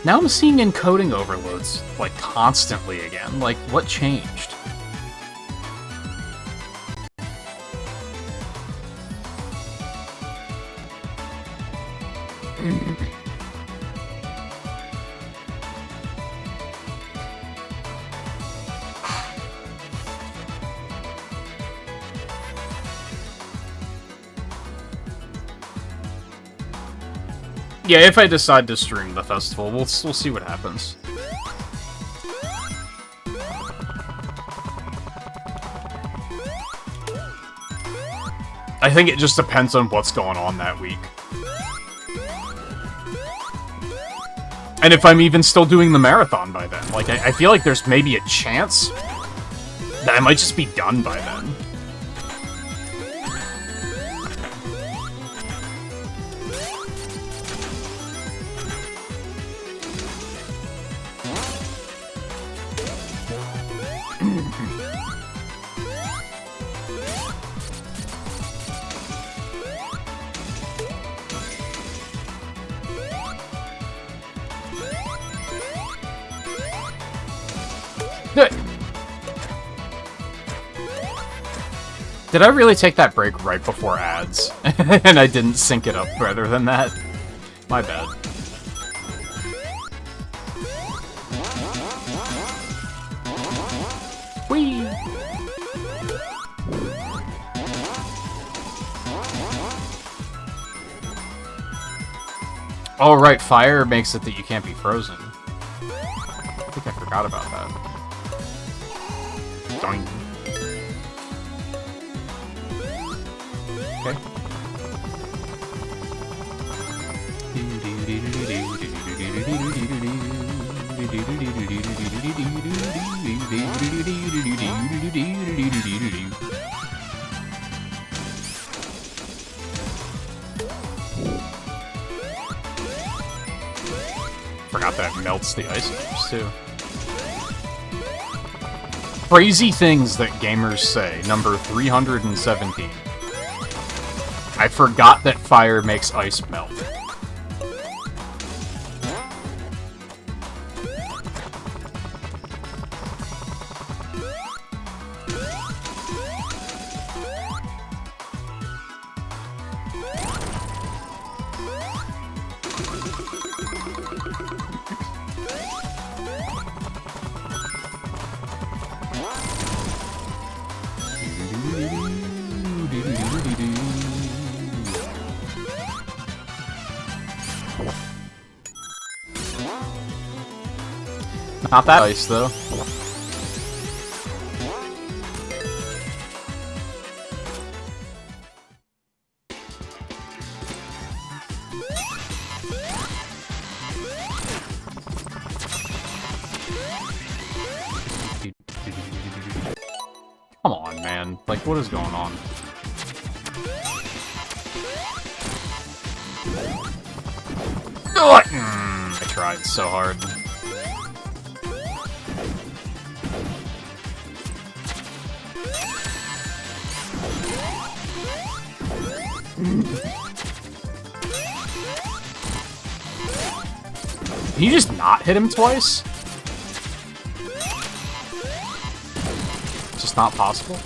S2: Now I'm seeing encoding overloads, like, constantly again. Like, what changed? Yeah, if I decide to stream the festival, we'll see what happens. I think it just depends on what's going on that week. And if I'm even still doing the marathon by then. Like, I feel like there's maybe a chance that I might just be done by then. Did I really take that break right before ads? And I didn't sync it up rather than that? My bad. Whee! Oh right, fire makes it that you can't be frozen. I think I forgot about that. Doink. Okay. Forgot that it melts the ice cubes, too. Crazy things that gamers say, number 317. I forgot that fire makes ice melt. Not that ice, though. Come on, man. Like, what is going on? I tried so hard. Can you just not hit him twice? It's just not possible.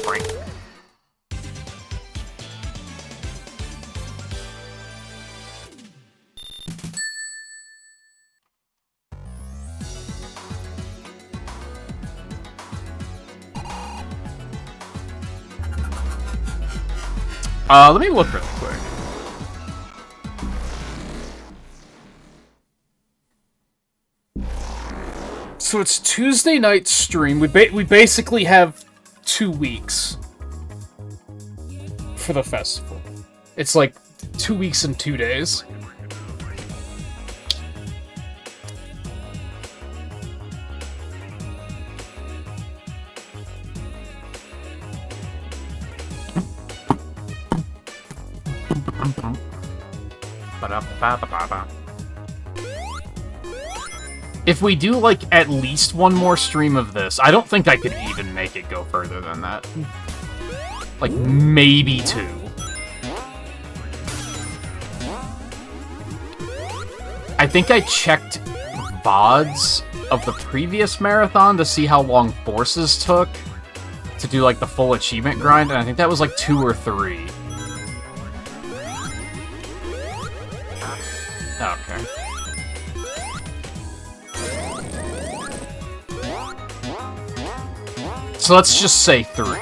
S2: Frank. Let me look real quick. So it's Tuesday night stream. We basically have 2 weeks for the festival. It's like 2 weeks and 2 days. If we do, like, at least one more stream of this, I don't think I could even make it go further than that. Like, maybe 2. I think I checked VODs of the previous marathon to see how long Forces took to do, like, the full achievement grind, and I think that was, like, 2 or 3. Okay. So let's just say 3.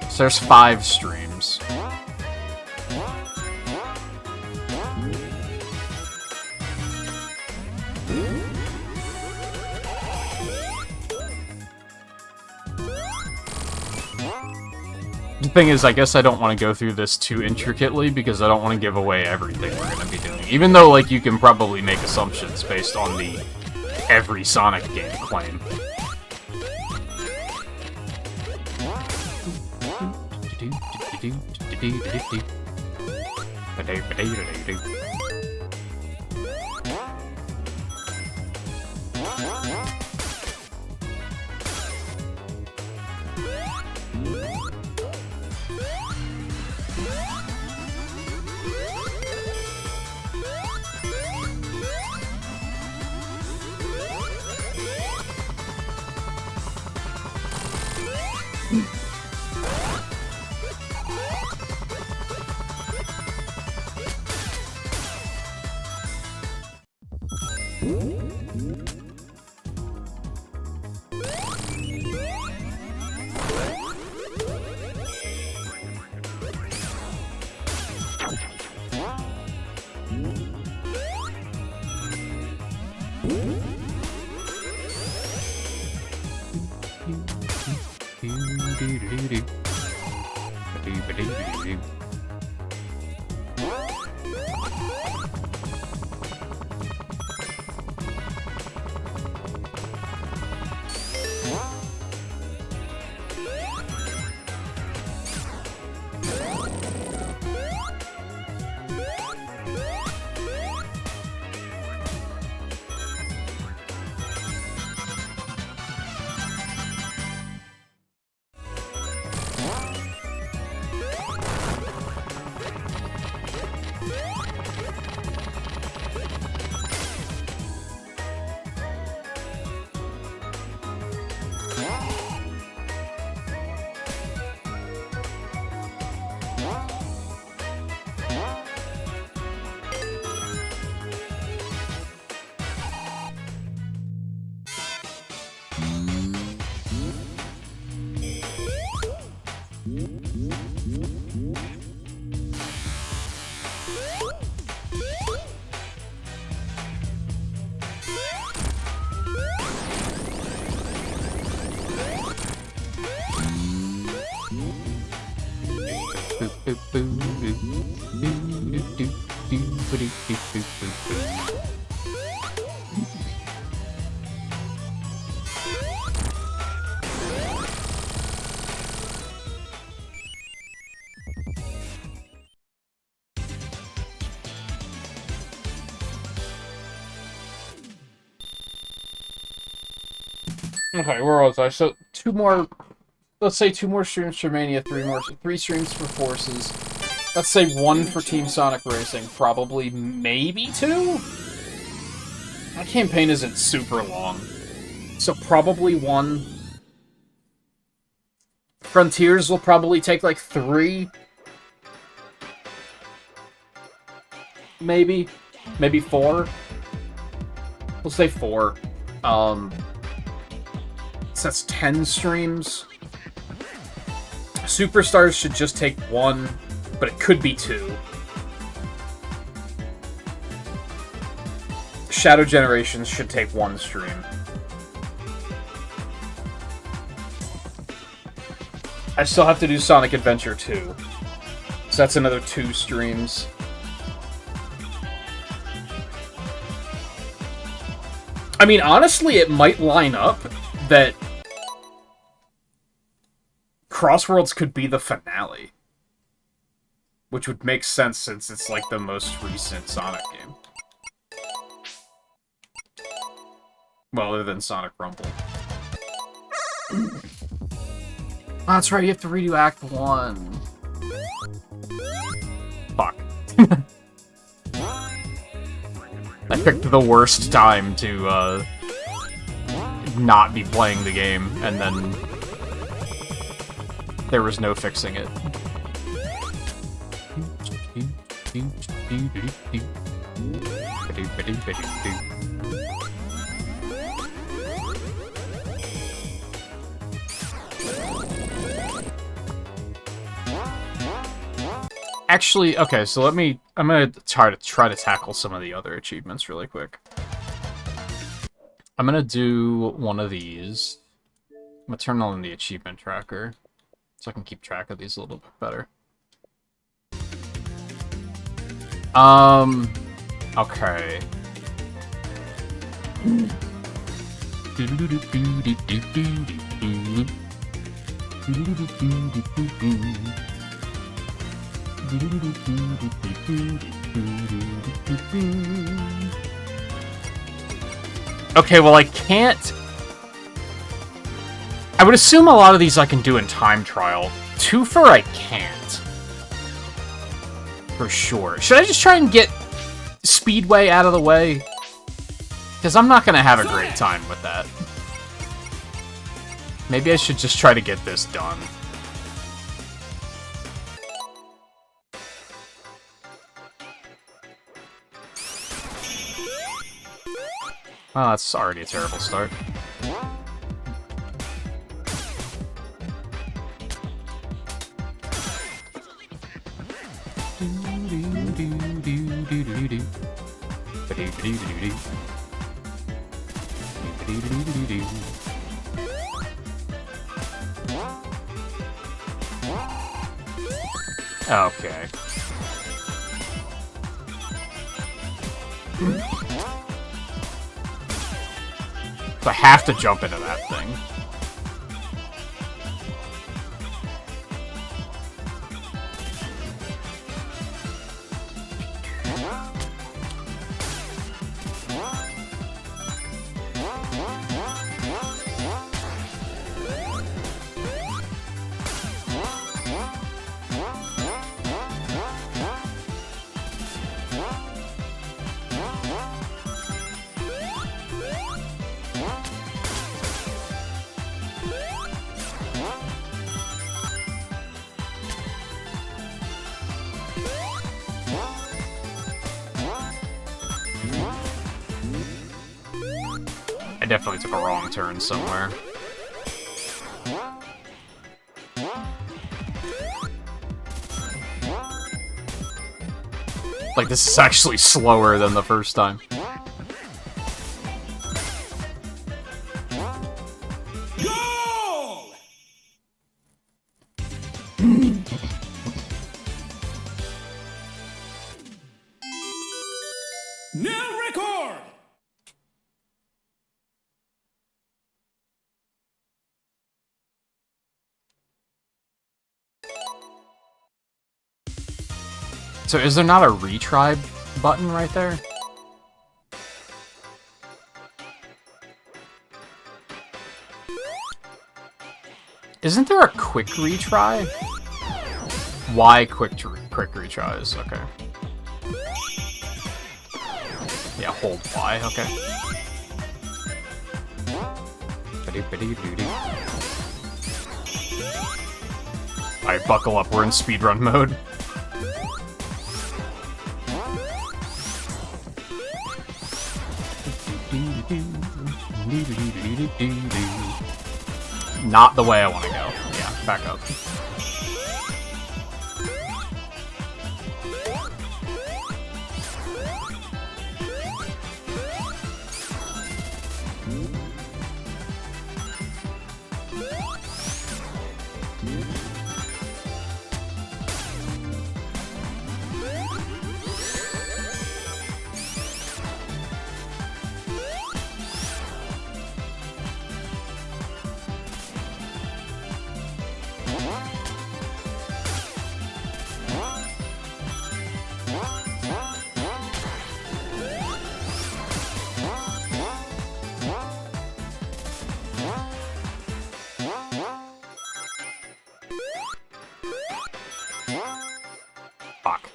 S2: So there's 5 streams. The thing is, I guess I don't want to go through this too intricately because I don't want to give away everything we're going to be doing. Even though, like, you can probably make assumptions based on the every Sonic game claim.
S1: Okay, where was I? So, 2 more... Let's say 2 more streams for Mania, 3 streams for Forces. Let's say 1 for Team Sonic Racing. Probably, maybe 2? My campaign isn't super long. So probably 1. Frontiers will probably take, like, 3. Maybe. Maybe 4. We'll say 4. So that's 10 streams. Superstars should just take 1, but it could be 2. Shadow Generations should take 1 stream. I still have to do Sonic Adventure 2. So that's another 2 streams. I mean, honestly, it might line up that Crossworlds could be the finale. Which would make sense since it's like the most recent Sonic game. Well, other than Sonic Rumble. Oh, that's right, you have to redo Act 1.
S2: Fuck. I picked the worst time to, not be playing the game, and then there was no fixing it. Actually, okay, so I'm gonna try to tackle some of the other achievements really quick. I'm gonna do one of these. I'm gonna turn on the achievement tracker so I can keep track of these a little bit better. Okay. Okay, well I can't... I would assume a lot of these I can do in time trial. Twofer I can't. For sure. Should I just try and get Speedway out of the way? Because I'm not going to have a great time with that. Maybe I should just try to get this done. Oh, that's already a terrible start. Okay. So I have to jump into that thing. I definitely took a wrong turn somewhere. Like, this is actually slower than the first time.
S3: Go! New record!
S2: So is there not a retry button right there? Isn't there a quick retry? Why quick retries? Okay. Yeah, hold Y, okay. Alright, buckle up, we're in speedrun mode. Not the way I want to go. Yeah, back up. Fuck.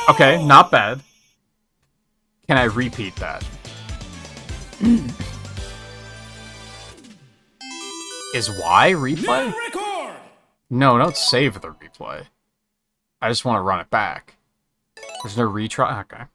S2: Okay, not bad. Can I repeat that? Is Y replay? No, don't save the replay. I just want to run it back. There's no retry? Okay.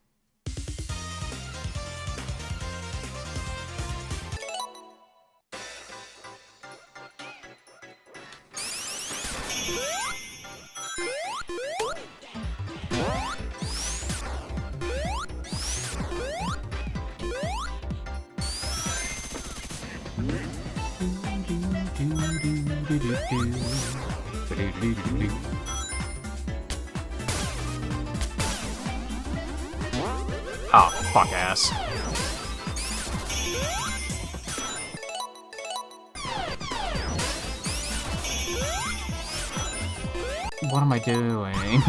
S2: Oh, fuck ass. What am I doing?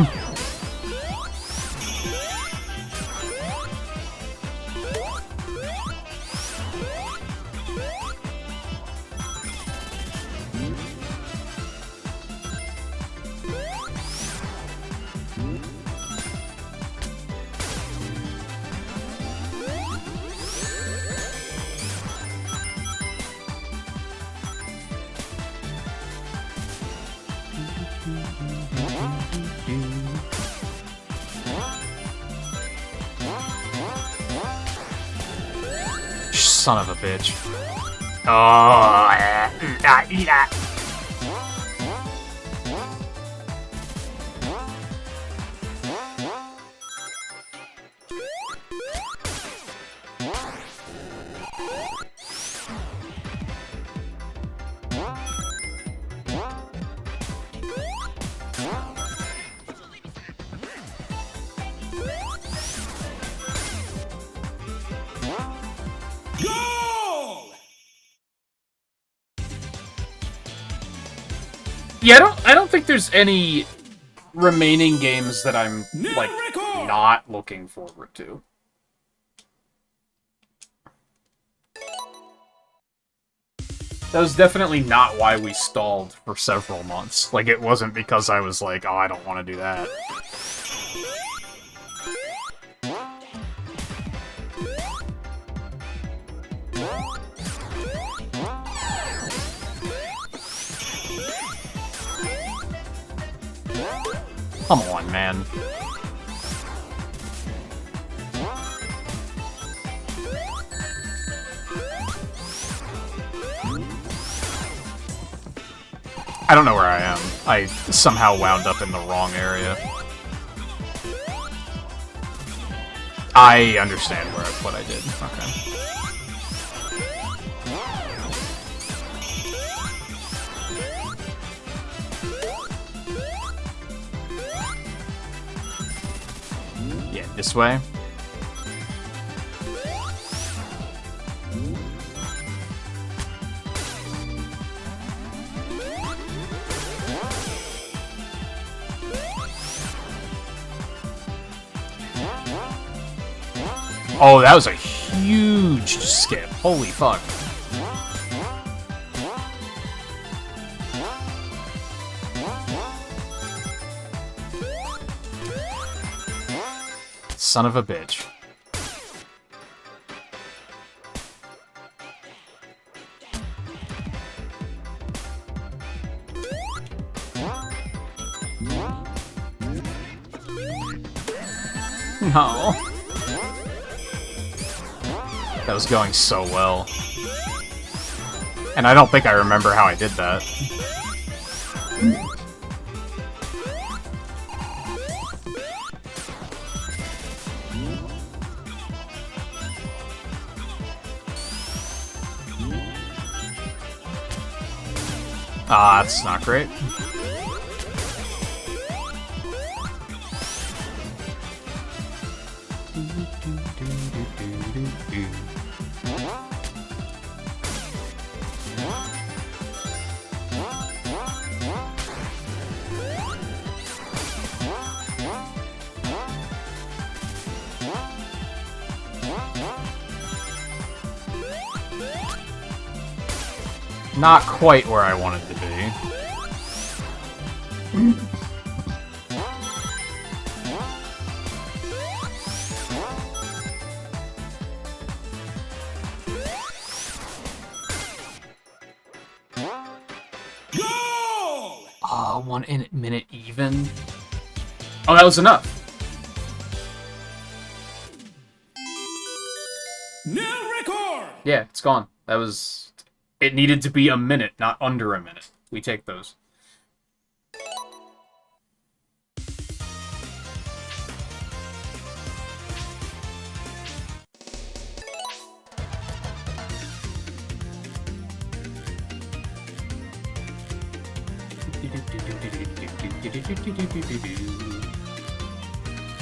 S2: Son of a bitch. Oh, yeah, I don't think there's any remaining games that I'm, like, not looking forward to. That was definitely not why we stalled for several months. Like, it wasn't because I was like, oh, I don't want to do that. Come on, man. I don't know where I am. I somehow wound up in the wrong area. I understand what I did. Okay. Yeah, this way. Oh, that was a huge skip. Holy fuck. Son of a bitch. No. That was going so well. And I don't think I remember how I did that. Ah, that's not great. Not quite where I wanted to be.
S1: Oh, 1 minute even.
S2: Oh, that was enough.
S3: New record!
S2: Yeah, it's gone. That was... It needed to be a minute, not under a minute. We take those.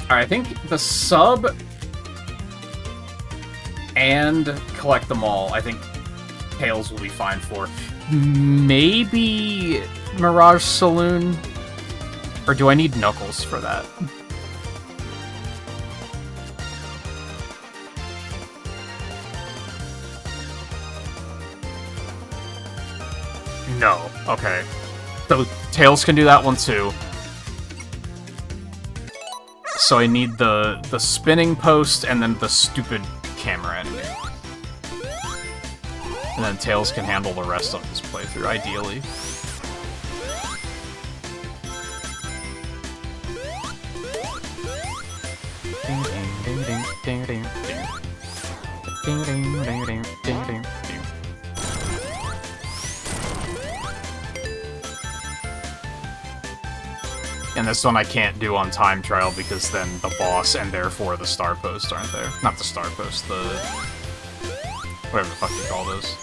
S2: Alright, I think the sub and collect them all, I think Tails will be fine for. Maybe Mirage Saloon? Or do I need Knuckles for that? No. Okay. So Tails can do that one too. So I need the spinning post and then the stupid camera enemy. And then Tails can handle the rest of this playthrough, ideally. And this one I can't do on time trial because then the boss and therefore the star post aren't there. Not the star post, the... whatever the fuck you call those.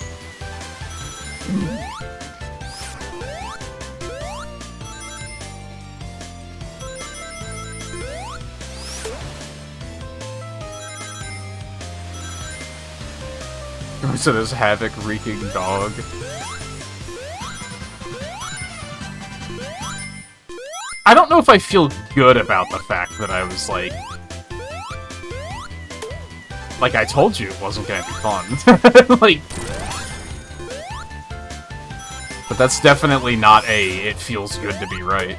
S2: So this havoc-wreaking dog. I don't know if I feel good about the fact that I was like I told you it wasn't gonna be fun. Like, but that's definitely not it feels good to be right.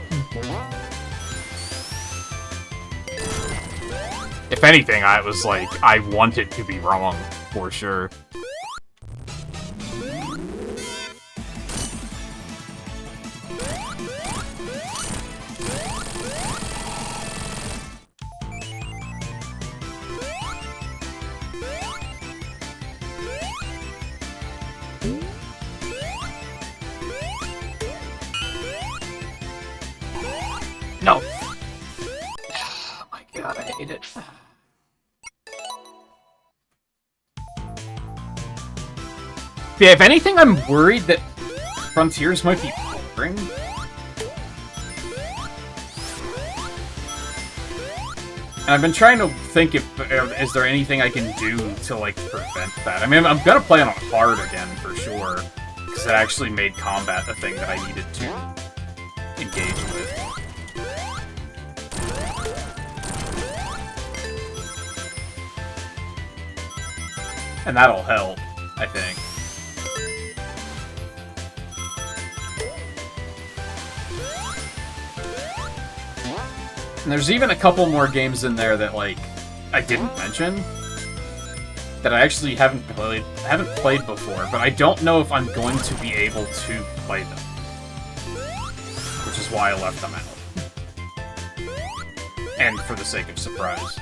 S2: If anything, I was like, I wanted to be wrong, for sure. No! Oh my god, I hate it. Yeah, if anything, I'm worried that Frontiers might be boring. And I've been trying to think if is there anything I can do to, like, prevent that. I mean, I'm gonna play it on hard again, for sure. Because it actually made combat a thing that I needed to engage with. And that'll help, I think. And there's even a couple more games in there that, like, I didn't mention that I actually haven't played before, but I don't know if I'm going to be able to play them. Which is why I left them out. And for the sake of surprise.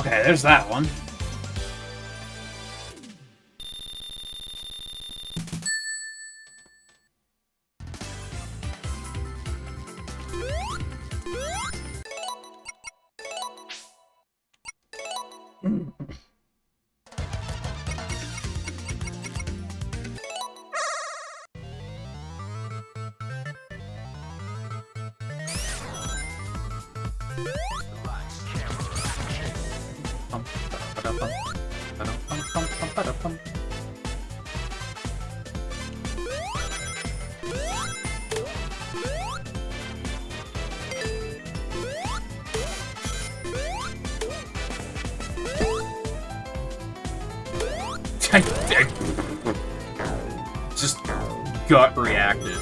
S1: Okay, there's that one. Just gut reacted.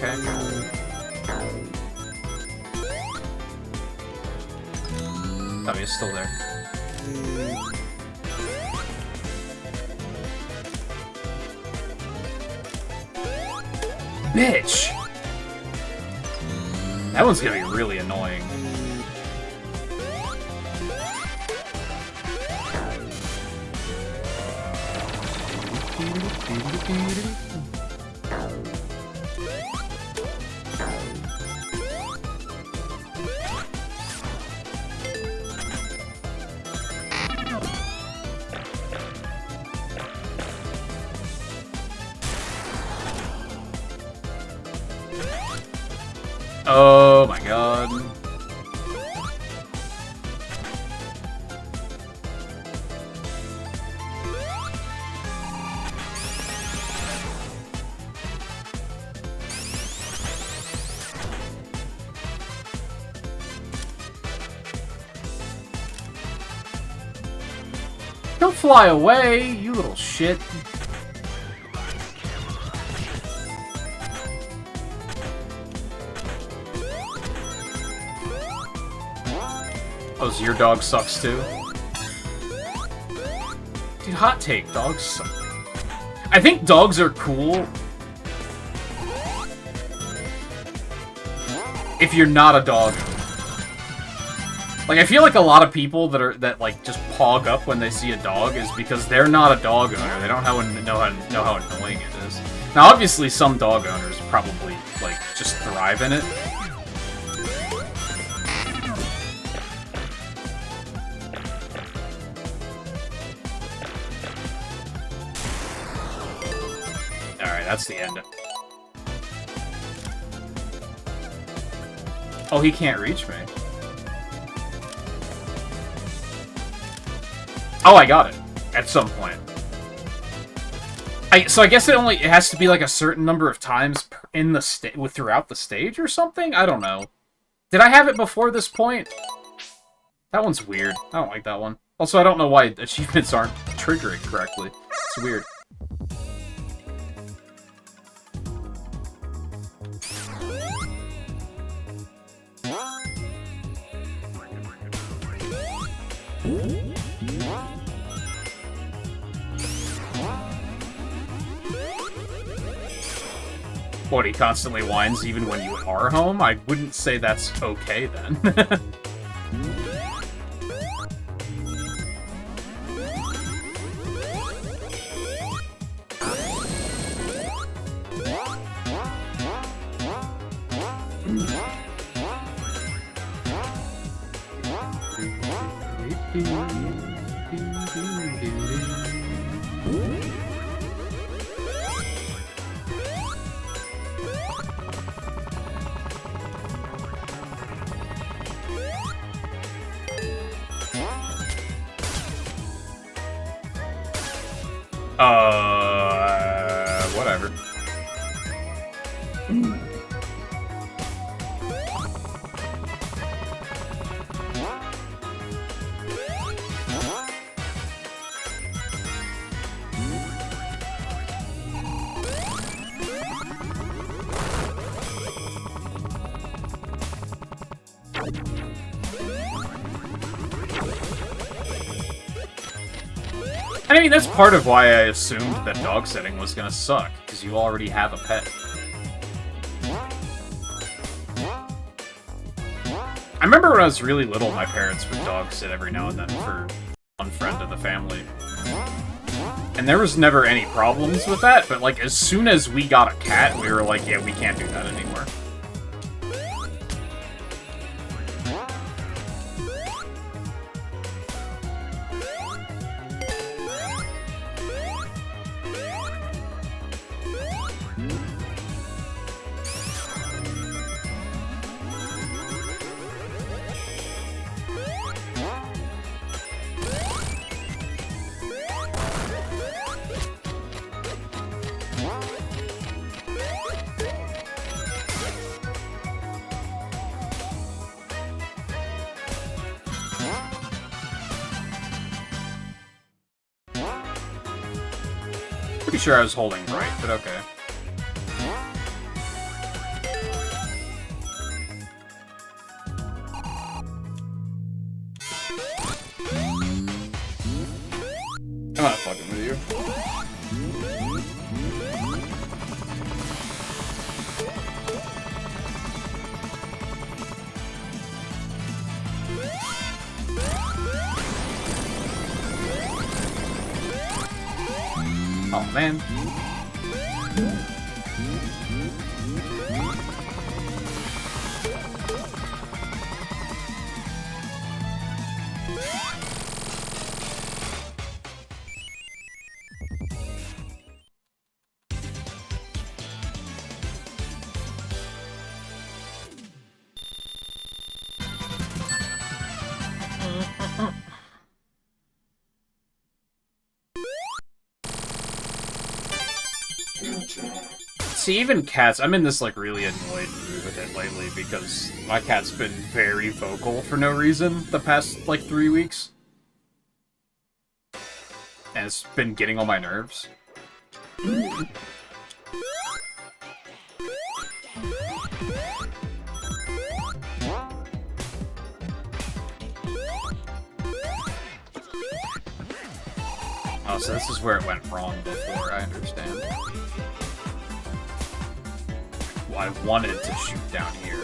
S1: Okay. Tommy is still there. Bitch! That one's gonna be really annoying. Oh my god. Don't fly away, you little shit. Oh, so your dog sucks too? Dude, hot take, dogs suck. I think dogs are cool if you're not a dog owner. Like, I feel like a lot of people that like just pog up when they see a dog is because they're not a dog owner. They don't know how annoying it is. Now, obviously, some dog owners probably like just thrive in it. Alright, that's the end. Oh, he can't reach me. Oh, I got it. At some point. So I guess it has to be like a certain number of times in the throughout the stage or something? I don't know. Did I have it before this point? That one's weird. I don't like that one. Also, I don't know why achievements aren't triggering correctly. It's weird. What, he constantly whines even when you are home? I wouldn't say that's okay, then.
S2: Whatever. I mean, that's part of why I assumed that dog sitting was gonna suck, because you already have a pet. I remember when I was really little, my parents would dog sit every now and then for one friend of the family. And there was never any problems with that, but like, as soon as we got a cat, we were like, yeah, we can't do that anymore. Pretty sure I was holding right, but okay. I'm not fucking with you. Oh, man. See, even cats, I'm in this, like, really annoyed mood with it lately, because my cat's been very vocal for no reason the past, like, 3 weeks. And it's been getting on my nerves. Oh, so this is where it went wrong before, I understand. Well, I wanted to shoot down here.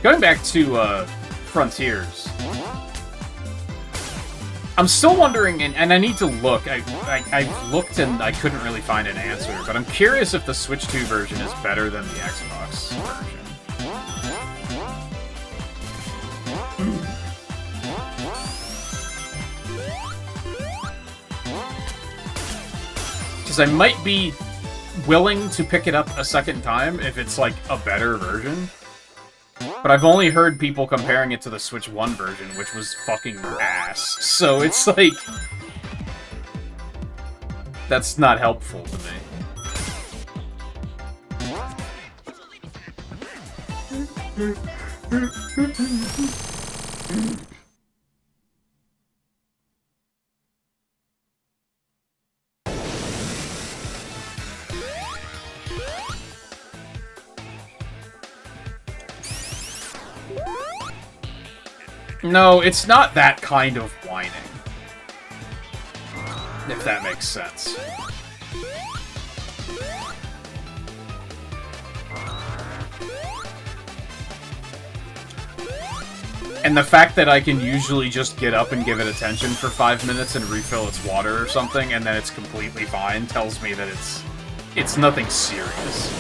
S2: Going back to Frontiers, I'm still wondering, and I need to look. I've looked and I couldn't really find an answer, but I'm curious if the Switch 2 version is better than the Xbox version. Because I might be willing to pick it up a second time if it's like a better version. But I've only heard people comparing it to the Switch 1 version, which was fucking ass. So it's like... that's not helpful to me. No, it's not that kind of whining. If that makes sense. And the fact that I can usually just get up and give it attention for 5 minutes and refill its water or something, and then it's completely fine, tells me that it's nothing serious.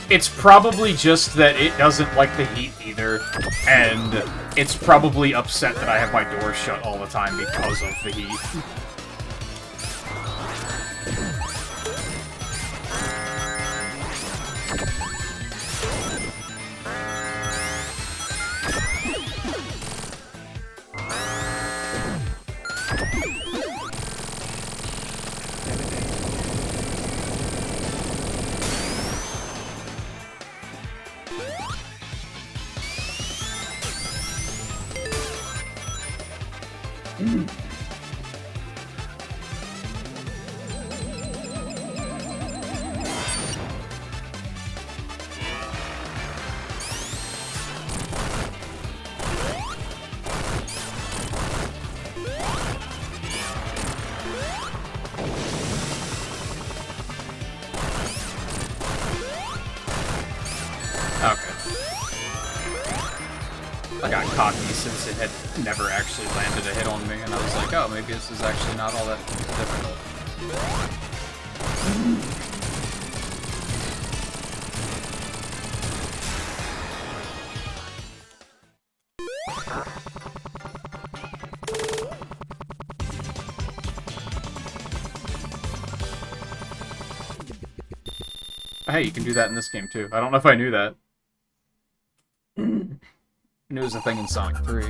S2: It's probably just that it doesn't like the heat either, and it's probably upset that I have my door shut all the time because of the heat. I got cocky since it had never actually landed a hit on me, and I was like, oh, maybe this is actually not all that difficult. Hey, you can do that in this game too. I don't know if I knew that. I knew it was a thing in Sonic 3.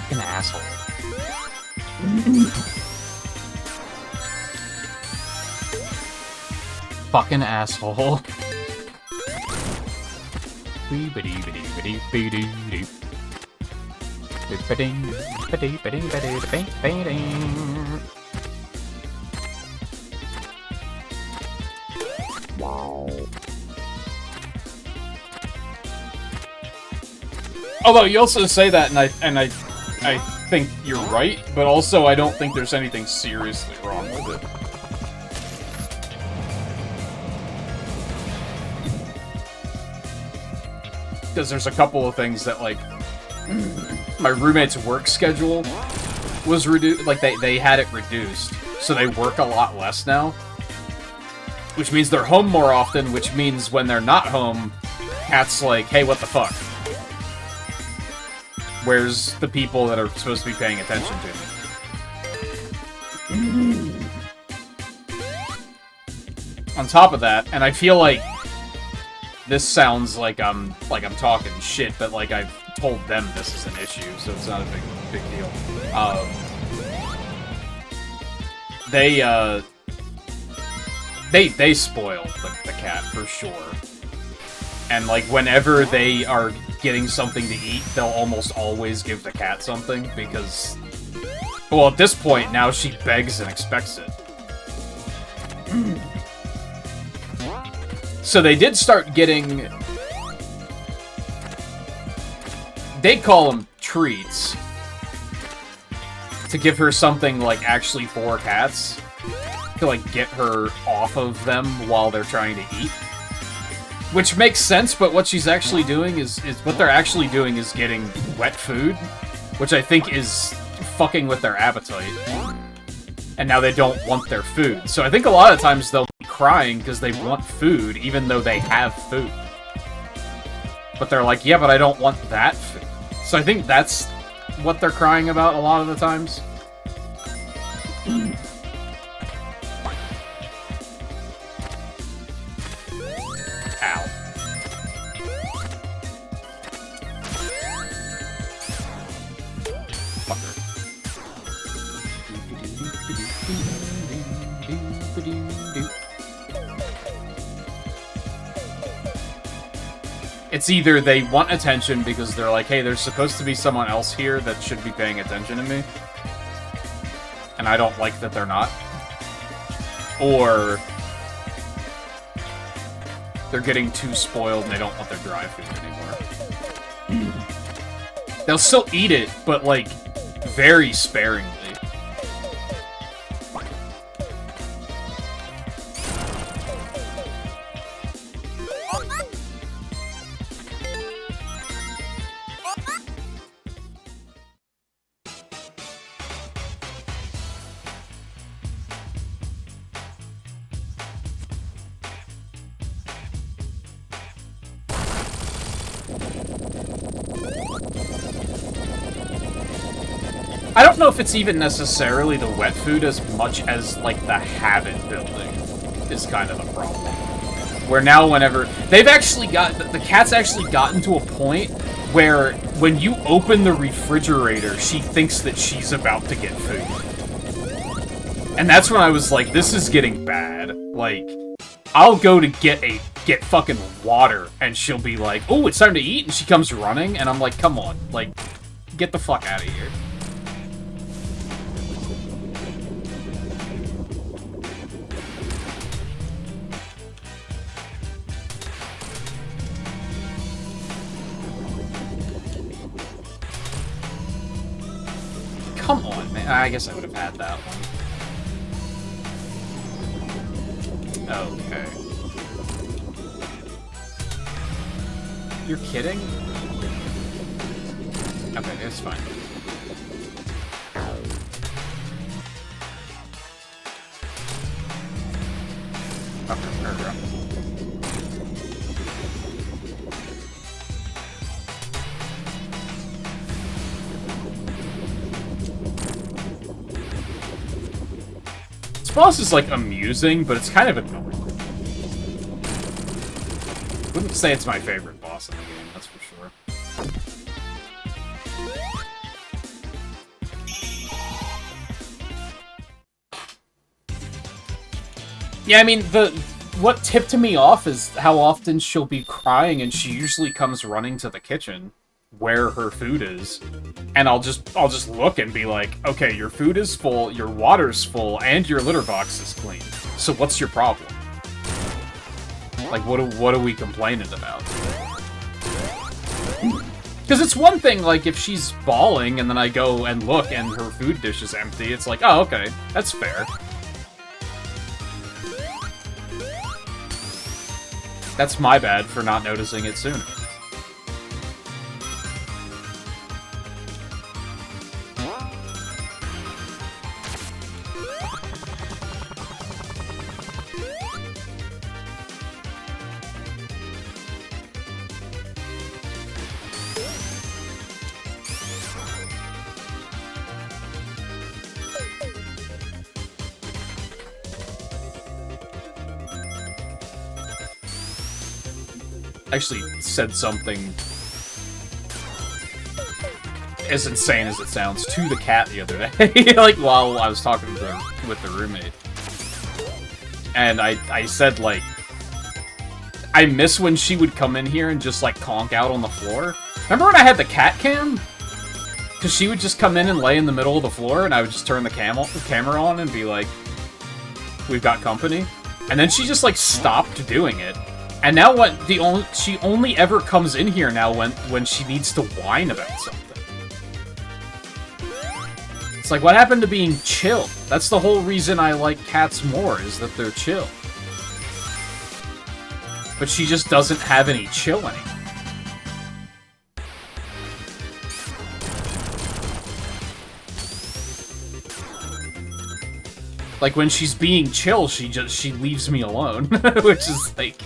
S2: An asshole. Fucking asshole. Wow.
S1: Although you also say that, and I think you're right, but also I don't think there's anything seriously wrong with it. Because there's a couple of things that, like, my roommate's work schedule was reduced, like, they had it reduced, so they work a lot less now. Which means they're home more often, which means when they're not home, Cat's like, hey, what the fuck? Where's the people that are supposed to be paying attention to me? On top of that, and I feel like this sounds like I'm talking shit, but like I've told them this is an issue, so it's not a big deal. They spoil the cat for sure. And, like, whenever they are getting something to eat, they'll almost always give the cat something, because... Well, at this point, now she begs and expects it. So they did start getting... They call them treats. To give her something, like, actually for cats. To, like, get her off of them while they're trying to eat. Which makes sense, but what she's actually doing is what they're actually doing is getting wet food, which I think is fucking with their appetite. And now they don't want their food. So I think a lot of times they'll be crying because they want food, even though they have food. But they're like, yeah, but I don't want that food. So I think that's what they're crying about a lot of the times. Ow. Fucker. It's either they want attention because they're like, hey, there's supposed to be someone else here that should be paying attention to me. And I don't like that they're not. Or they're getting too spoiled and they don't want their dry food anymore. They'll still eat it, but, like, very sparingly. I don't know if it's even necessarily the wet food as much as, like, the habit building is kind of the problem. Where now whenever... They've actually got... The cat's actually gotten to a point where when you open the refrigerator, she thinks that she's about to get food. And that's when I was like, this is getting bad. Like, I'll go to get fucking water, and she'll be like, oh, it's time to eat, and she comes running, and I'm like, come on. Like, get the fuck out of here. Come on, man. I guess I would have had that one. Okay. You're kidding? Okay, it's fine. This boss is, like, amusing, but it's kind of annoying. Wouldn't say it's my favorite boss in the game, that's for sure. Yeah, I mean, what tipped me off is how often she'll be crying, and she usually comes running to the kitchen where her food is, and I'll just look and be like, okay, your food is full, your water's full, and your litter box is clean. So what's your problem? Like, what are we complaining about? Because it's one thing, like, if she's bawling and then I go and look and her food dish is empty, it's like, oh, okay, that's fair. That's my bad for not noticing it sooner. Actually said something as insane as it sounds to the cat the other day, like while I was talking with the roommate, and I said, like, I miss when she would come in here and just, like, conk out on the floor. Remember when I had the cat cam? Because she would just come in and lay in the middle of the floor, and I would just turn the camera on and be like, we've got company, and then she just, like, stopped doing it. And now she only ever comes in here now when she needs to whine about something. It's like, what happened to being chill? That's the whole reason I like cats more, is that they're chill. But she just doesn't have any chill anymore. Like, when she's being chill, she leaves me alone, which is like...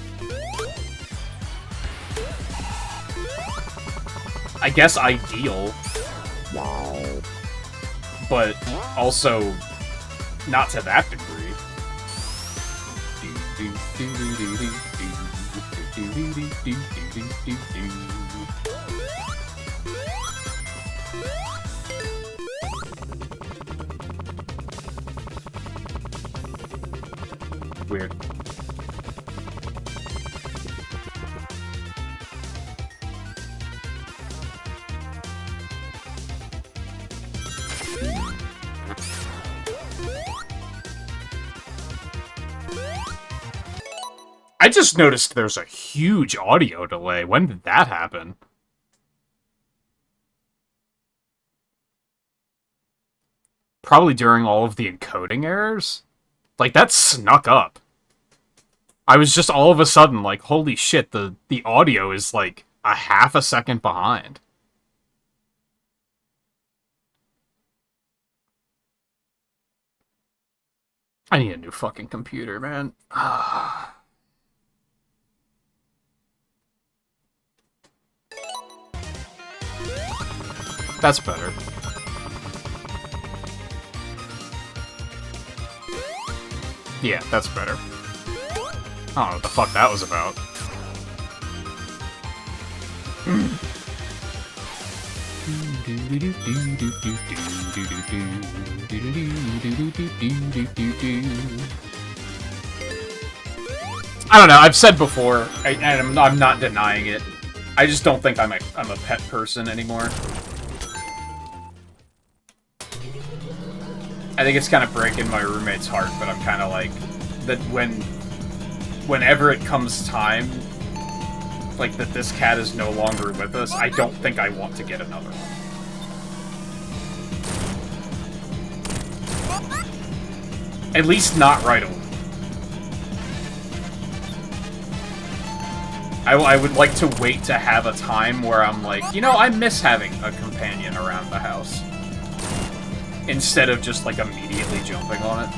S1: I guess ideal, but also not to that degree. Weird. I just noticed there's a huge audio delay. When did that happen? Probably during all of the encoding errors? Like, that snuck up. I was just all of a sudden like, holy shit, the audio is like a half a second behind. I need a new fucking computer, man. That's better. Yeah, that's better. I don't know what the fuck that was about. I don't know, I've said before, and I'm not denying it, I just don't think I'm a pet person anymore. I think it's kind of breaking my roommate's heart, but I'm kind of like, that whenever it comes time, like that this cat is no longer with us, I don't think I want to get another one. At least not right away. I would like to wait to have a time where I'm like, you know, I miss having a companion around the house. Instead of just, like, immediately jumping on it.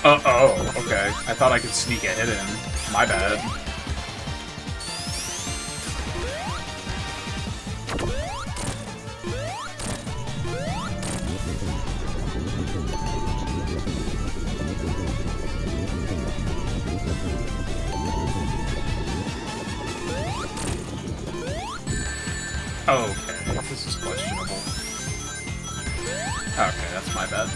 S1: Oh, okay. I thought I could sneak a hit in. My bad. Okay, this is questionable. Okay, that's my bad.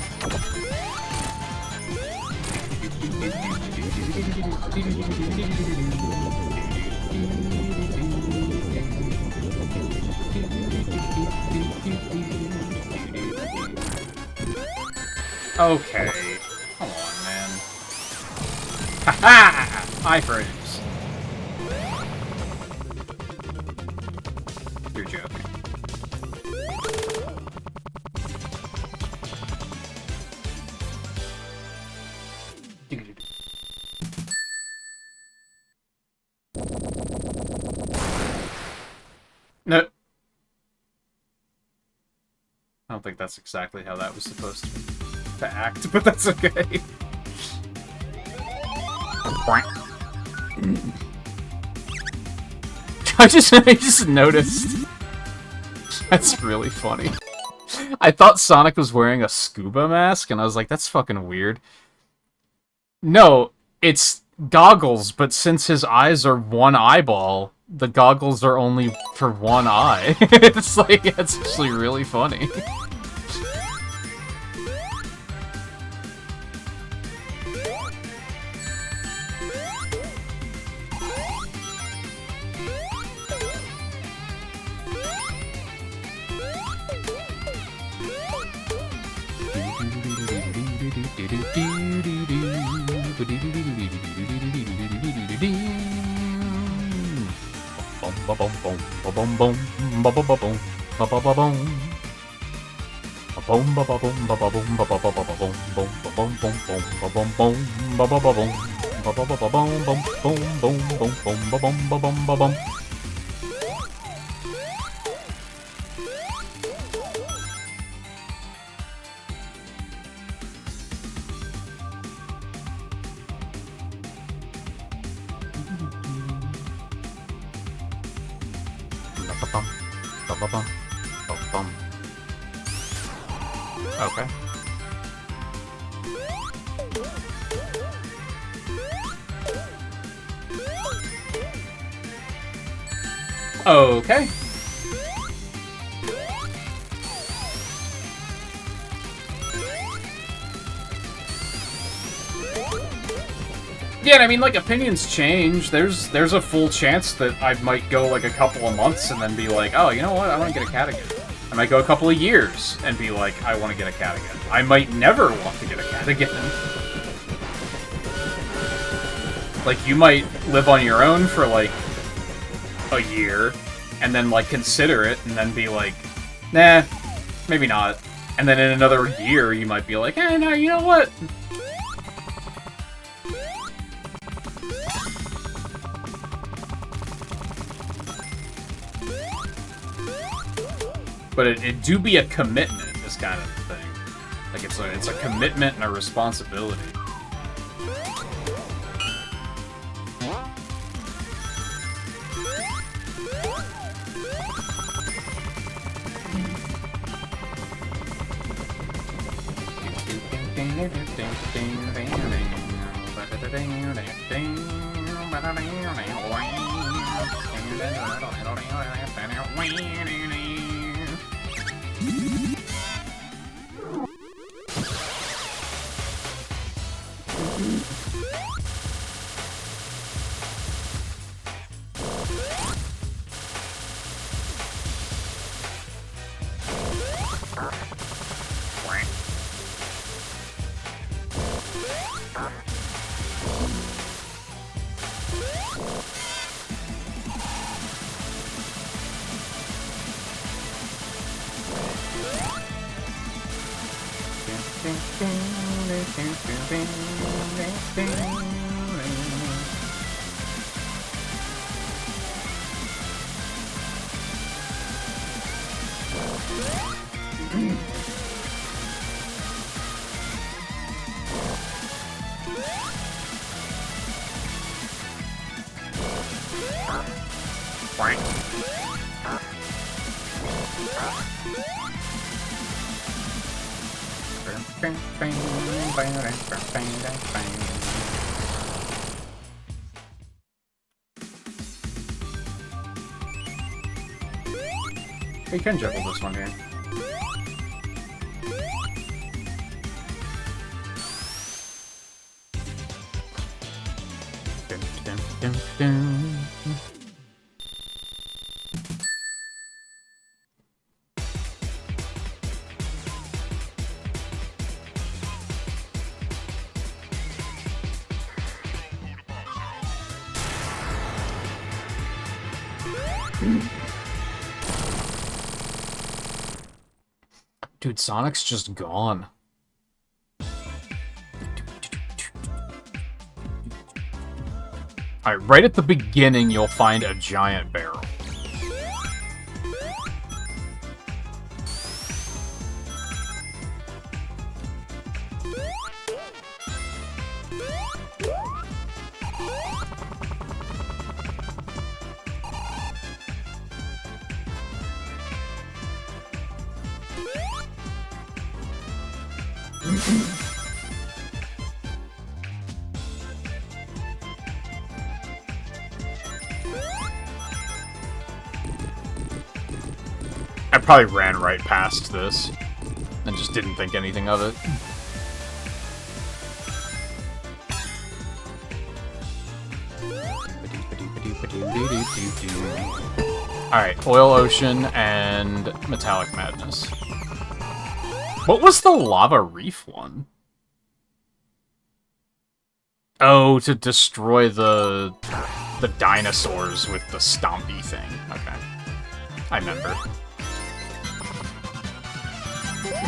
S1: Okay. Come on, man. Haha! Iframes. You're joking. No. I don't think that's exactly how that was supposed to act, but that's okay. I just noticed. That's really funny. I thought Sonic was wearing a scuba mask, and I was like, that's fucking weird. No, it's goggles, but since his eyes are one eyeball, the goggles are only for one eye. It's like, it's actually really funny.
S2: boom ba ba boom ba ba boom ba ba ba ba ba boom boom ba boom boom boom ba boom boom ba ba ba boom ba ba ba ba boom boom boom boom boom boom ba boom ba boom ba boom. Okay.
S1: Okay. Yeah, and I mean, like, opinions change. There's a full chance that I might go, like, a couple of months and then be like, oh, you know what, I want to get a cat again. I might go a couple of years and be like, I want to get a cat again. I might never want to get a cat again. Like, you might live on your own for, like, a year, and then, like, consider it, and then be like, nah, maybe not. And then in another year, you might be like, eh, no, you know what? But it do be a commitment, this kind of thing. Like, it's a commitment and a responsibility. You can juggle this one here. Dude, Sonic's just gone. Alright, right at the beginning, you'll find a giant barrel. I probably ran right past this and just didn't think anything of it. Alright, Oil Ocean and Metallic Madness. What was the Lava Reef one? Oh, to destroy the dinosaurs with the stompy thing. Okay. I remember.
S2: Okay.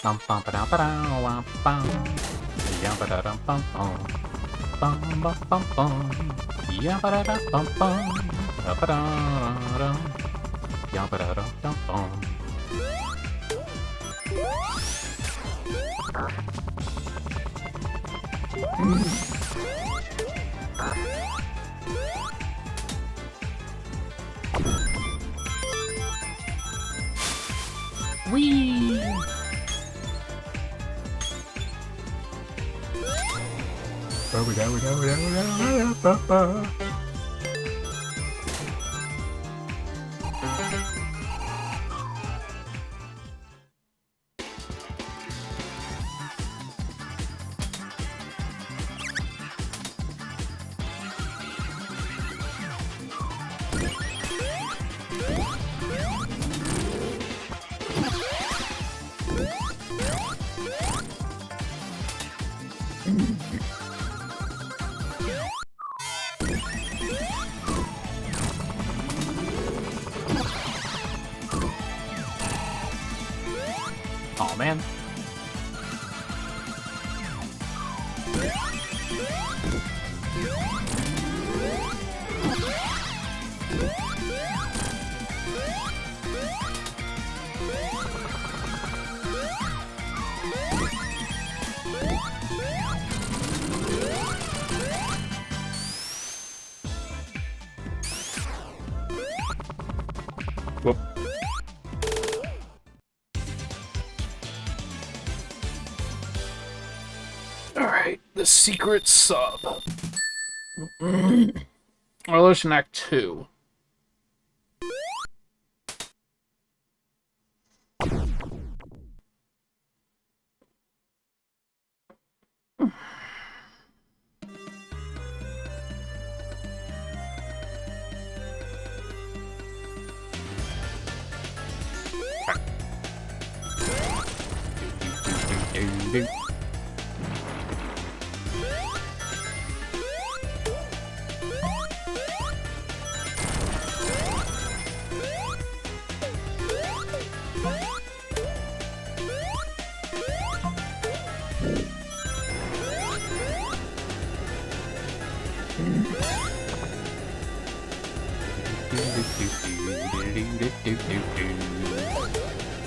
S2: Bum bum ba da ba da bum. Yeah ba da dum bum bum. Bum bum bum bum. Yeah ba da bum bum. Da ba da dum. Yeah ba da dum bum. Whee! Aw, man. Whoop.
S1: Alright, the secret sub. Revolution Act 2.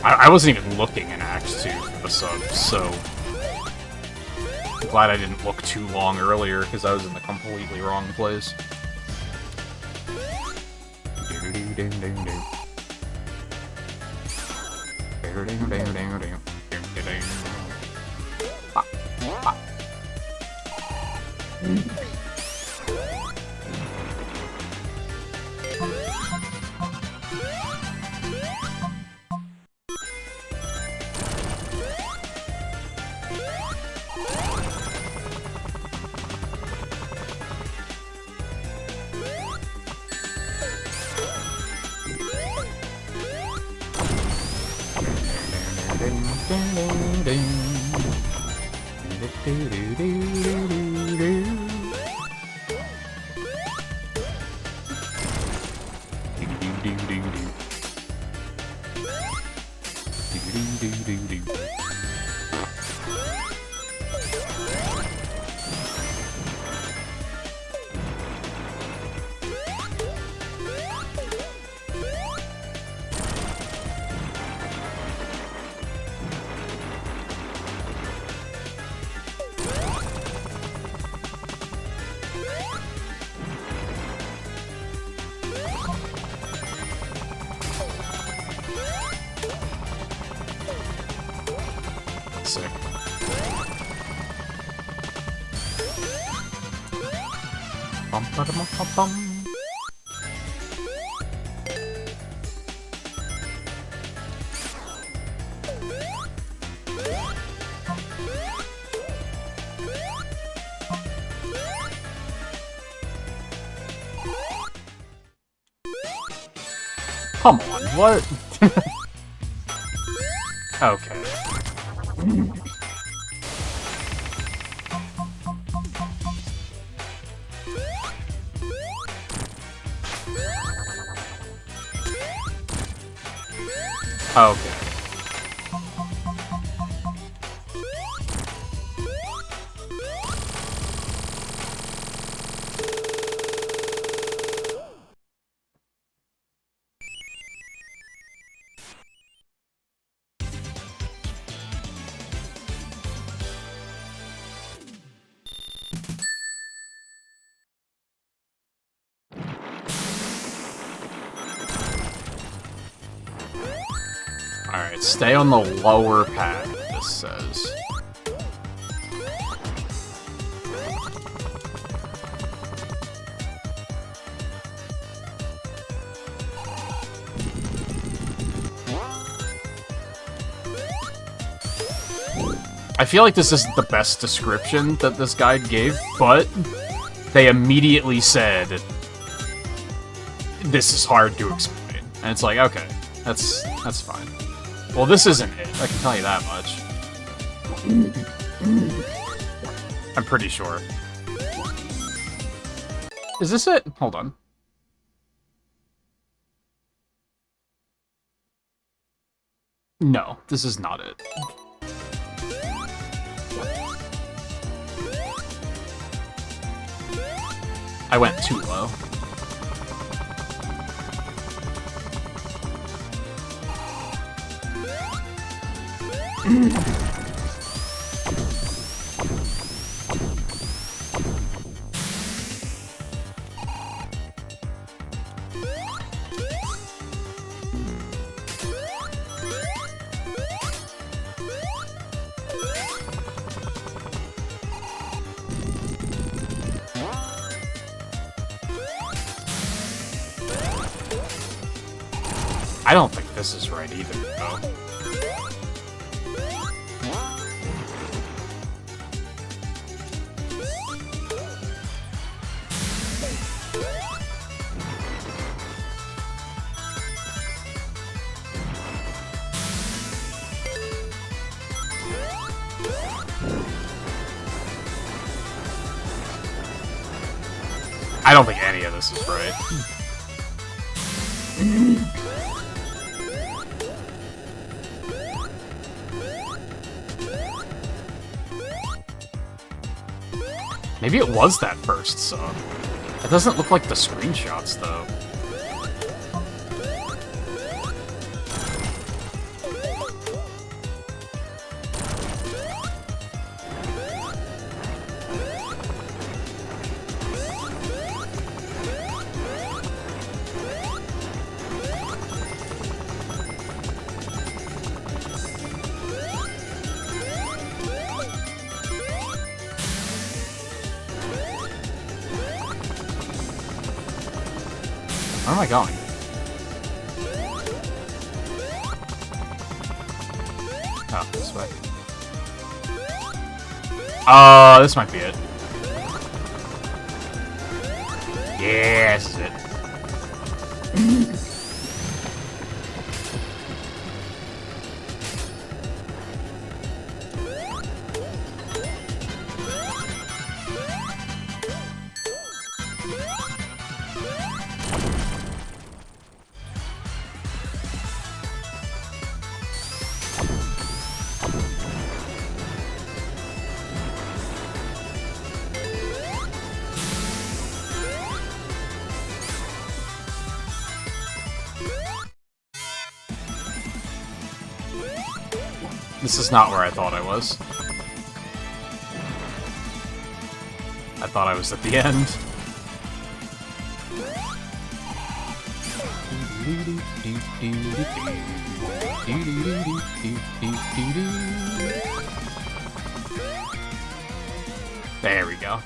S2: I wasn't even looking in Act 2 for the sub, so I'm glad I didn't look too long earlier, because I was in the completely wrong place. Sick. Bum ba da bum bum bum. Come on, what? Okay. Okay. Alright, stay on the lower path, this says. I feel like this isn't the best description that this guide gave, but they immediately said, this is hard to explain. And it's like, okay, that's fine. Well, this isn't it, I can tell you that much. I'm pretty sure. Is this it? Hold on. No, this is not it. I went too low. I don't think this is right either, though. I don't think any of this is right. Maybe it was that first song. It doesn't look like the screenshots, though. Where am I going? Oh, this way. This might be it. Yeah, this is it. This is not where I thought I was. I thought I was at the end. There we go.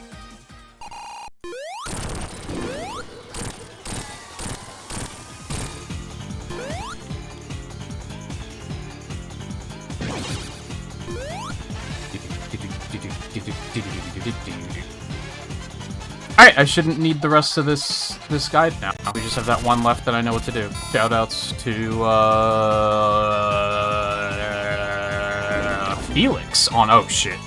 S2: Alright, I shouldn't need the rest of this guide now. We just have that one left that I know what to do. Shoutouts to, Felix on... Oh, shit.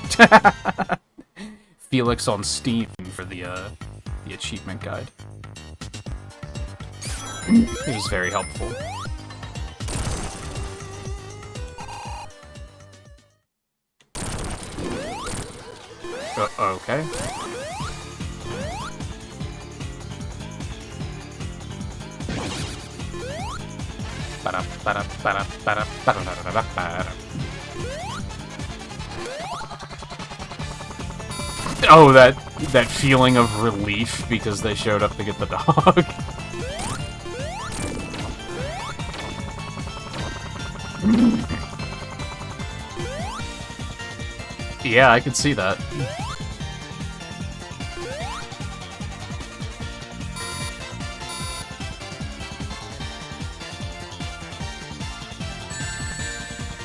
S2: Felix on Steam for the achievement guide. It was very helpful. Okay. Oh, that feeling of relief because they showed up to get the dog. Yeah, I could see that.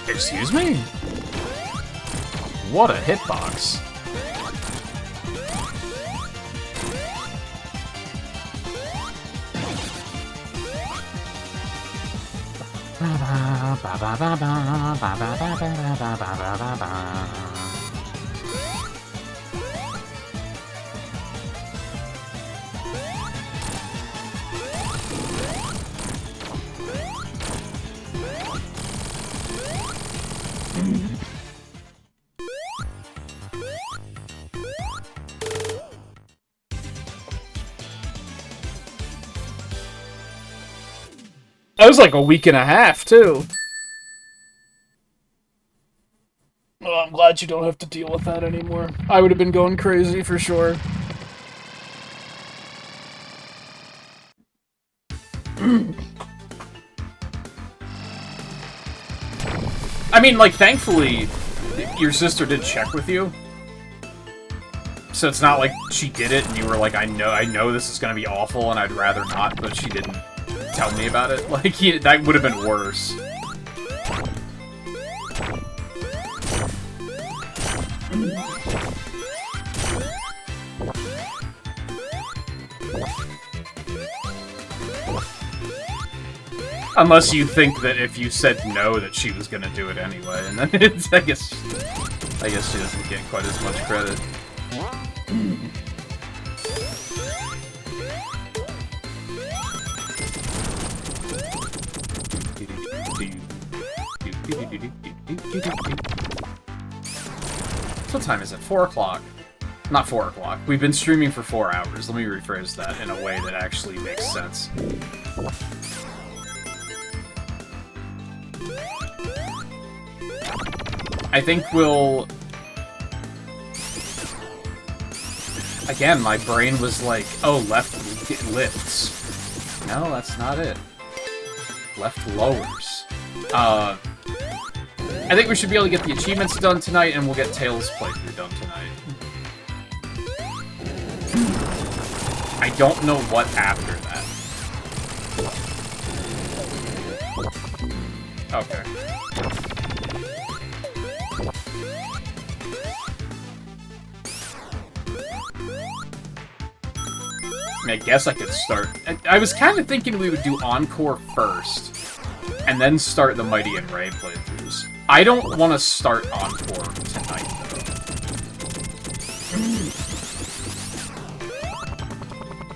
S2: Excuse me? What a hitbox.
S1: That was like a week and a half, too. Well, I'm glad you don't have to deal with that anymore. I would have been going crazy for sure. I mean, like, thankfully, your sister did check with you. So it's not like she did it and you were like, I know this is gonna be awful and I'd rather not, but she didn't tell me about it. Like, that would have been worse. Unless you think that if you said no, that she was gonna do it anyway, and then it's, I guess she doesn't get quite as much credit. What time is it? 4 o'clock. Not 4 o'clock. We've been streaming for 4 hours. Let me rephrase that in a way that actually makes sense. I think we'll... Again, my brain was like, oh, left lifts. No, that's not it. Left lowers. I think we should be able to get the achievements done tonight, and we'll get Tails' playthrough done tonight. I don't know what after that. Okay. I guess I could start... I was kind of thinking we would do Encore first, and then start the Mighty and Ray playthroughs. I don't want to start Encore tonight, though.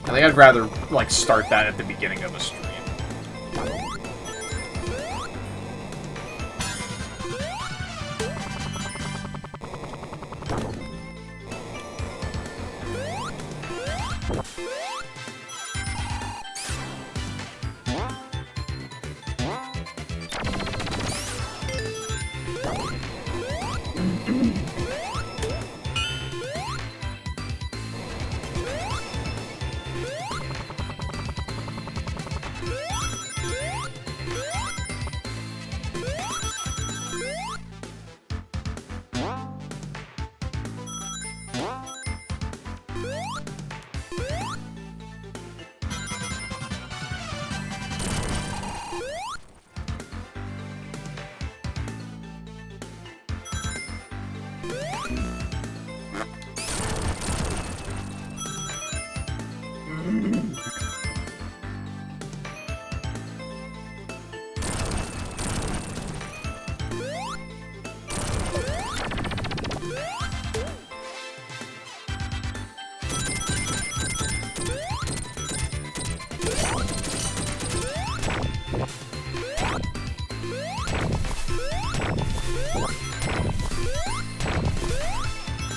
S1: I think I'd rather, like, start that at the beginning of a stream.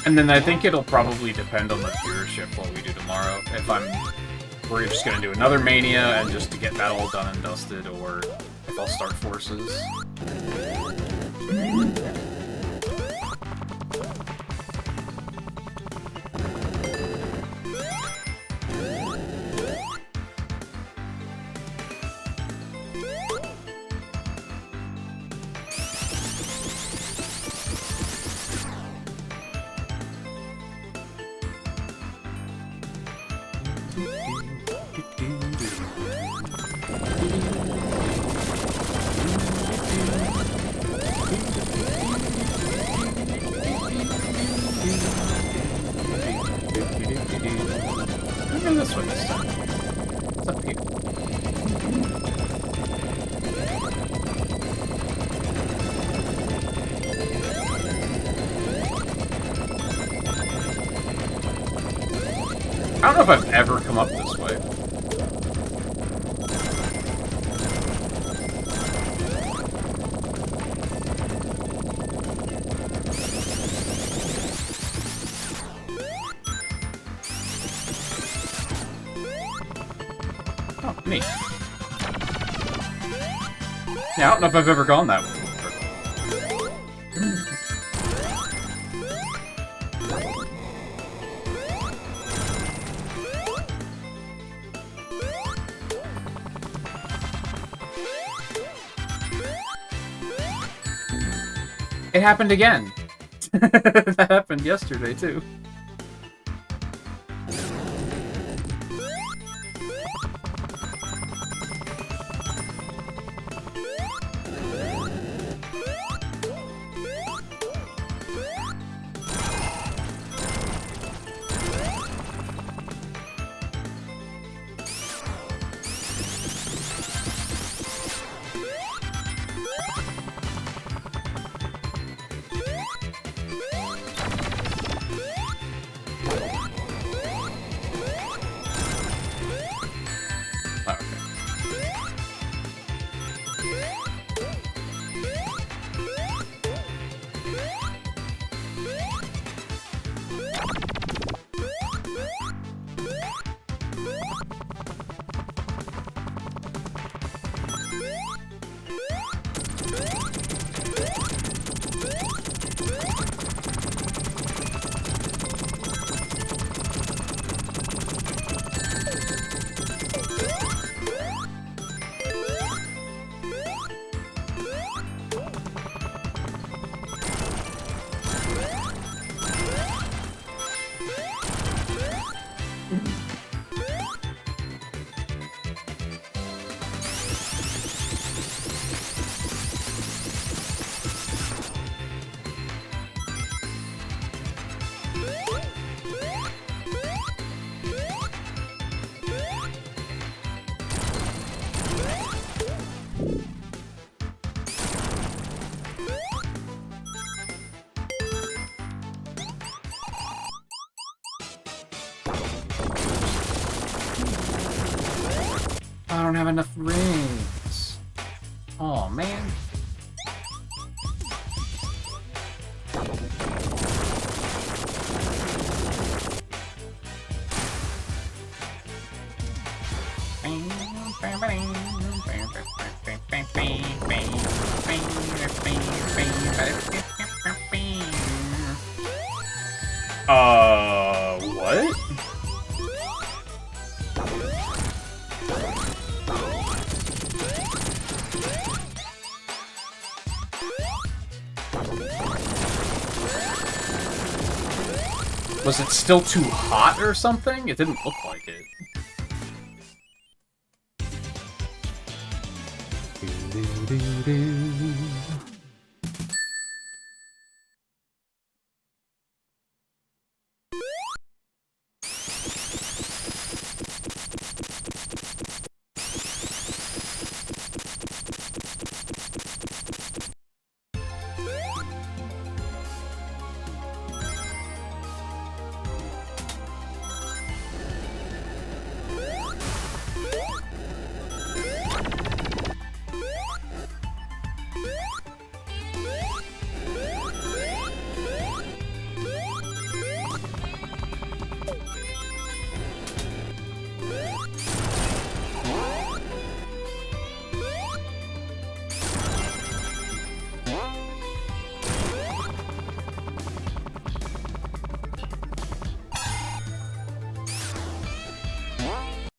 S2: And then I think it'll probably depend on the viewership what we do tomorrow. If we're just gonna do another Mania and just to get that all done and dusted, or if I'll start Forces. Maybe this way this time. It's up here. I don't know if I've ever come up this way. Oh, neat. Yeah, I don't know if I've ever gone that way before. It happened again. That happened yesterday, too. I don't have enough rings. Oh man. What? Was it still too hot or something? It didn't look like it.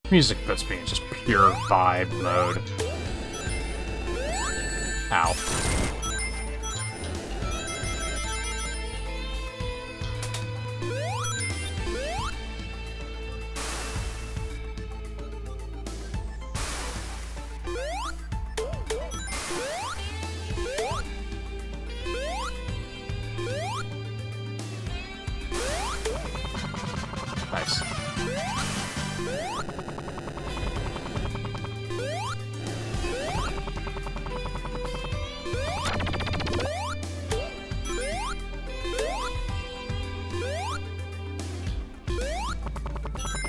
S2: Music puts me in just pure vibe mode. Ow. Nice.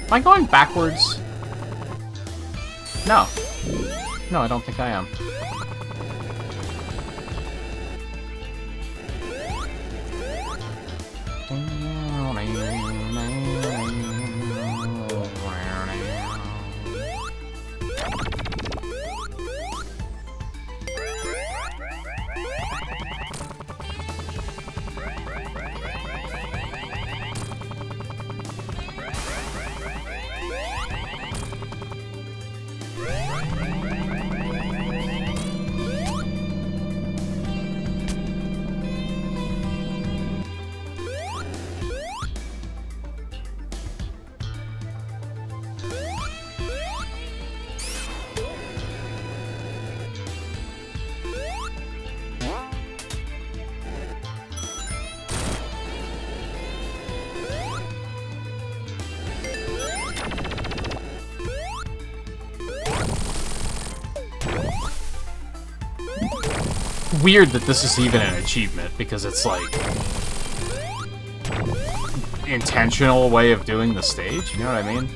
S2: Am I going backwards? No. No, I don't think I am. Weird that this is even an achievement, because it's like intentional way of doing the stage, you know what I mean?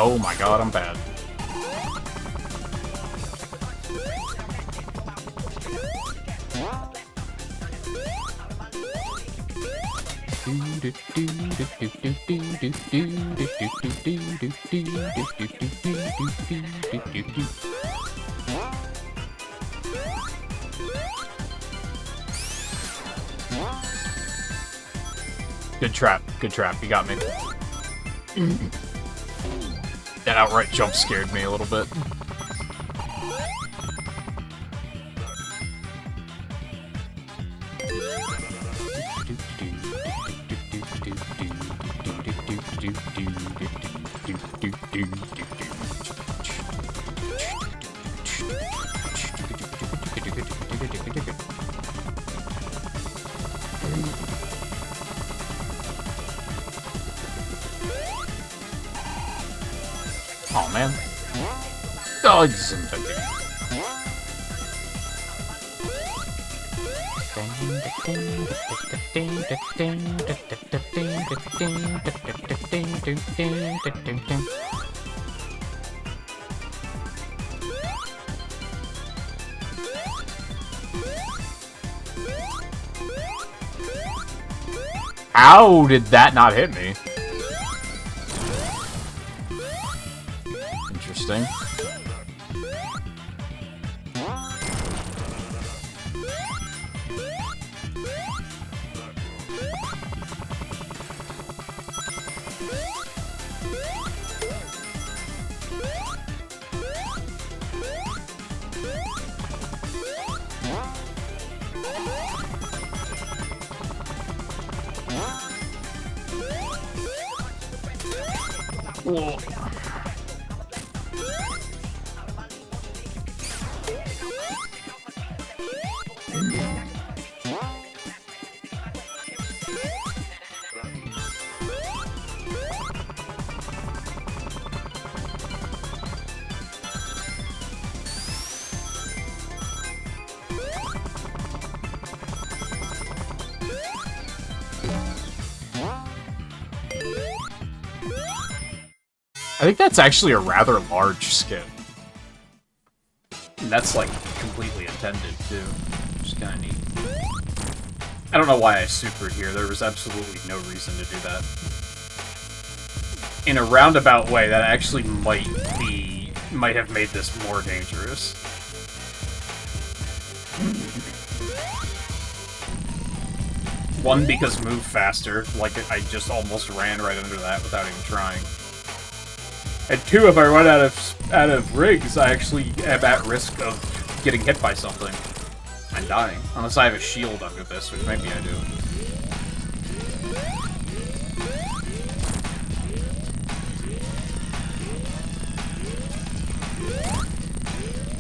S2: Oh my god, I'm bad. Good trap, you got me. That outright jump scared me a little bit. Oh man. Oh, it's How did that not hit me? Interesting. Whoa. I think that's actually a rather large skin.
S1: And that's, like, completely intended, too. Which is kind of neat. I don't know why I supered here. There was absolutely no reason to do that. In a roundabout way, that actually might have made this more dangerous. One, because move faster. Like, I just almost ran right under that without even trying. And two, if I run out of rings, I actually am at risk of getting hit by something and dying. Unless I have a shield under this, which maybe I do.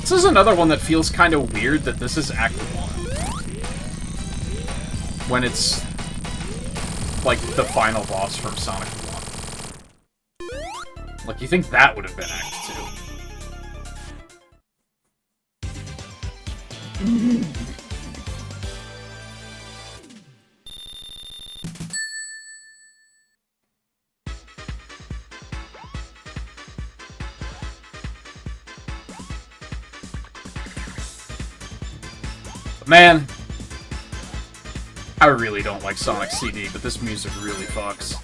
S1: This is another one that feels kind of weird that this is Act 1. When it's, like, the final boss from Sonic 1. Like, you think that would have been Act 2. Man, I really don't like Sonic CD, but this music really fucks.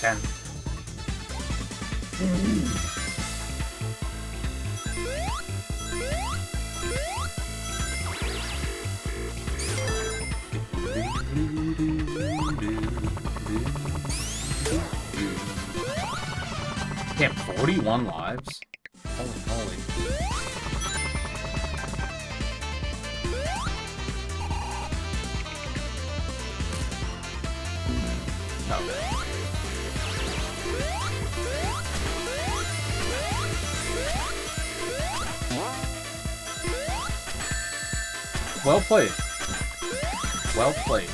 S1: Okay. 41 lives? Holy moly. Okay. Well played. Well played.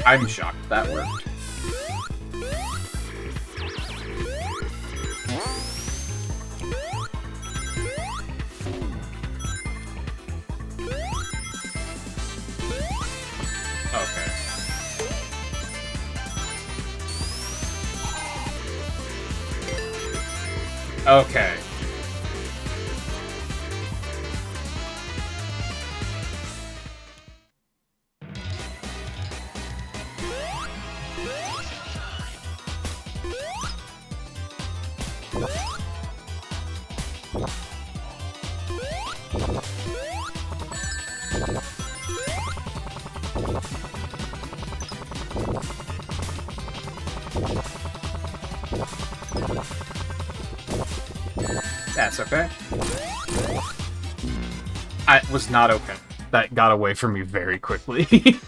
S1: I'm shocked that worked. Okay. Okay. That's okay.
S2: I was not okay. That got away from me very quickly.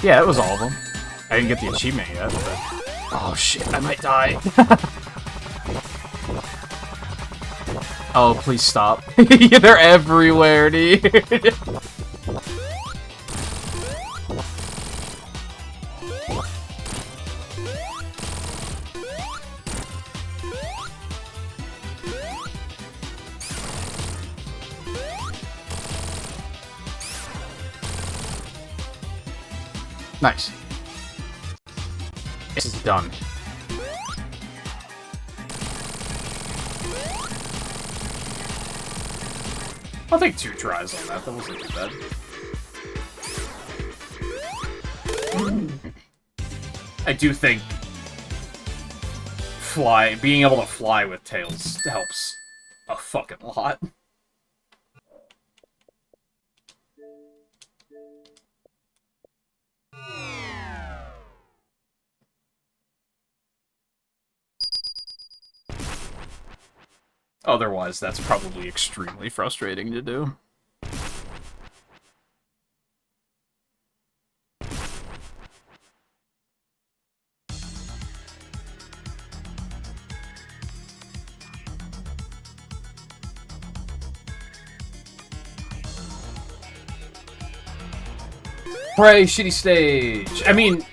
S2: Yeah, it was all of them. I didn't get the achievement yet, but... Oh shit, I might die. Oh, please stop. They're everywhere, dude. Nice. This is done.
S1: I'll take 2 tries on that. That wasn't too bad. I do think being able to fly with tails helps a fucking lot. Otherwise, that's probably extremely frustrating to do. Hooray, shitty stage! I mean,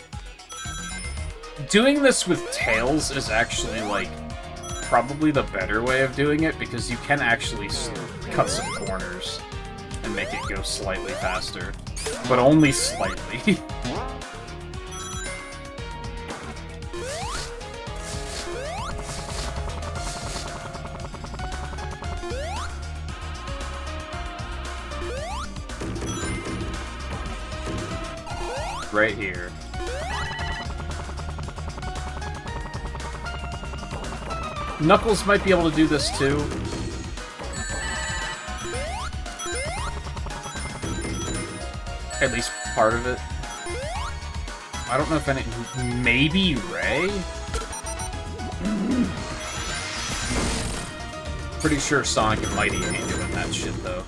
S1: doing this with tails is actually, like, probably the better way of doing it, because you can actually cut some corners and make it go slightly faster. But only slightly. Right here. Knuckles might be able to do this too. At least part of it. I don't know if any... Maybe Ray? Pretty sure Sonic and Mighty ain't doing that shit, though.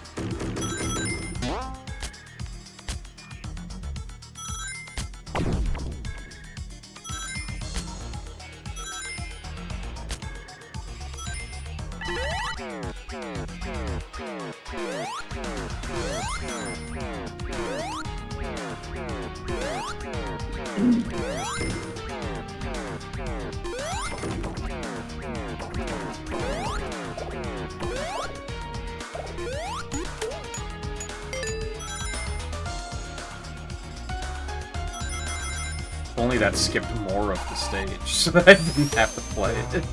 S1: Only that skipped more of the stage, so that I didn't have to play it.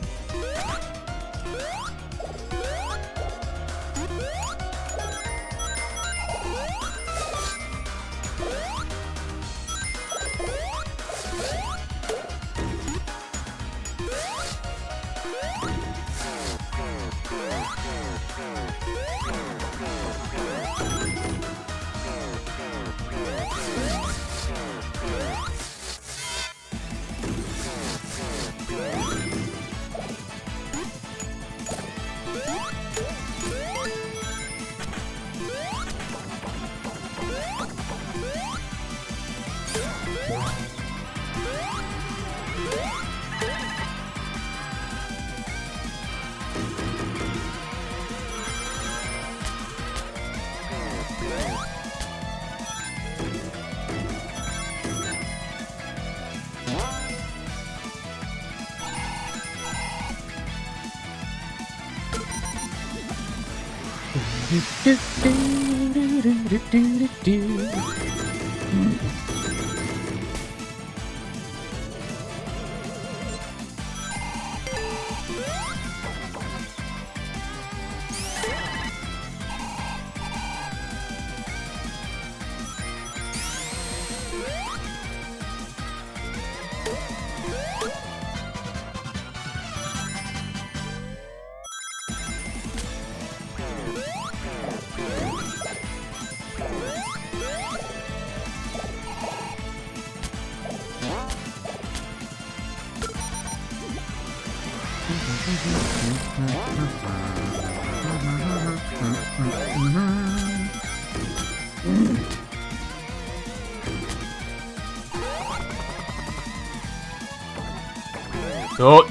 S2: Oh.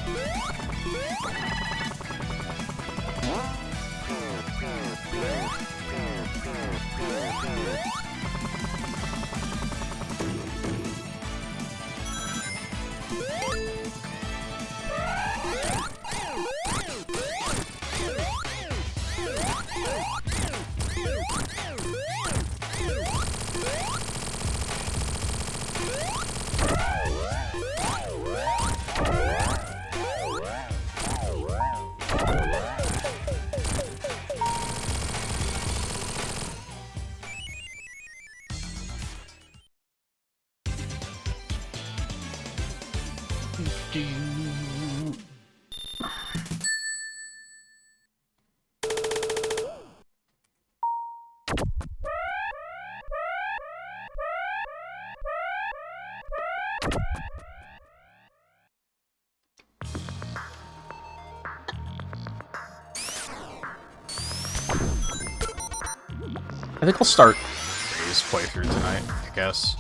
S2: I think I'll start Ray's playthrough tonight, I guess.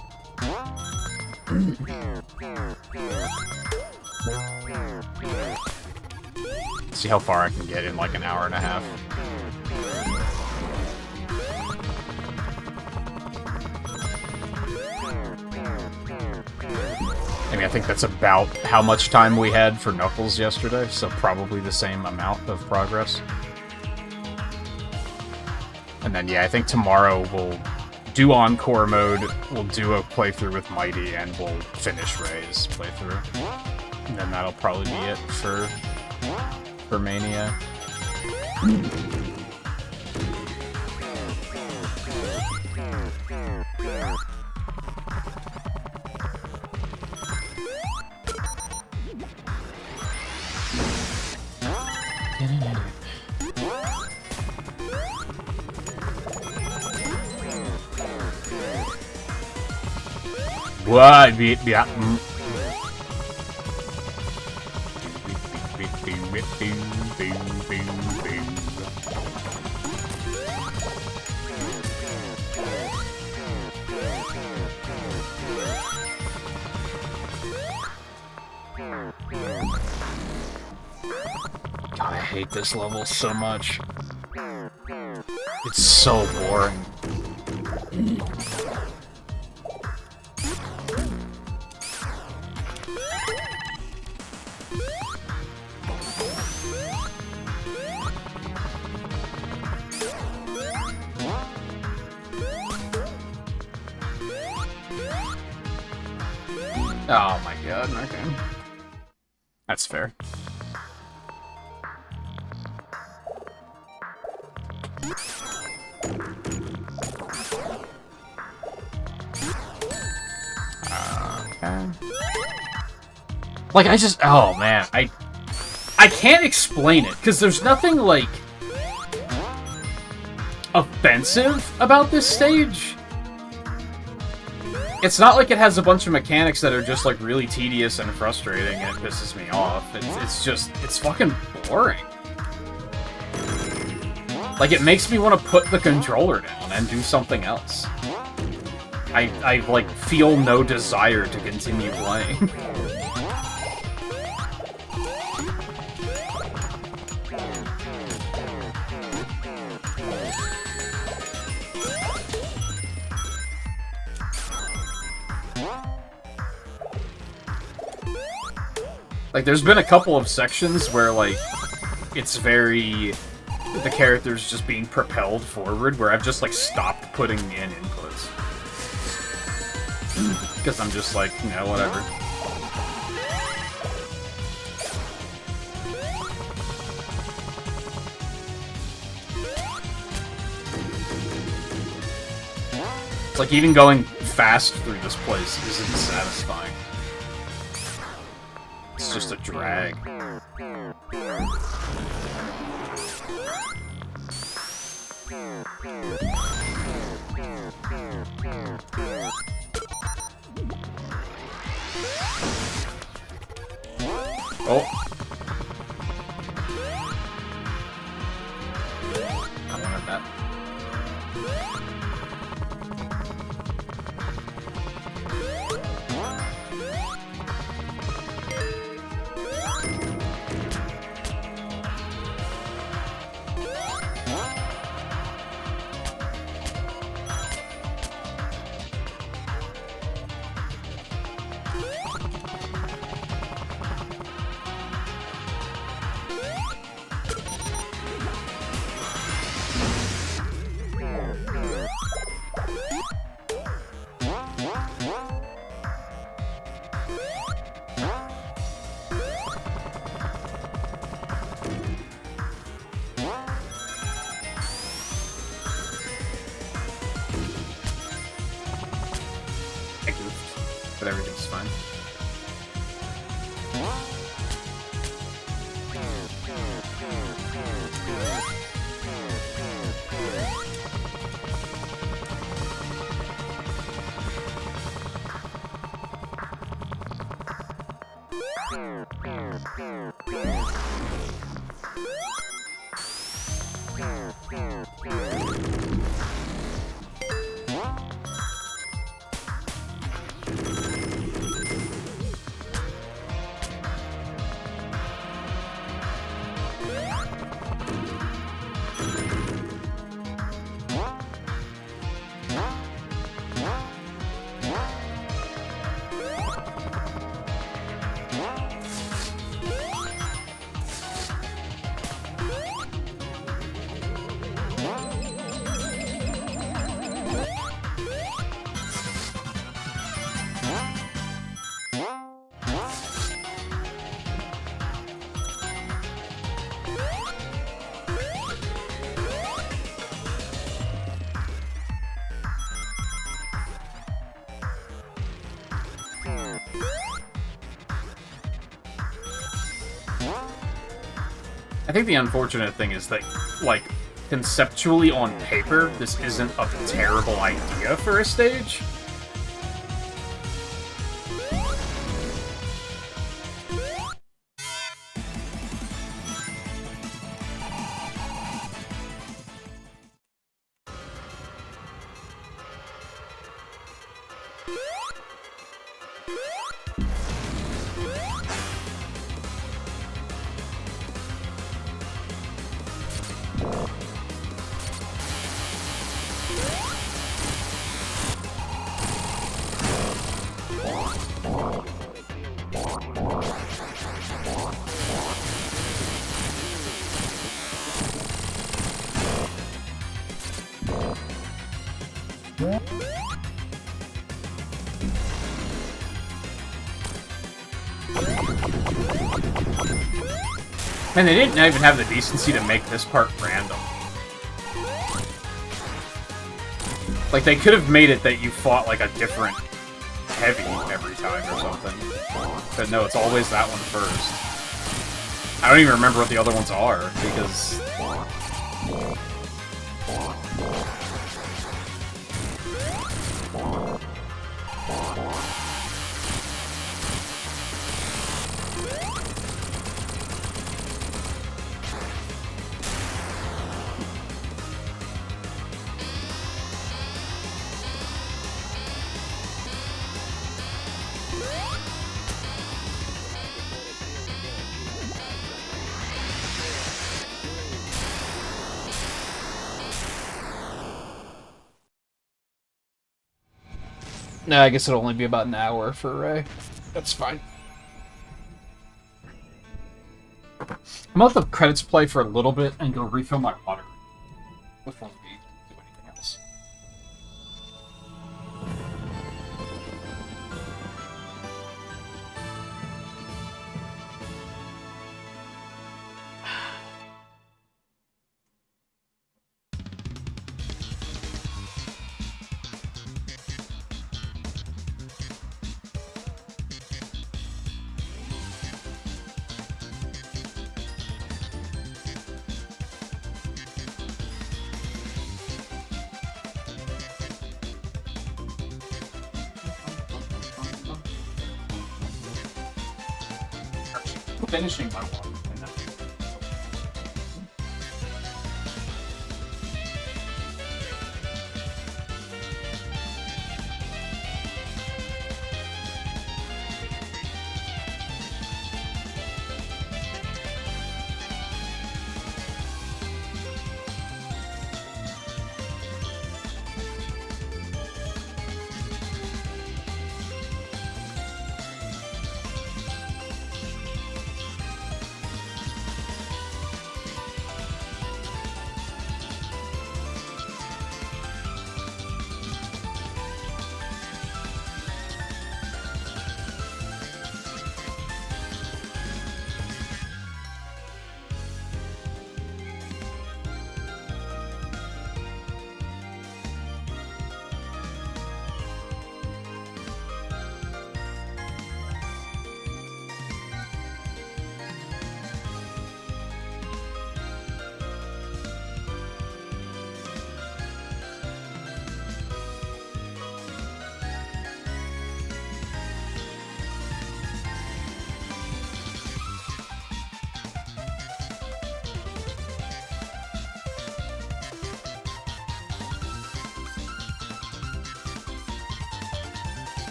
S2: See how far I can get in like an hour and a half. I mean, I think that's about how much time we had for Knuckles yesterday, so probably the same amount of progress. And then, yeah, I think tomorrow we'll do Encore mode, we'll do a playthrough with Mighty, and we'll finish Ray's playthrough. And then that'll probably be it for Mania. What? Yeah. hate this level so much. It's so boring.
S1: Oh my god, okay.
S2: That's fair.
S1: Like, I just... Oh, man. I can't explain it, because there's nothing, like, offensive about this stage. It's not like it has a bunch of mechanics that are just, like, really tedious and frustrating, and it pisses me off. It's just... It's fucking boring. Like, it makes me want to put the controller down and do something else. I like, feel no desire to continue playing. Like, there's been a couple of sections where, like, it's very... the character's just being propelled forward, where I've just, like, stopped putting in inputs. Because I'm just like, you know, whatever. It's like, even going fast through this place isn't satisfying. It's just a drag. Oh. I wanted that. But everything's fine. I think the unfortunate thing is that, like, conceptually on paper, this isn't a terrible idea for a stage.
S2: Man, they didn't even have the decency to make this part random. Like, they could have made it that you fought, like, a different heavy every time or something. But no, it's always that one first. I don't even remember what the other ones are, because...
S1: No, I guess it'll only be about an hour for Ray. That's fine. I'm gonna let the credits play for a little bit and go refill my water before we do anything else. Finishing my water.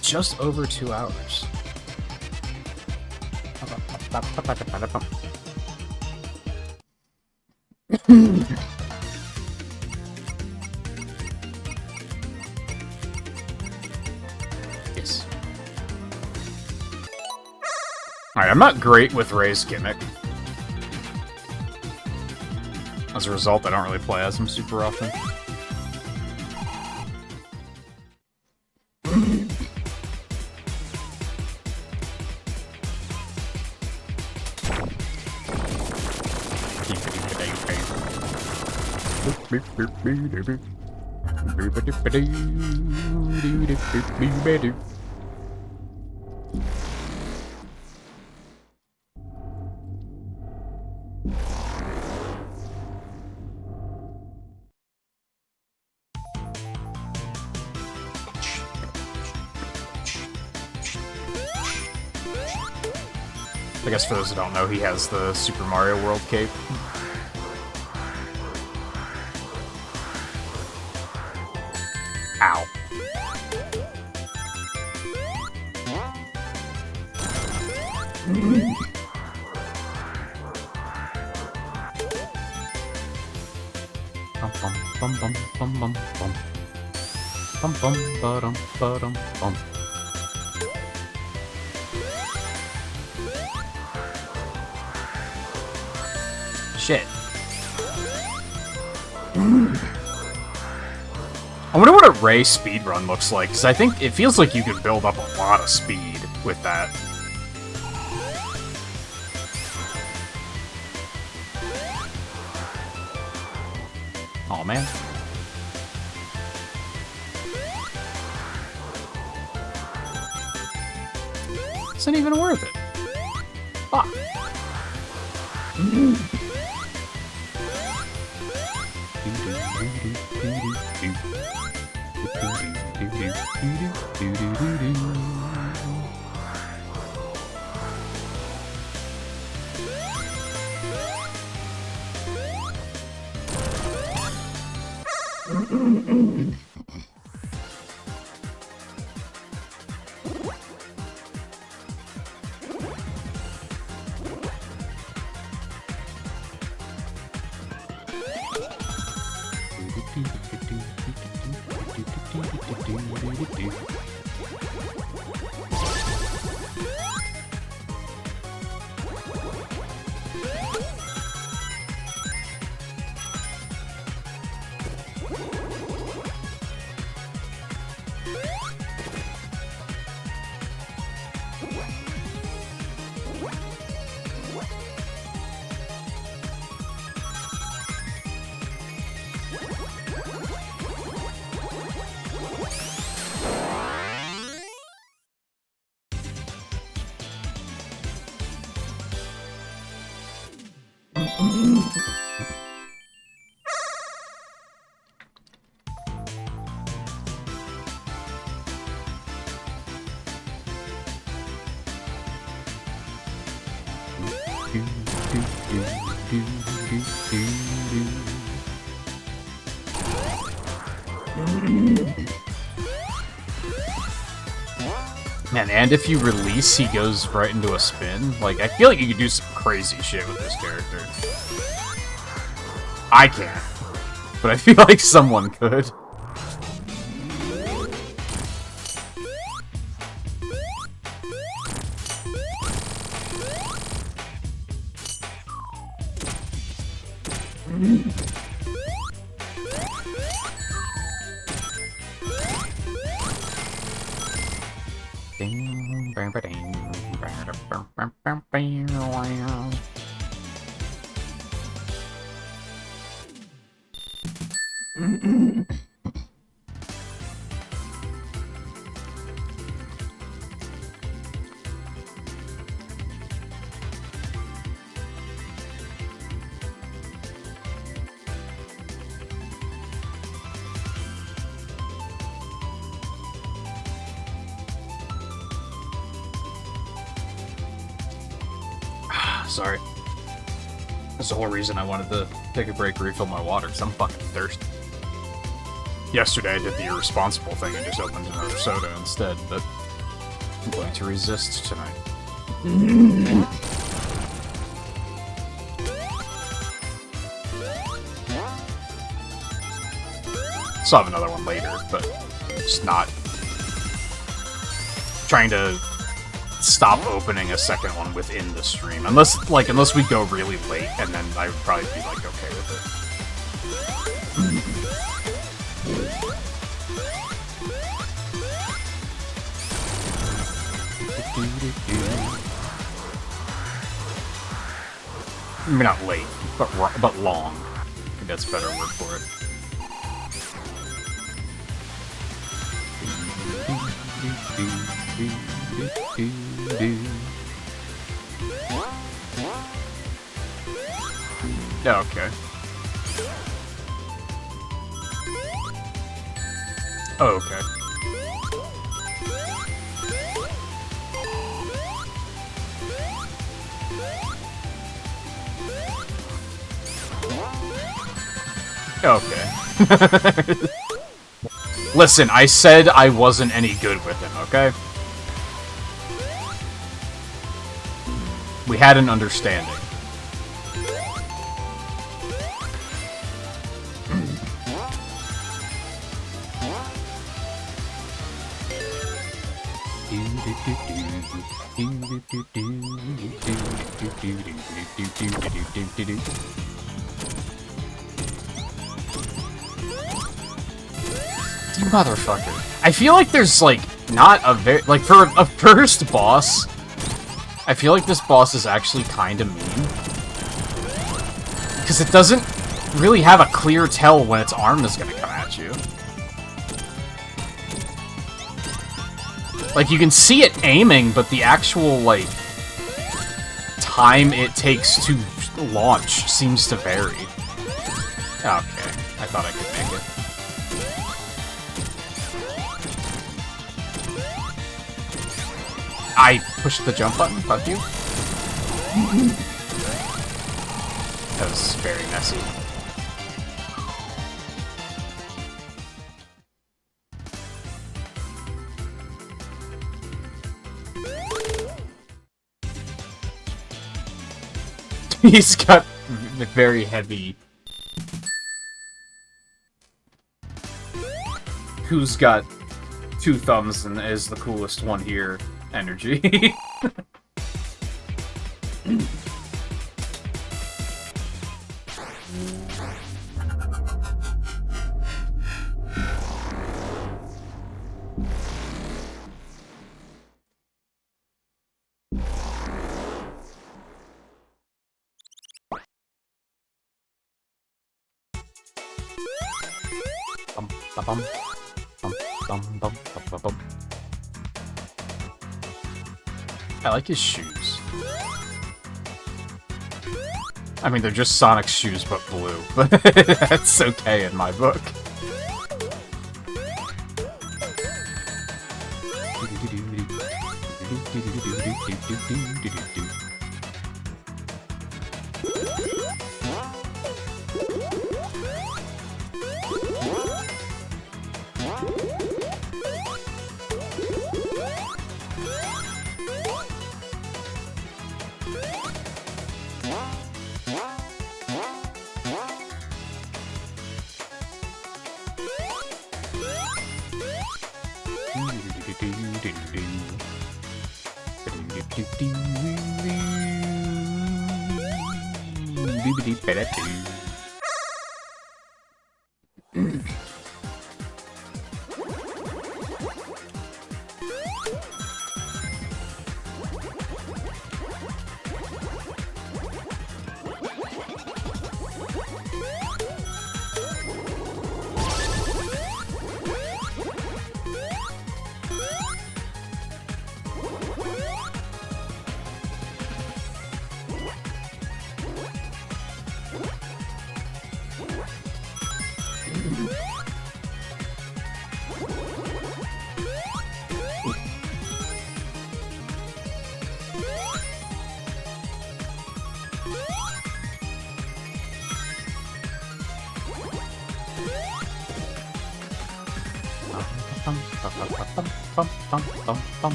S2: Just over 2 hours. Yes. Alright, I'm not great with Ray's gimmick. As a result, I don't really play as him super often. I guess for those who don't know, he has the Super Mario World cape. Ow. Bum bum bum bum bum bum bum. Bum bum ba-dum ba-dum bum. Shit. I wonder what a Ray speedrun looks like, because I think it feels like you could build up a lot of speed with that. Aw, man. Isn't even worth it. Fuck. Man, and if you release, he goes right into a spin. Like, I feel like you could do some crazy shit with this character. I can't, but I feel like someone could. Sorry. That's the whole reason I wanted to take a break, refill my water, because I'm fucking thirsty. Yesterday I did the irresponsible thing and just opened another soda instead, but I'm going to resist tonight. Still have another one later, but just not trying to stop opening a second one within the stream. Unless we go really late, and then I would probably be, like, okay with it. Maybe not late, but long. I think that's a better word for it. Yeah, okay. Oh, okay. Okay. Listen, I said I wasn't any good with him, okay? We had an understanding. You motherfucker. I feel like there's, like, not a very... Like, for a first boss, I feel like this boss is actually kind of mean. Because it doesn't really have a clear tell when its arm is going to come at you. Like, you can see it aiming, but the actual, like, time it takes to launch seems to vary. Okay, I thought I could make it. I pushed the jump button, fuck you. That was very messy. He's got very heavy... Who's got two thumbs and is the coolest one here? Energy. I like his shoes. I mean, they're just Sonic's shoes, but blue. But that's okay in my book.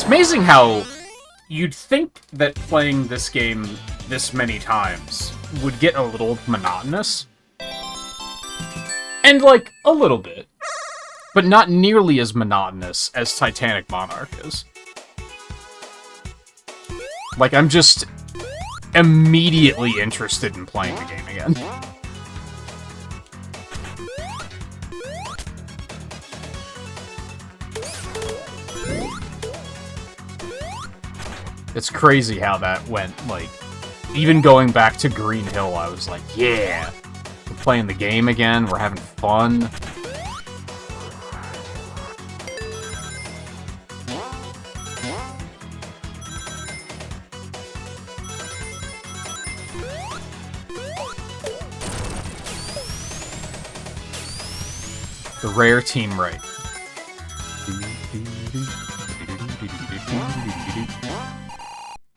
S2: It's amazing how you'd think that playing this game this many times would get a little monotonous. And, like, a little bit. But not nearly as monotonous as Titanic Monarch is. Like, I'm just immediately interested in playing the game again. It's crazy how that went, like, even going back to Green Hill, I was like, yeah, we're playing the game again, we're having fun. The rare team right.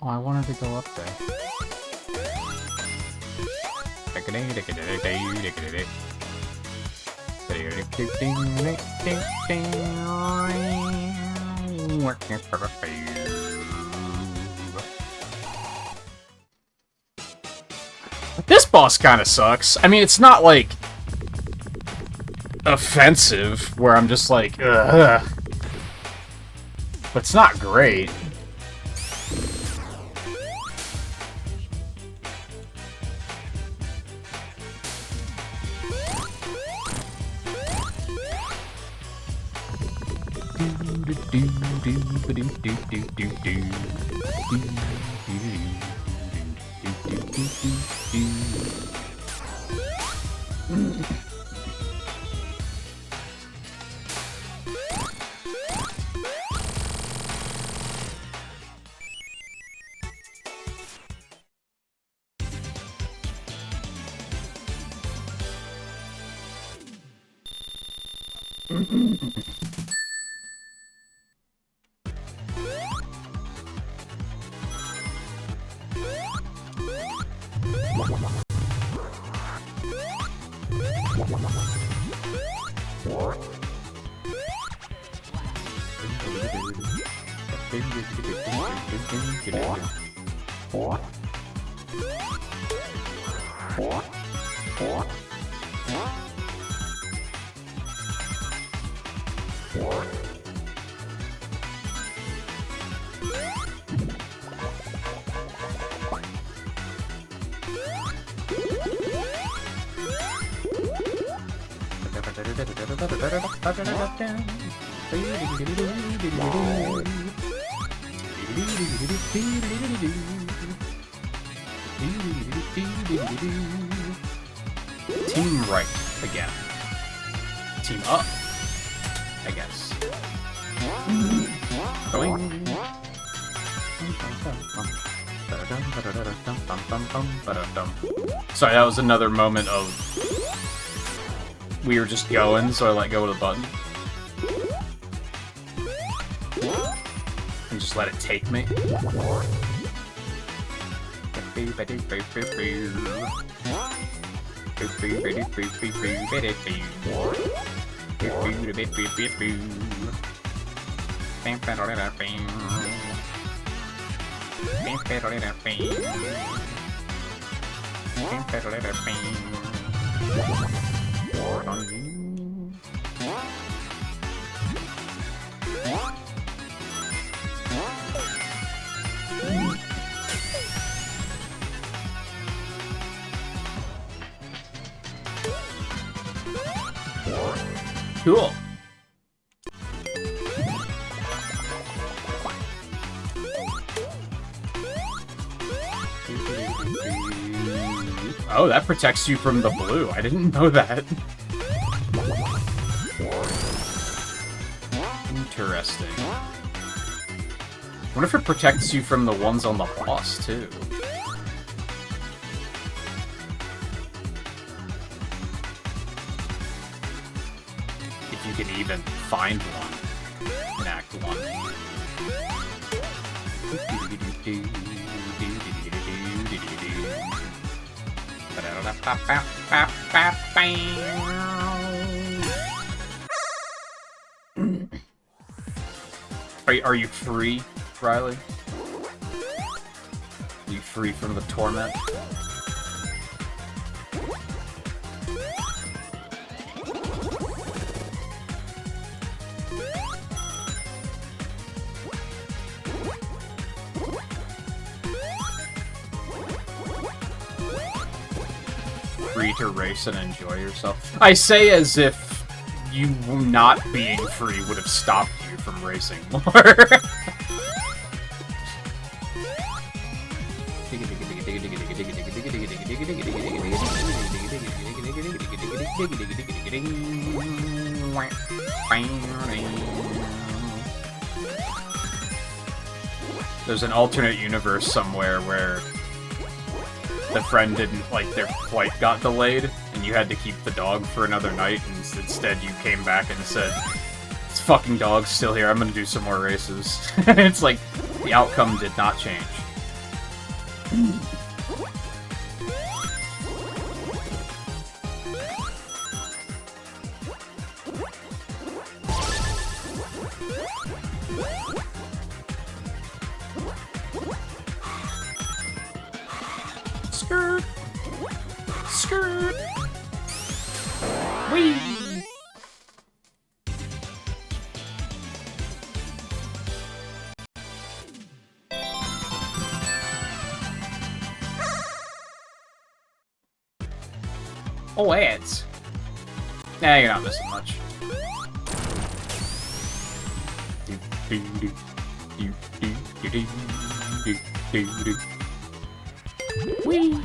S2: Oh, I wanted to go up there. This boss kind of sucks. I mean, it's not, like, offensive, where I'm just like, ugh. But it's not great. Team right again. Team up, I guess. Sorry, that was another moment of we were just going, so I let go of the button. And just let it take me. Cool. Oh, that protects you from the blue. I didn't know that. Interesting. What if it protects you from the ones on the boss, too? If you can even find one in Act 1. Are you free Riley? Are you free from the torment? Free to race and enjoy yourself. I say as if you not being free would have stopped you from racing more. There's an alternate universe somewhere where the friend didn't, like, their flight got delayed, and you had to keep the dog for another night, and instead you came back and said, this fucking dog's still here, I'm gonna do some more races. It's like, the outcome did not change. Skirt! Skirt! Whee! Oh, ads. Nah, you're not missing much. Whee!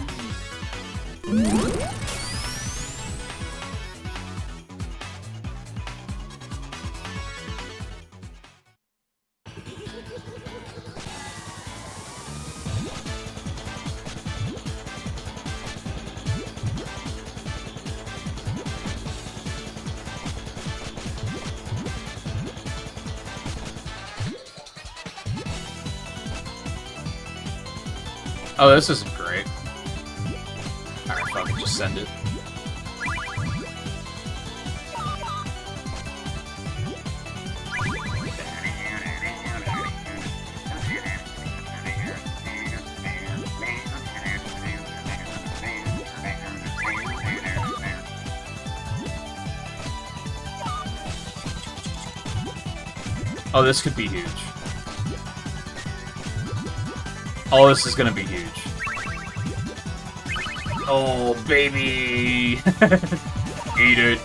S2: Oh, this isn't great. Alright, fuck it, just send it. Oh, this could be huge. Oh, this is gonna be huge. Oh, baby! Eat it.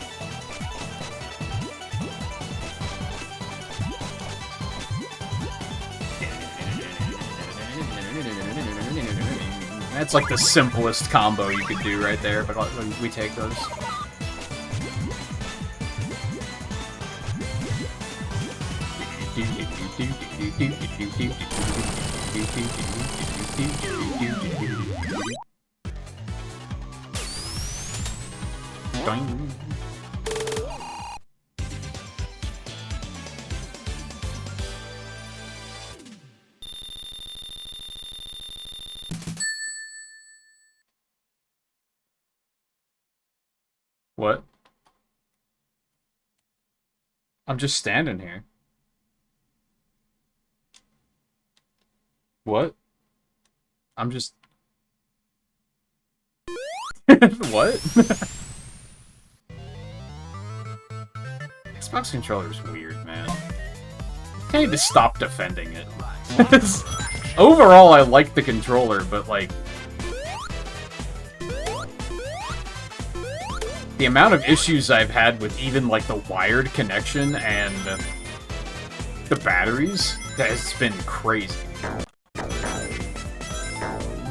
S2: That's like the simplest combo you could do right there, but we take those. Doing. What? I'm just standing here. What? I'm just... What? Xbox controller's weird, man. I need to stop defending it. Overall, I like the controller, but, like... the amount of issues I've had with even, like, the wired connection and the batteries, that has been crazy.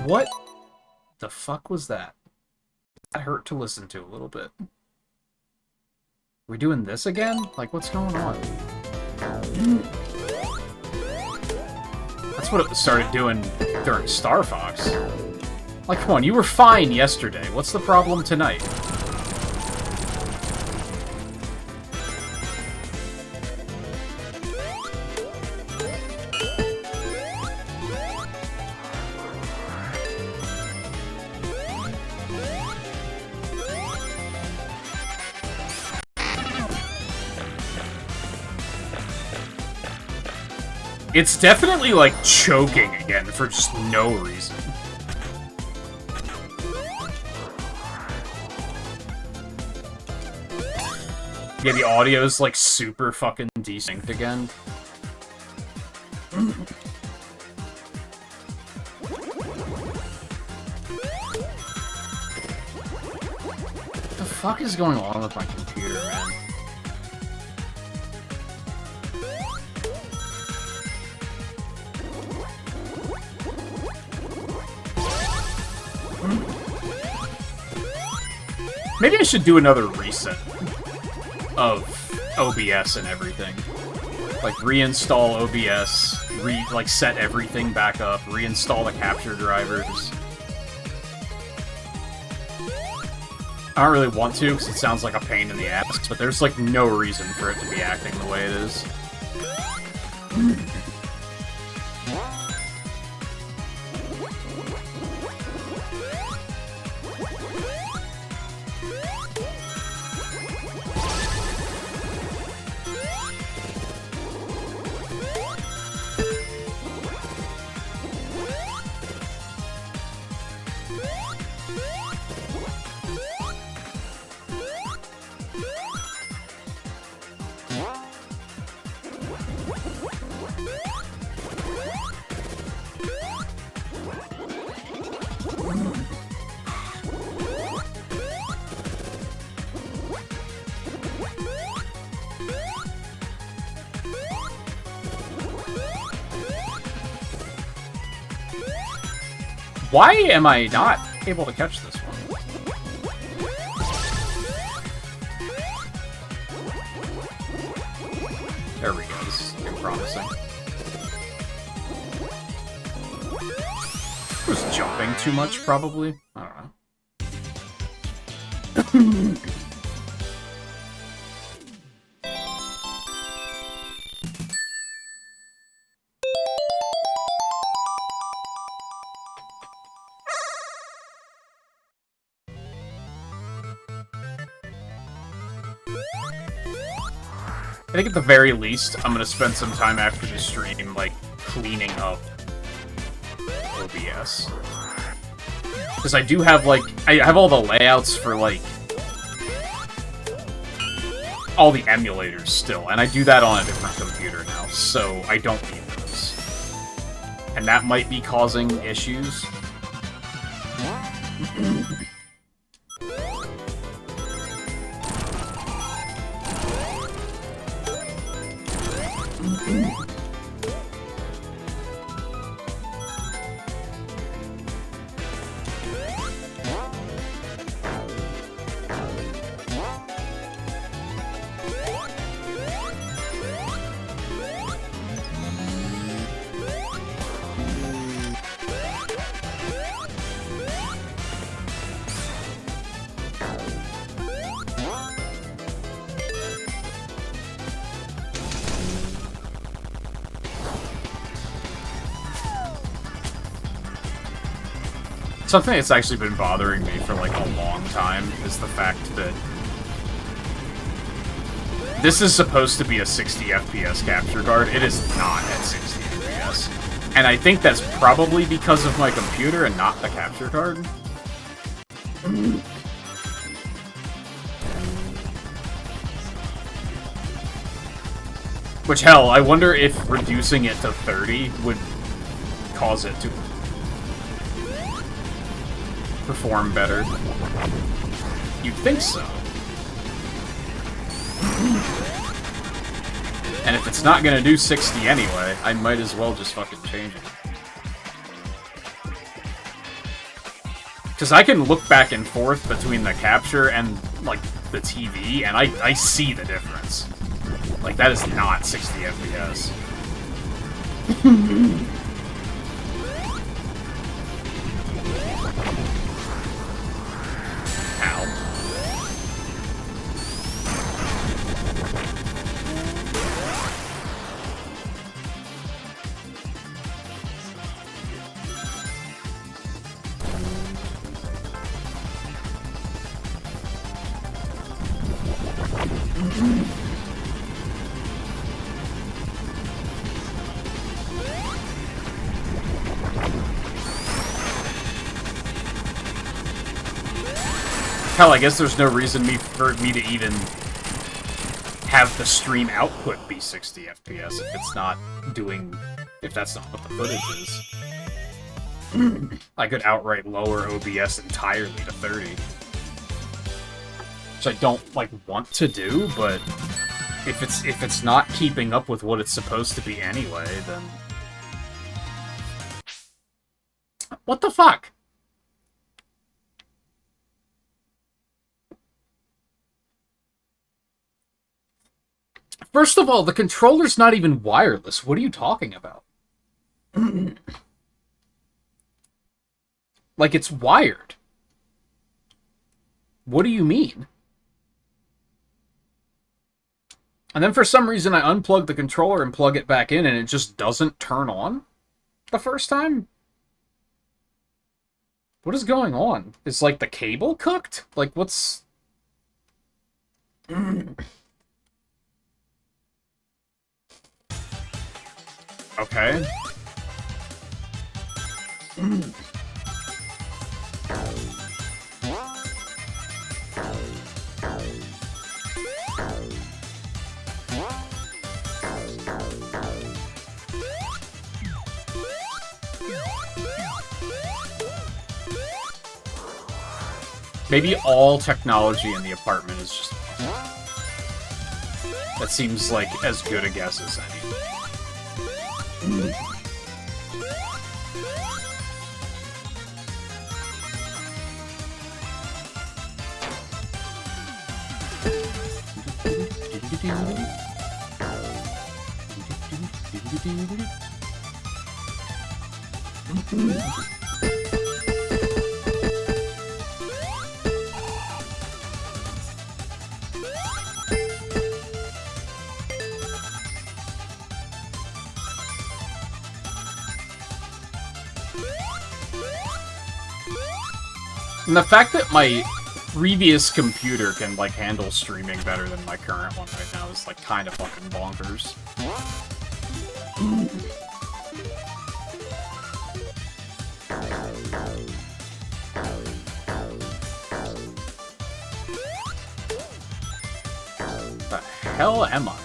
S2: What the fuck was that? That hurt to listen to a little bit. We doing this again? Like, what's going on? That's what it started doing during Star Fox. Like, come on, you were fine yesterday. What's the problem tonight? It's definitely, like, choking again for just no reason. Yeah, the audio's, like, super fucking desynced again. What the fuck is going on with my computer, man? Maybe I should do another reset of OBS and everything. Like, reinstall OBS, like, set everything back up, reinstall the capture drivers. I don't really want to, because it sounds like a pain in the ass, but there's, like, no reason for it to be acting the way it is. Why am I not able to catch this one? There we go, this is looking promising. I was jumping too much, probably? I don't know. I think at the very least, I'm gonna spend some time after the stream, like, cleaning up OBS. Because I do have, like, I have all the layouts for, like, all the emulators still, and I do that on a different computer now, so I don't need those. And that might be causing issues. Something that's actually been bothering me for, like, a long time is the fact that this is supposed to be a 60 FPS capture card. It is not at 60 FPS. And I think that's probably because of my computer and not the capture card. Which, hell, I wonder if reducing it to 30 would cause it to perform better. You'd think so. And if it's not gonna do 60 anyway, I might as well just fucking change it. Because I can look back and forth between the capture and, like, the TV, and I see the difference. Like, that is not 60 FPS. Hell, I guess there's no reason for me to even have the stream output be 60 FPS if it's not doing... if that's not what the footage is. I could outright lower OBS entirely to 30. Which I don't, like, want to do, but if it's not keeping up with what it's supposed to be anyway, then... What the fuck? First of all, the controller's not even wireless. What are you talking about? Like, it's wired. What do you mean? And then for some reason I unplug the controller and plug it back in and it just doesn't turn on the first time? What is going on? Is, like, the cable cooked? Like, what's... Okay. Maybe all technology in the apartment is just... That seems like as good a guess as any. And the fact that my previous computer can, like, handle streaming better than my current one right now is, like, kind of fucking bonkers. The hell am I?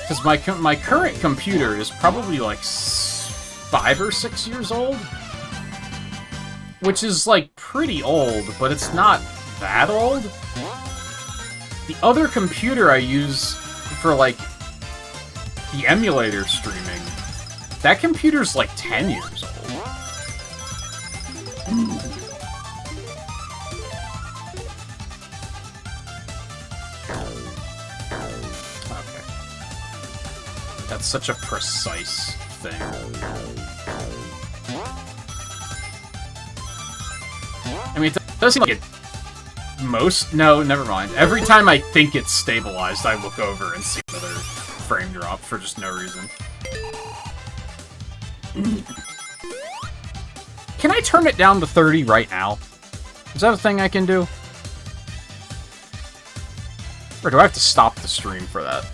S2: Because my current computer is probably, like, 5 or 6 years old. Which is, like, pretty old, but it's not that old. The other computer I use for, like, the emulator streaming, that computer's, like, 10 years old. That's such a precise thing. I mean, it does seem like it... No, never mind. Every time I think it's stabilized, I look over and see another frame drop for just no reason. Can I turn it down to 30 right now? Is that a thing I can do? Or do I have to stop the stream for that?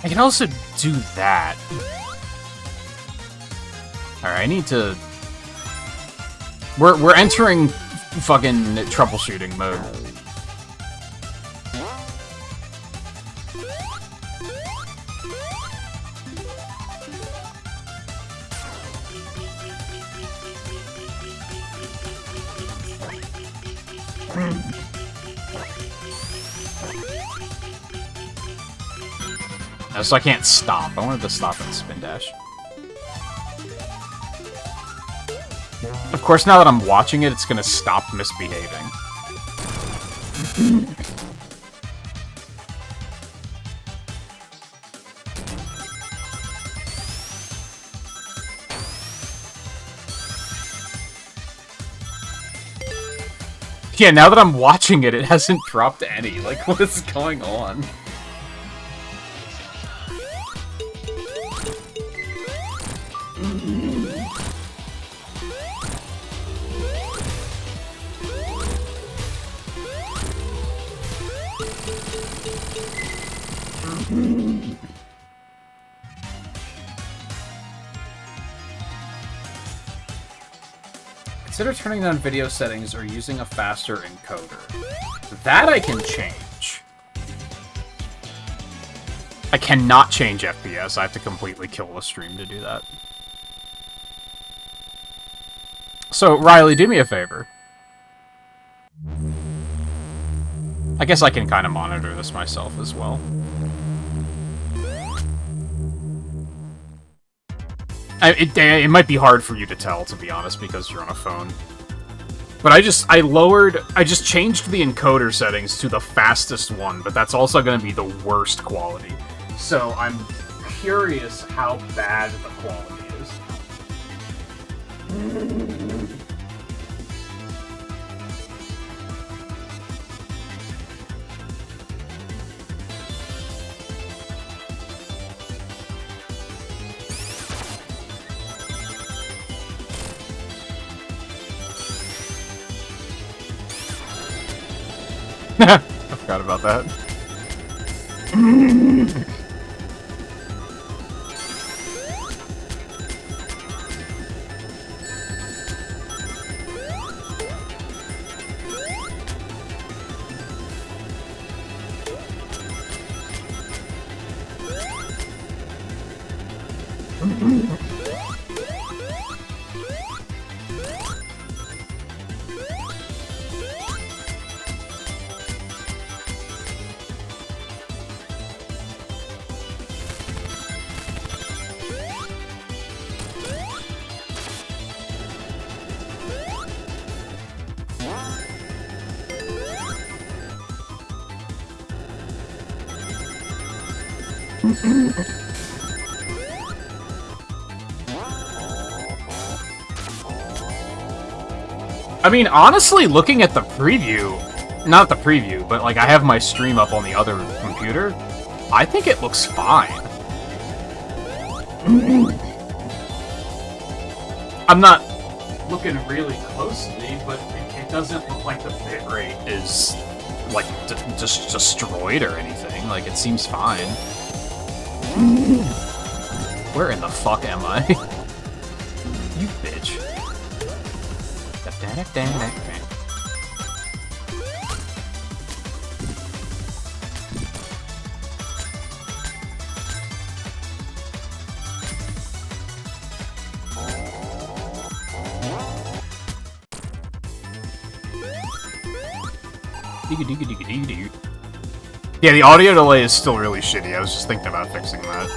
S2: I can also do that. Alright, I need to... We're entering fucking troubleshooting mode. So I can't stop. I wanted to stop and spin dash. Of course, now that I'm watching it, it's gonna stop misbehaving. Yeah, now that I'm watching it, it hasn't dropped any. Like, what is going on?
S1: Consider turning down video settings or using a faster encoder. That I can change.
S2: I cannot change FPS. I have to completely kill the stream to do that. So, Riley, do me a favor. I guess I can kind of monitor this myself as well. It might be hard for you to tell, to be honest, because you're on a phone. But I just changed the encoder settings to the fastest one, but that's also going to be the worst quality. So I'm curious how bad the quality is. I forgot about that. I mean, honestly, looking at the preview, not the preview, but like I have my stream up on the other computer, I think it looks fine. I'm not looking really closely, but it doesn't look like the bitrate is like just destroyed or anything. Like, it seems fine. Where in the fuck am I? You bitch. Yeah, the audio delay is still really shitty. I was just thinking about fixing that.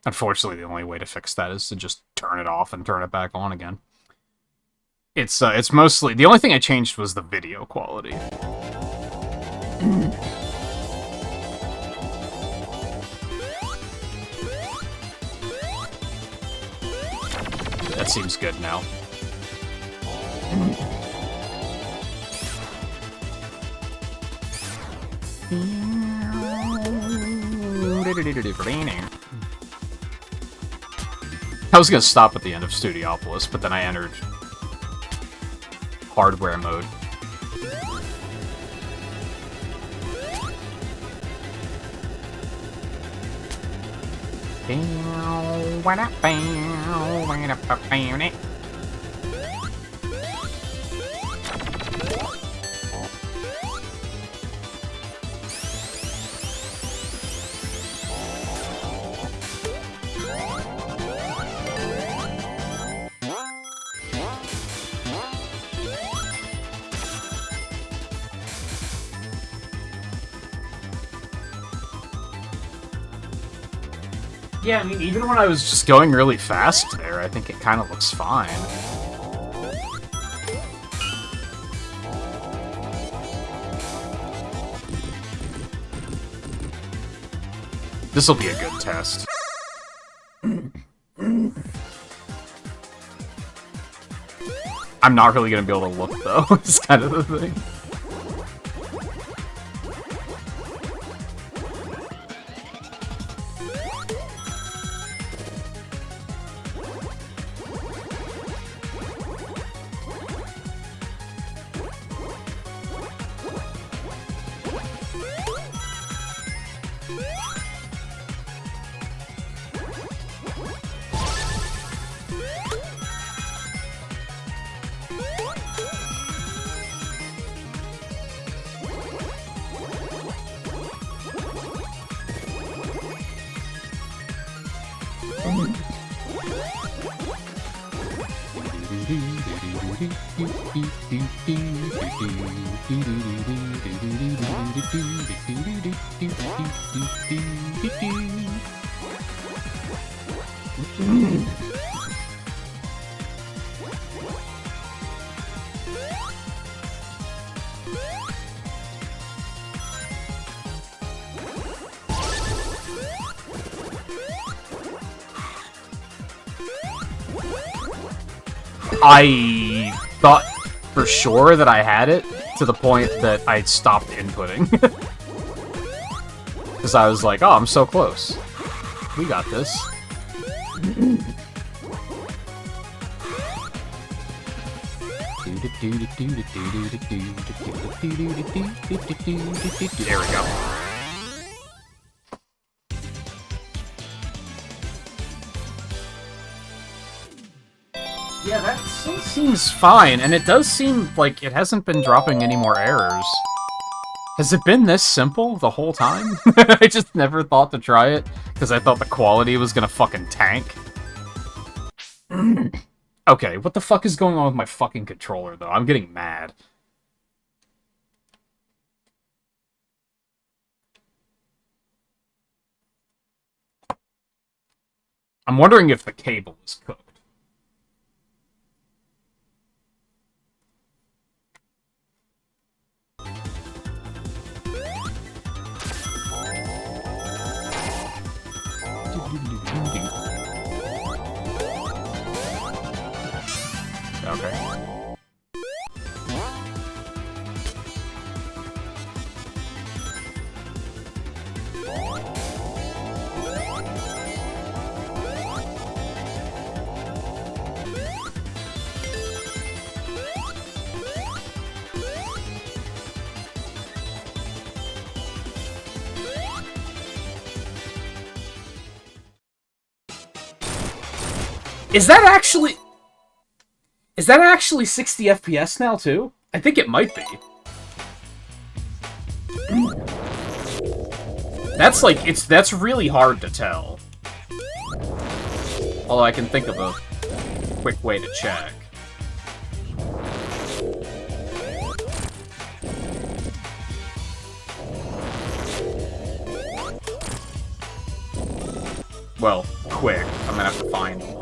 S2: Unfortunately, the only way to fix that is to just turn it off and turn it back on again. It's mostly... The only thing I changed was the video quality. That seems good now. I was gonna stop at the end of Studiopolis, but then I entered hardware mode. Yeah, I mean, even when I was just going really fast there, I think it kind of looks fine. This'll be a good test. I'm not really gonna be able to look, though. It's kind of the thing. I thought for sure that I had it, to the point that I stopped inputting. Because I was like, oh, I'm so close. We got this. There we go. Yeah, that seems fine, and it does seem like it hasn't been dropping any more errors. Has it been this simple the whole time? I just never thought to try it, because I thought the quality was gonna fucking tank. Okay, what the fuck is going on with my fucking controller, though? I'm getting mad. I'm wondering if the cable is cooked. Okay. Is that actually 60 FPS now, too? I think it might be. That's really hard to tell. Although I can think of a quick way to check. Well, quick. I'm gonna have to find one.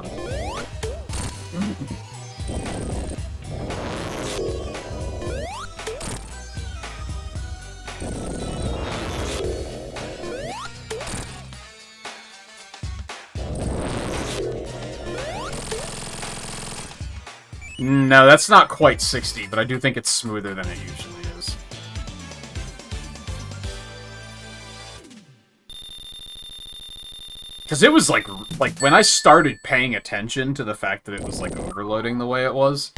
S2: No, that's not quite 60, but I do think it's smoother than it usually is. Because it was like when I started paying attention to the fact that it was like overloading the way it was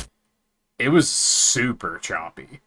S2: super choppy.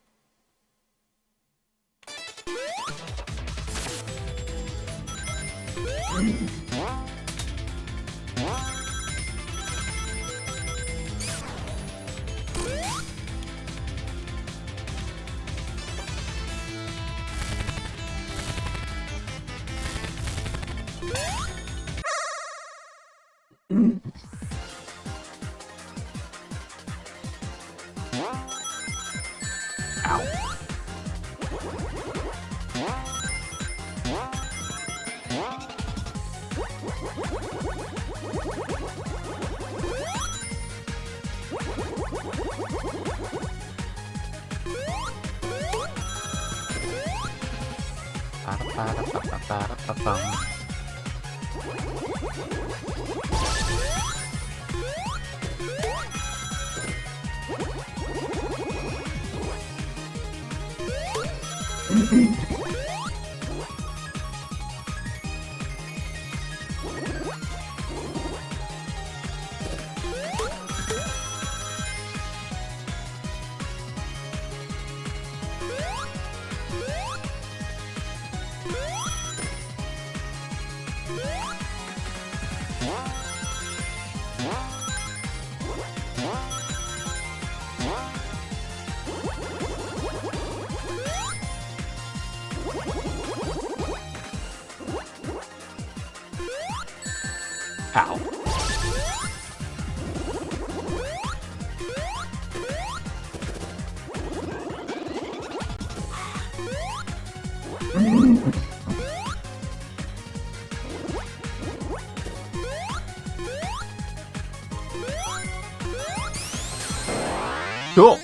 S2: Cool.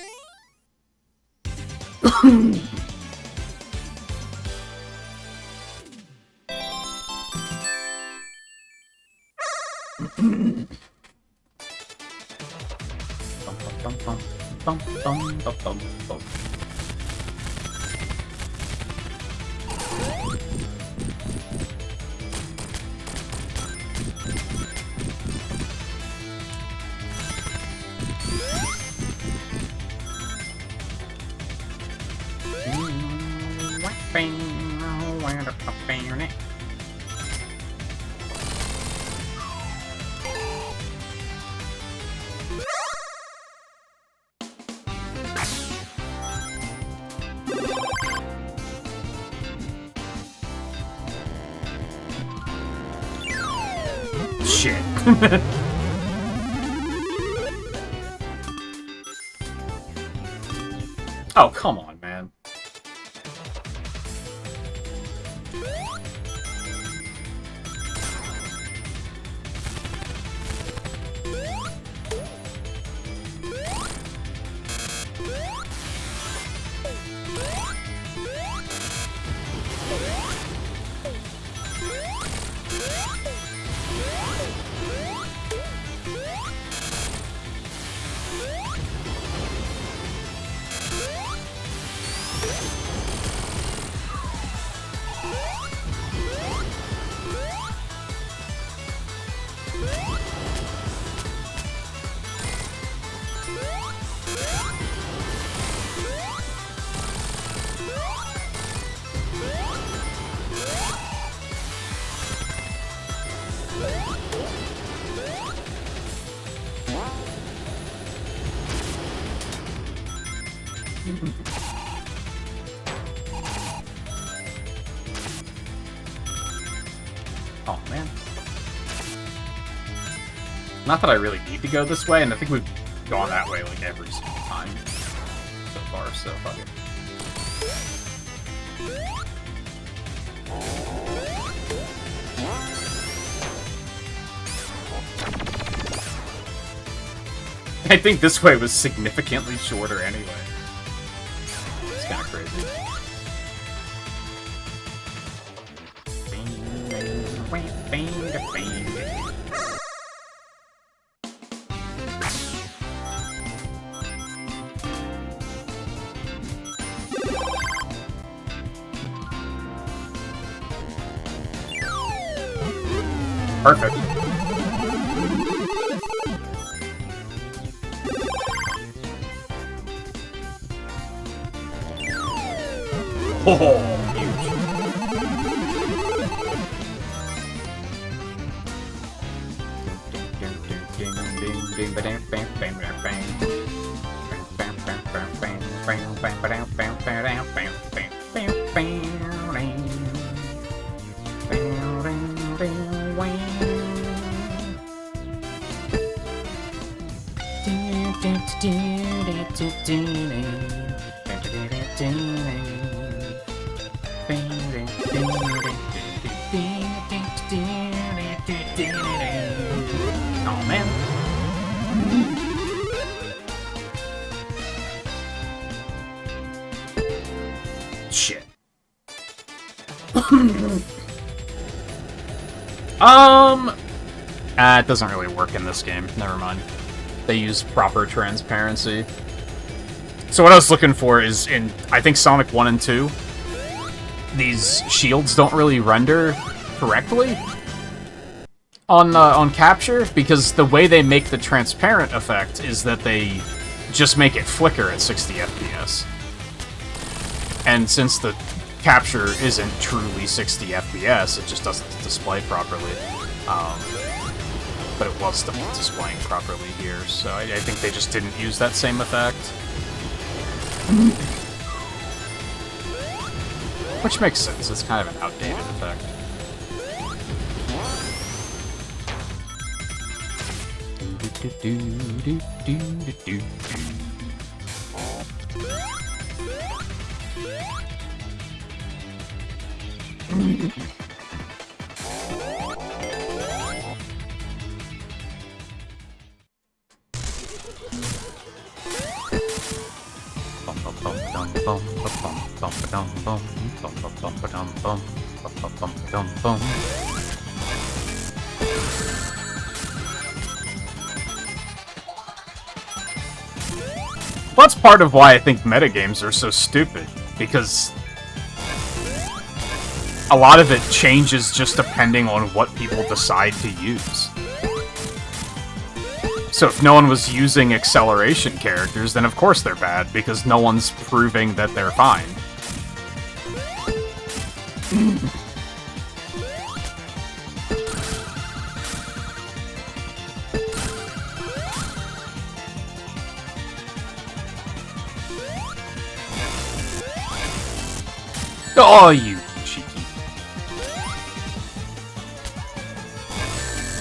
S2: Shit. Oh, come on, man. Oh, man. Not that I really need to go this way, and I think we've gone that way, like, every single time so far, so fuck it. I think this way was significantly shorter anyway. It's kind of crazy. Perfect. Oh, oh man. Shit. It doesn't really work in this game. Never mind. They use proper transparency. So what I was looking for is in, I think, Sonic 1 and 2, these shields don't really render correctly on capture, because the way they make the transparent effect is that they just make it flicker at 60 FPS. And since the capture isn't truly 60 FPS, it just doesn't display properly. But it was displaying properly here, so I think they just didn't use that same effect. Which makes sense, it's kind of an outdated effect. Well, that's part of why I think metagames are so stupid, because a lot of it changes just depending on what people decide to use. So if no one was using acceleration characters, then of course they're bad, because no one's proving that they're fine. Oh, you cheeky.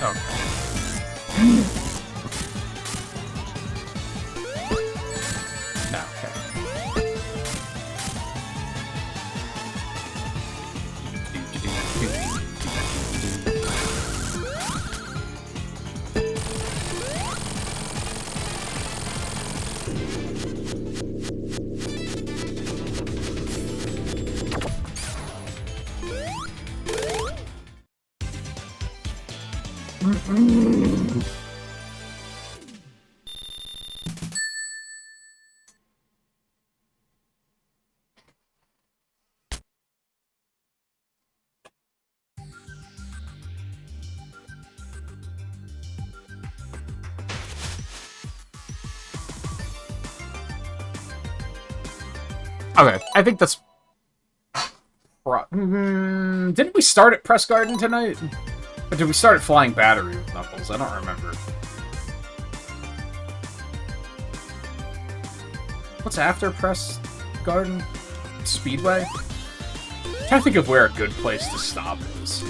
S2: Okay. Okay, I think that's... Didn't we start at Press Garden tonight? Or did we start at Flying Battery with Knuckles? I don't remember. What's after Press Garden? Speedway? I'm trying to think of where a good place to stop is.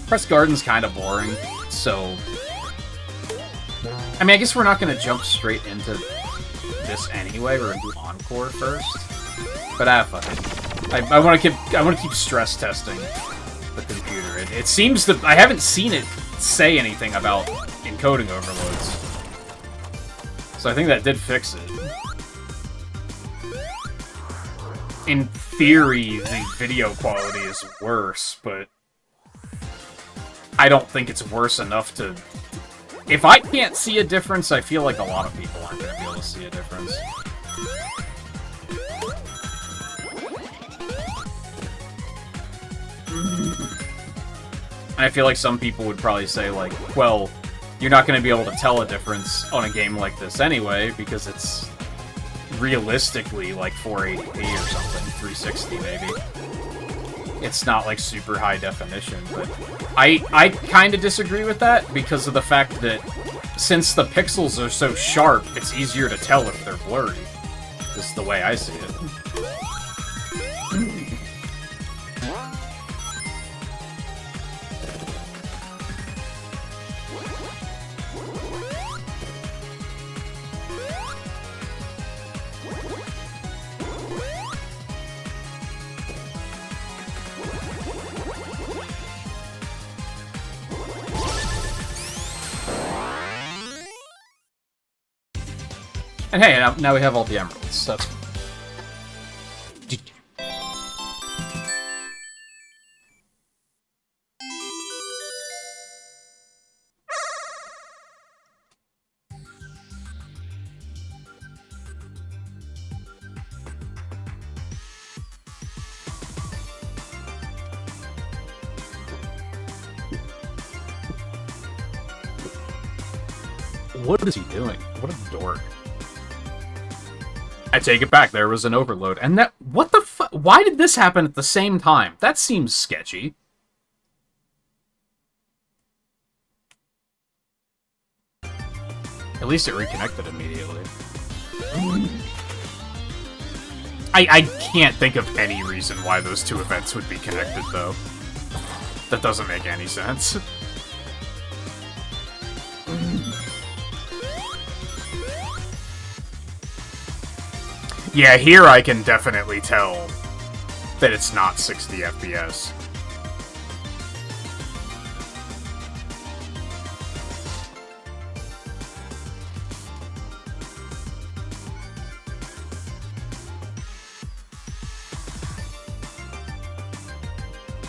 S2: Press Garden's kind of boring, so... I mean, I guess we're not going to jump straight into this anyway. We're going to do Encore first. But fuck it. I want to keep stress testing the computer. It seems that I haven't seen it say anything about encoding overloads. So I think that did fix it. In theory, the video quality is worse, but I don't think it's worse enough to... If I can't see a difference, I feel like a lot of people aren't going to be able to see a difference. And I feel like some people would probably say, like, well, you're not going to be able to tell a difference on a game like this anyway, because it's realistically like 480p or something, 360 maybe. It's not like super high definition, but I kind of disagree with that because of the fact that since the pixels are so sharp, it's easier to tell if they're blurry. Is the way I see it. And hey, now we have all the emeralds. That's... What is he doing? What a dork. I take it back, there was an overload. And that... What the fu... Why did this happen at the same time? That seems sketchy. At least it reconnected immediately. I can't think of any reason why those two events would be connected, though. That doesn't make any sense. Yeah, here I can definitely tell that it's not 60 FPS.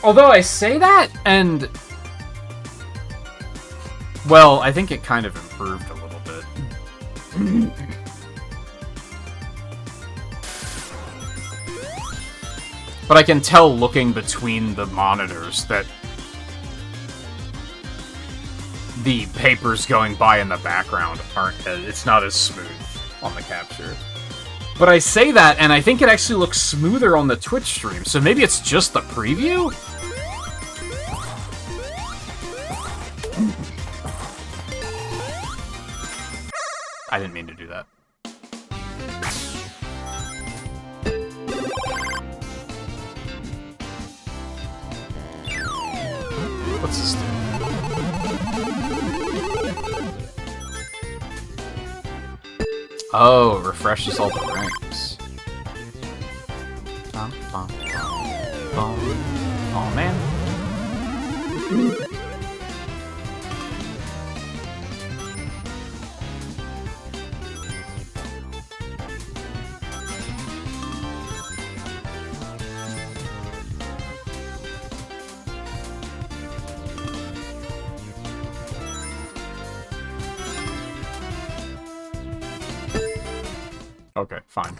S1: Although I say that, and...
S2: Well, I think it kind of improved a little bit. But I can tell looking between the monitors that the papers going by in the background aren't... It's not as smooth on the capture. But I say that, and I think it actually looks smoother on the Twitch stream, so maybe it's just the preview? I didn't mean to do that. What's this do? Oh, refreshes all the ranks. Oh, man. Okay, fine.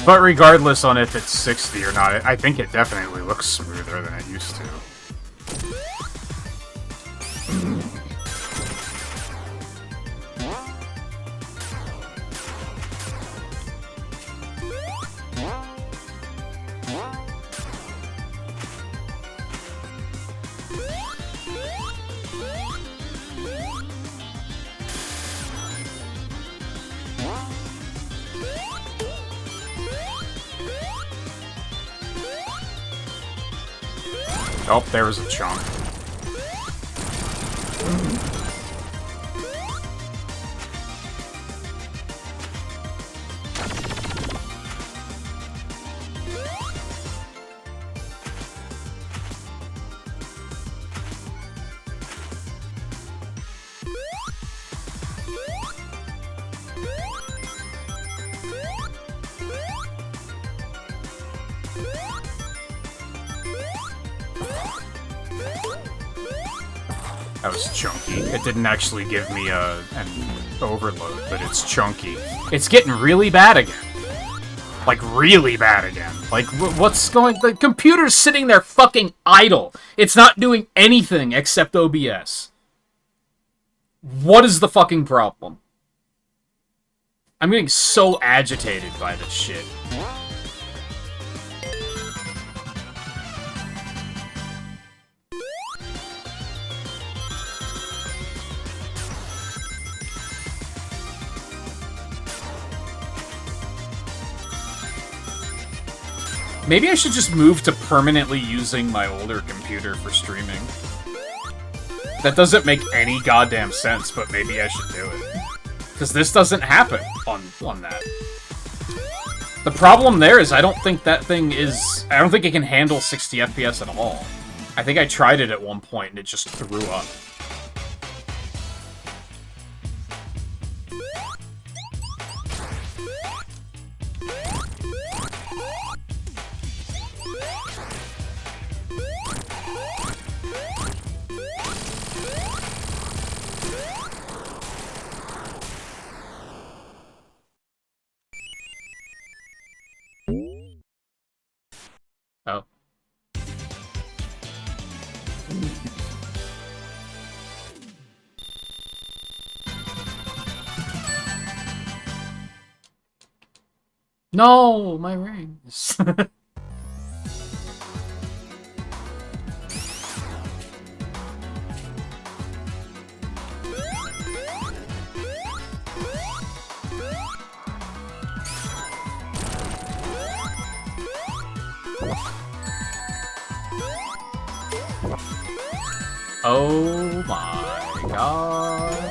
S2: But regardless on if it's 60 or not, I think it definitely looks smoother than it used to. Oh, there was a chunk. That was chunky. It didn't actually give me an overload, but it's chunky. It's getting really bad again. Like, really bad again. Like, what's going... The computer's sitting there fucking idle. It's not doing anything except OBS. What is the fucking problem? I'm getting so agitated by this shit. Maybe I should just move to permanently using my older computer for streaming. That doesn't make any goddamn sense, but maybe I should do it. Because this doesn't happen on that. The problem there is I don't think that thing is... I don't think it can handle 60 FPS at all. I think I tried it at one point and it just threw up. Oh.
S1: No, my rings.
S2: Oh my god.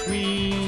S2: Whee!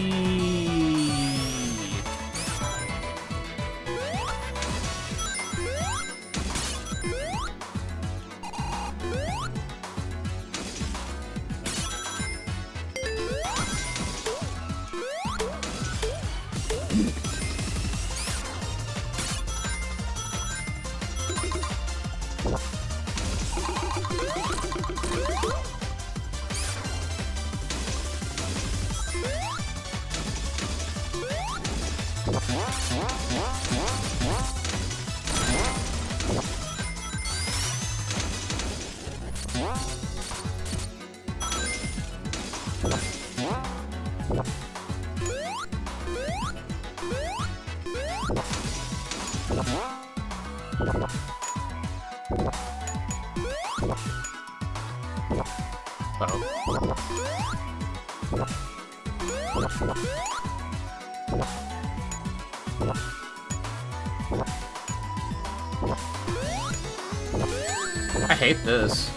S2: I hate this.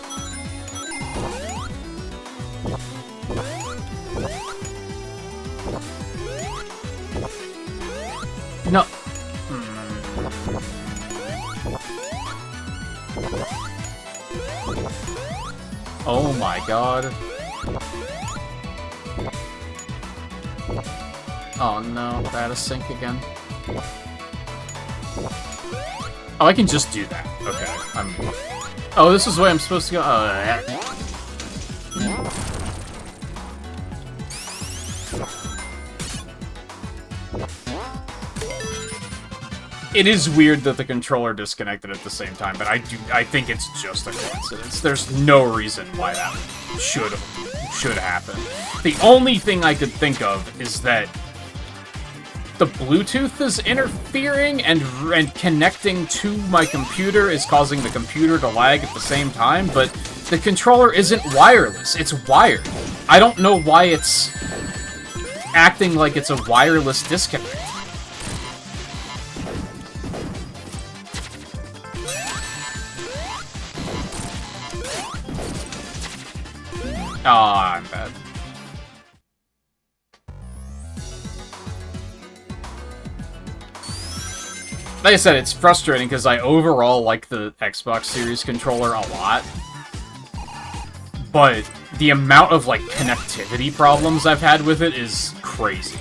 S2: No. Oh my god. Oh no, I had to sync again. Oh, I can just do that. Okay, Oh, this is the way I'm supposed to go. It is weird that the controller disconnected at the same time, but I think it's just a coincidence. There's no reason why that should happen. The only thing I could think of is that the Bluetooth is interfering and connecting to my computer is causing the computer to lag at the same time, but the controller isn't wireless, it's wired. I don't know why it's acting like it's a wireless disconnect. Aw, I'm bad. Like I said, it's frustrating because I overall like the Xbox Series controller a lot. But the amount of, like, connectivity problems I've had with it is crazy.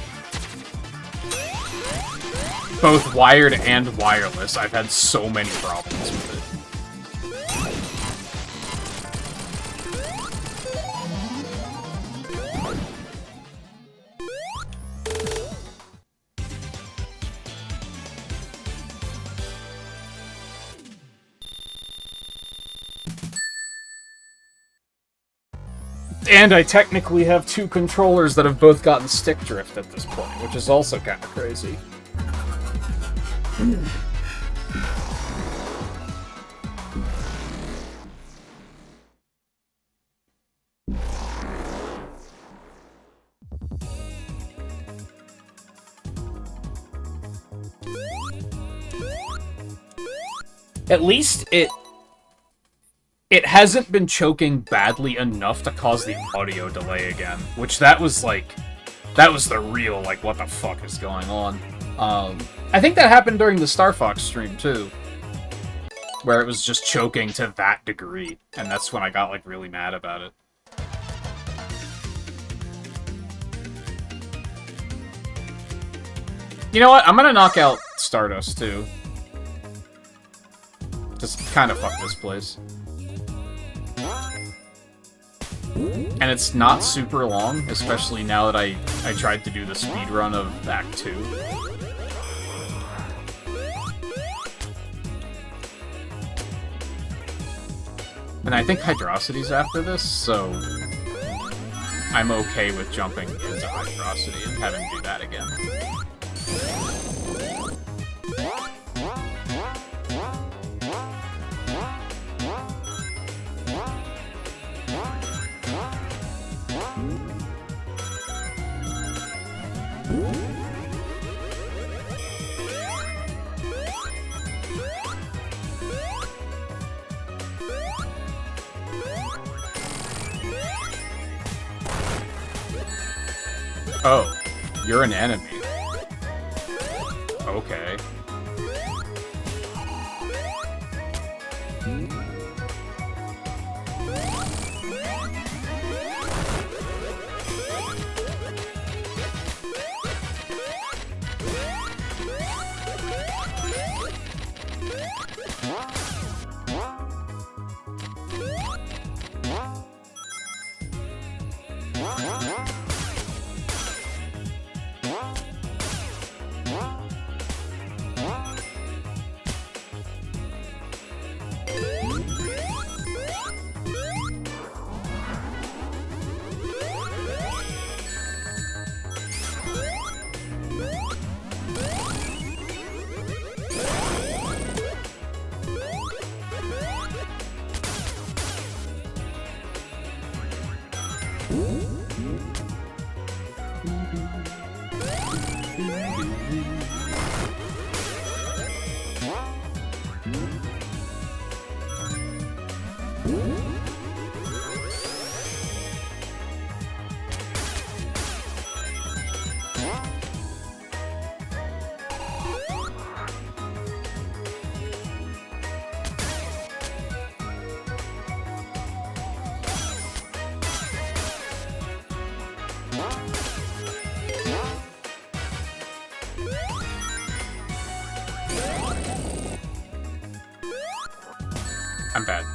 S2: Both wired and wireless, I've had so many problems with it. And I technically have two controllers that have both gotten stick drift at this point, which is also kind of crazy. At least it hasn't been choking badly enough to cause the audio delay again, which that was the real, like, what the fuck is going on. I think that happened during the Star Fox stream, too.
S1: where it was just choking to that degree, and that's when I got, like, really mad about it. You know what? I'm gonna knock out Stardust, too. Just kind of fuck this place. And it's not super long, especially now that I tried to do the speedrun of Act 2. And I think Hydrosity's after this, so I'm okay with jumping into Hydrosity and having to do that again. Oh, you're an enemy. Okay. I'm bad.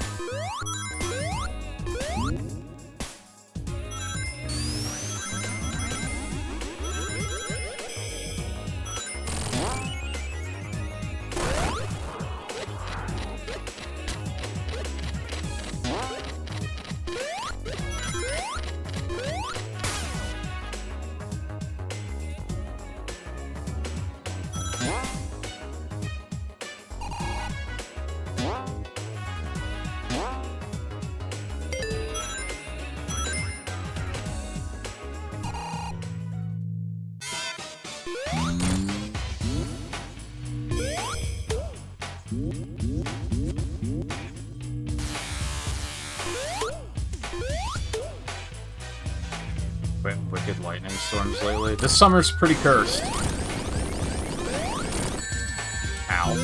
S1: Wicked lightning storms lately. This summer's pretty cursed. Ow.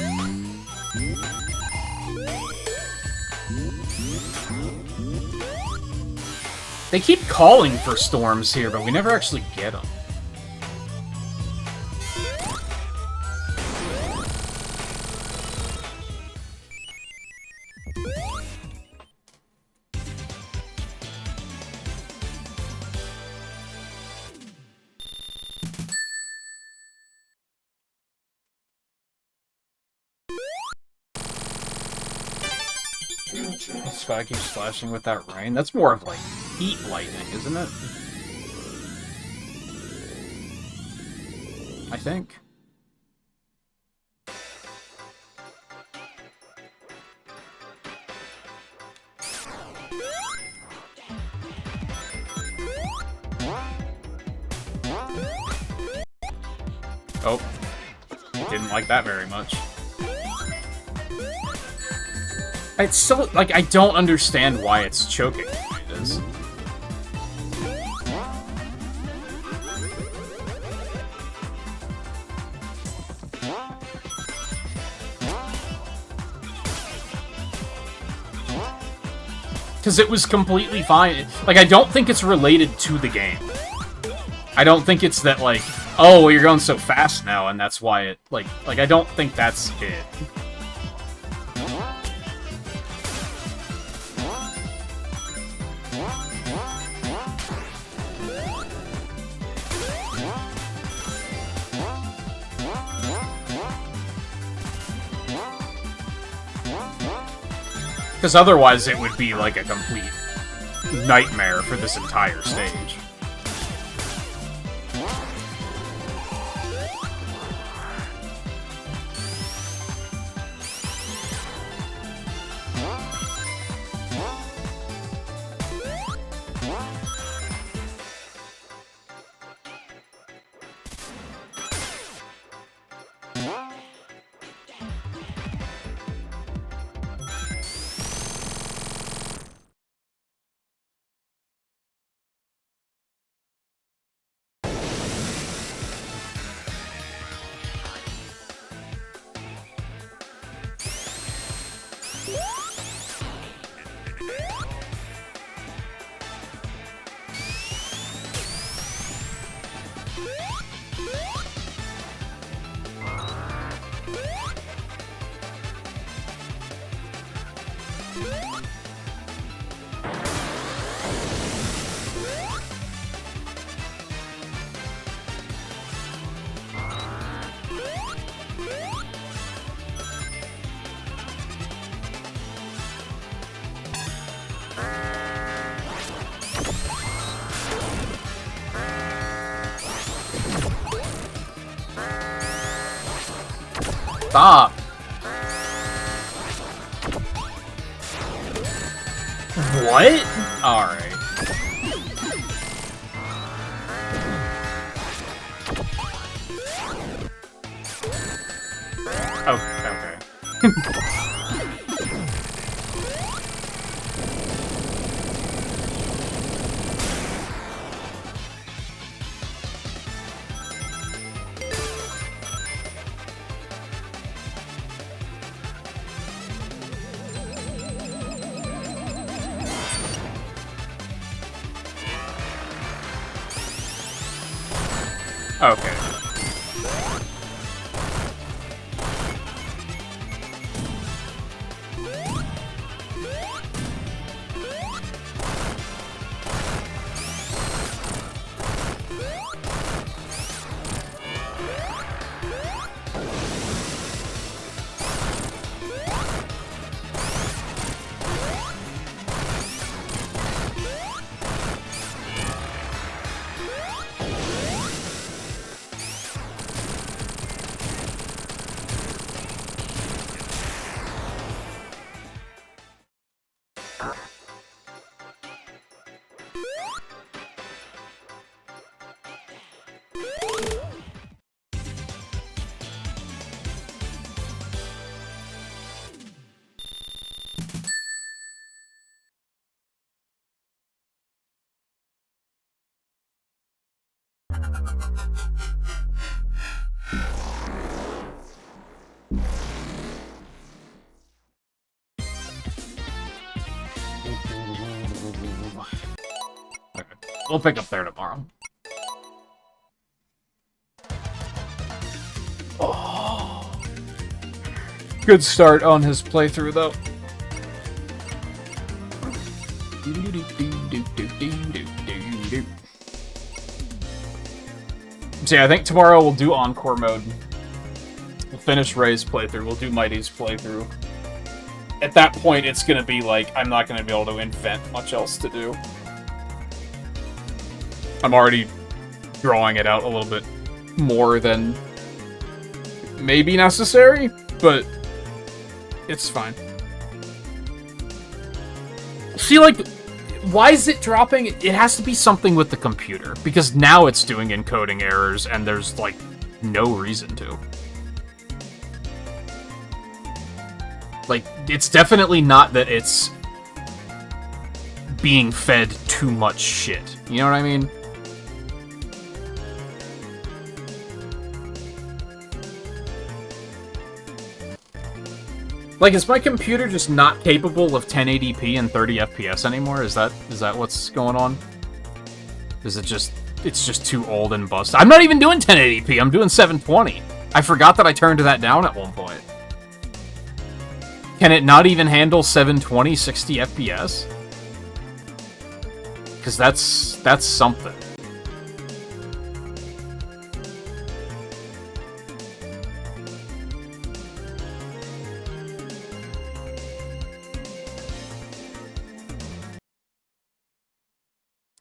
S1: They keep calling for storms here, but we never actually get them. The sky keeps flashing with that rain. That's more of like heat lightning, isn't it? I think. Oh, didn't like that very much. It's still, like, I don't understand why it's choking the way it is.
S2: Because it was completely fine. Like, I don't think it's related to the game. I don't think it's that, like, oh, well, you're going so fast now, and that's why it, like, I don't think that's it. Because otherwise it would be, like, a complete nightmare for this entire stage. Stop. What? Alright. Oh, okay. Okay. Okay. We'll pick up there tomorrow. Oh. Good start on his playthrough, though. So yeah, I think tomorrow we'll do Encore mode. We'll finish Ray's playthrough. We'll do Mighty's playthrough. At that point, it's gonna be like, I'm not gonna be able to invent much else to do. I'm already drawing it out a little bit more than maybe necessary, but it's fine. See, like, why is it dropping? It has to be something with the computer, because now it's doing encoding errors, and there's, like, no reason to. Like, it's definitely not that it's being fed too much shit. You know what I mean? Like, is my computer just not capable of 1080p and 30 FPS anymore? Is that what's going on? Is it just... It's just too old and busted? I'm not even doing 1080p, I'm doing 720. I forgot that I turned that down at one point. Can it not even handle 720, 60 FPS? Because that's something.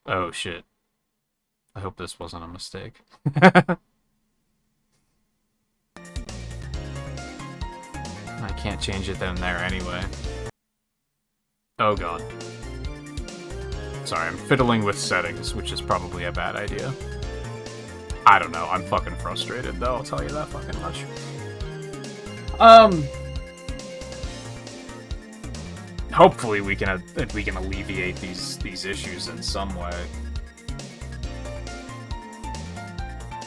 S2: Oh, shit. I hope this wasn't a mistake. I can't change it then there anyway. Oh god. Sorry, I'm fiddling with settings, which is probably a bad idea. I don't know, I'm fucking frustrated though, I'll tell you that fucking much. Hopefully we can alleviate these issues in some way.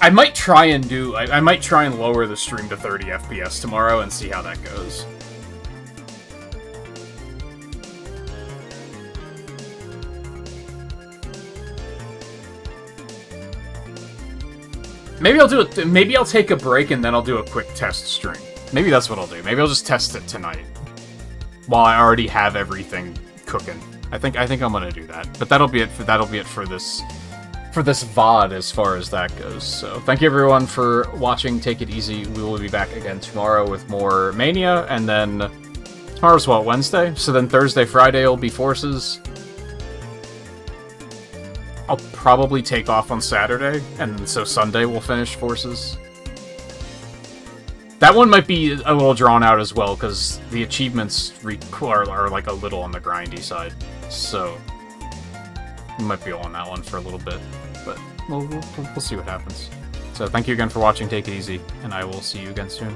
S2: I might try and lower the stream to 30 FPS tomorrow and see how that goes. Maybe I'll do it. Maybe I'll take a break and then I'll do a quick test stream. Maybe that's what I'll do. Maybe I'll just test it tonight, while I already have everything cooking. I think I'm gonna do that. But that'll be it for this VOD as far as that goes. So thank you everyone for watching. Take it easy. We will be back again tomorrow with more Mania, and then tomorrow's what, Wednesday? So then Thursday, Friday will be Forces. I'll probably take off on Saturday, and so Sunday we'll finish Forces. That one might be a little drawn out as well, because the achievements are like a little on the grindy side. So we might be on that one for a little bit, but we'll see what happens. So thank you again for watching, take it easy, and I will see you again soon.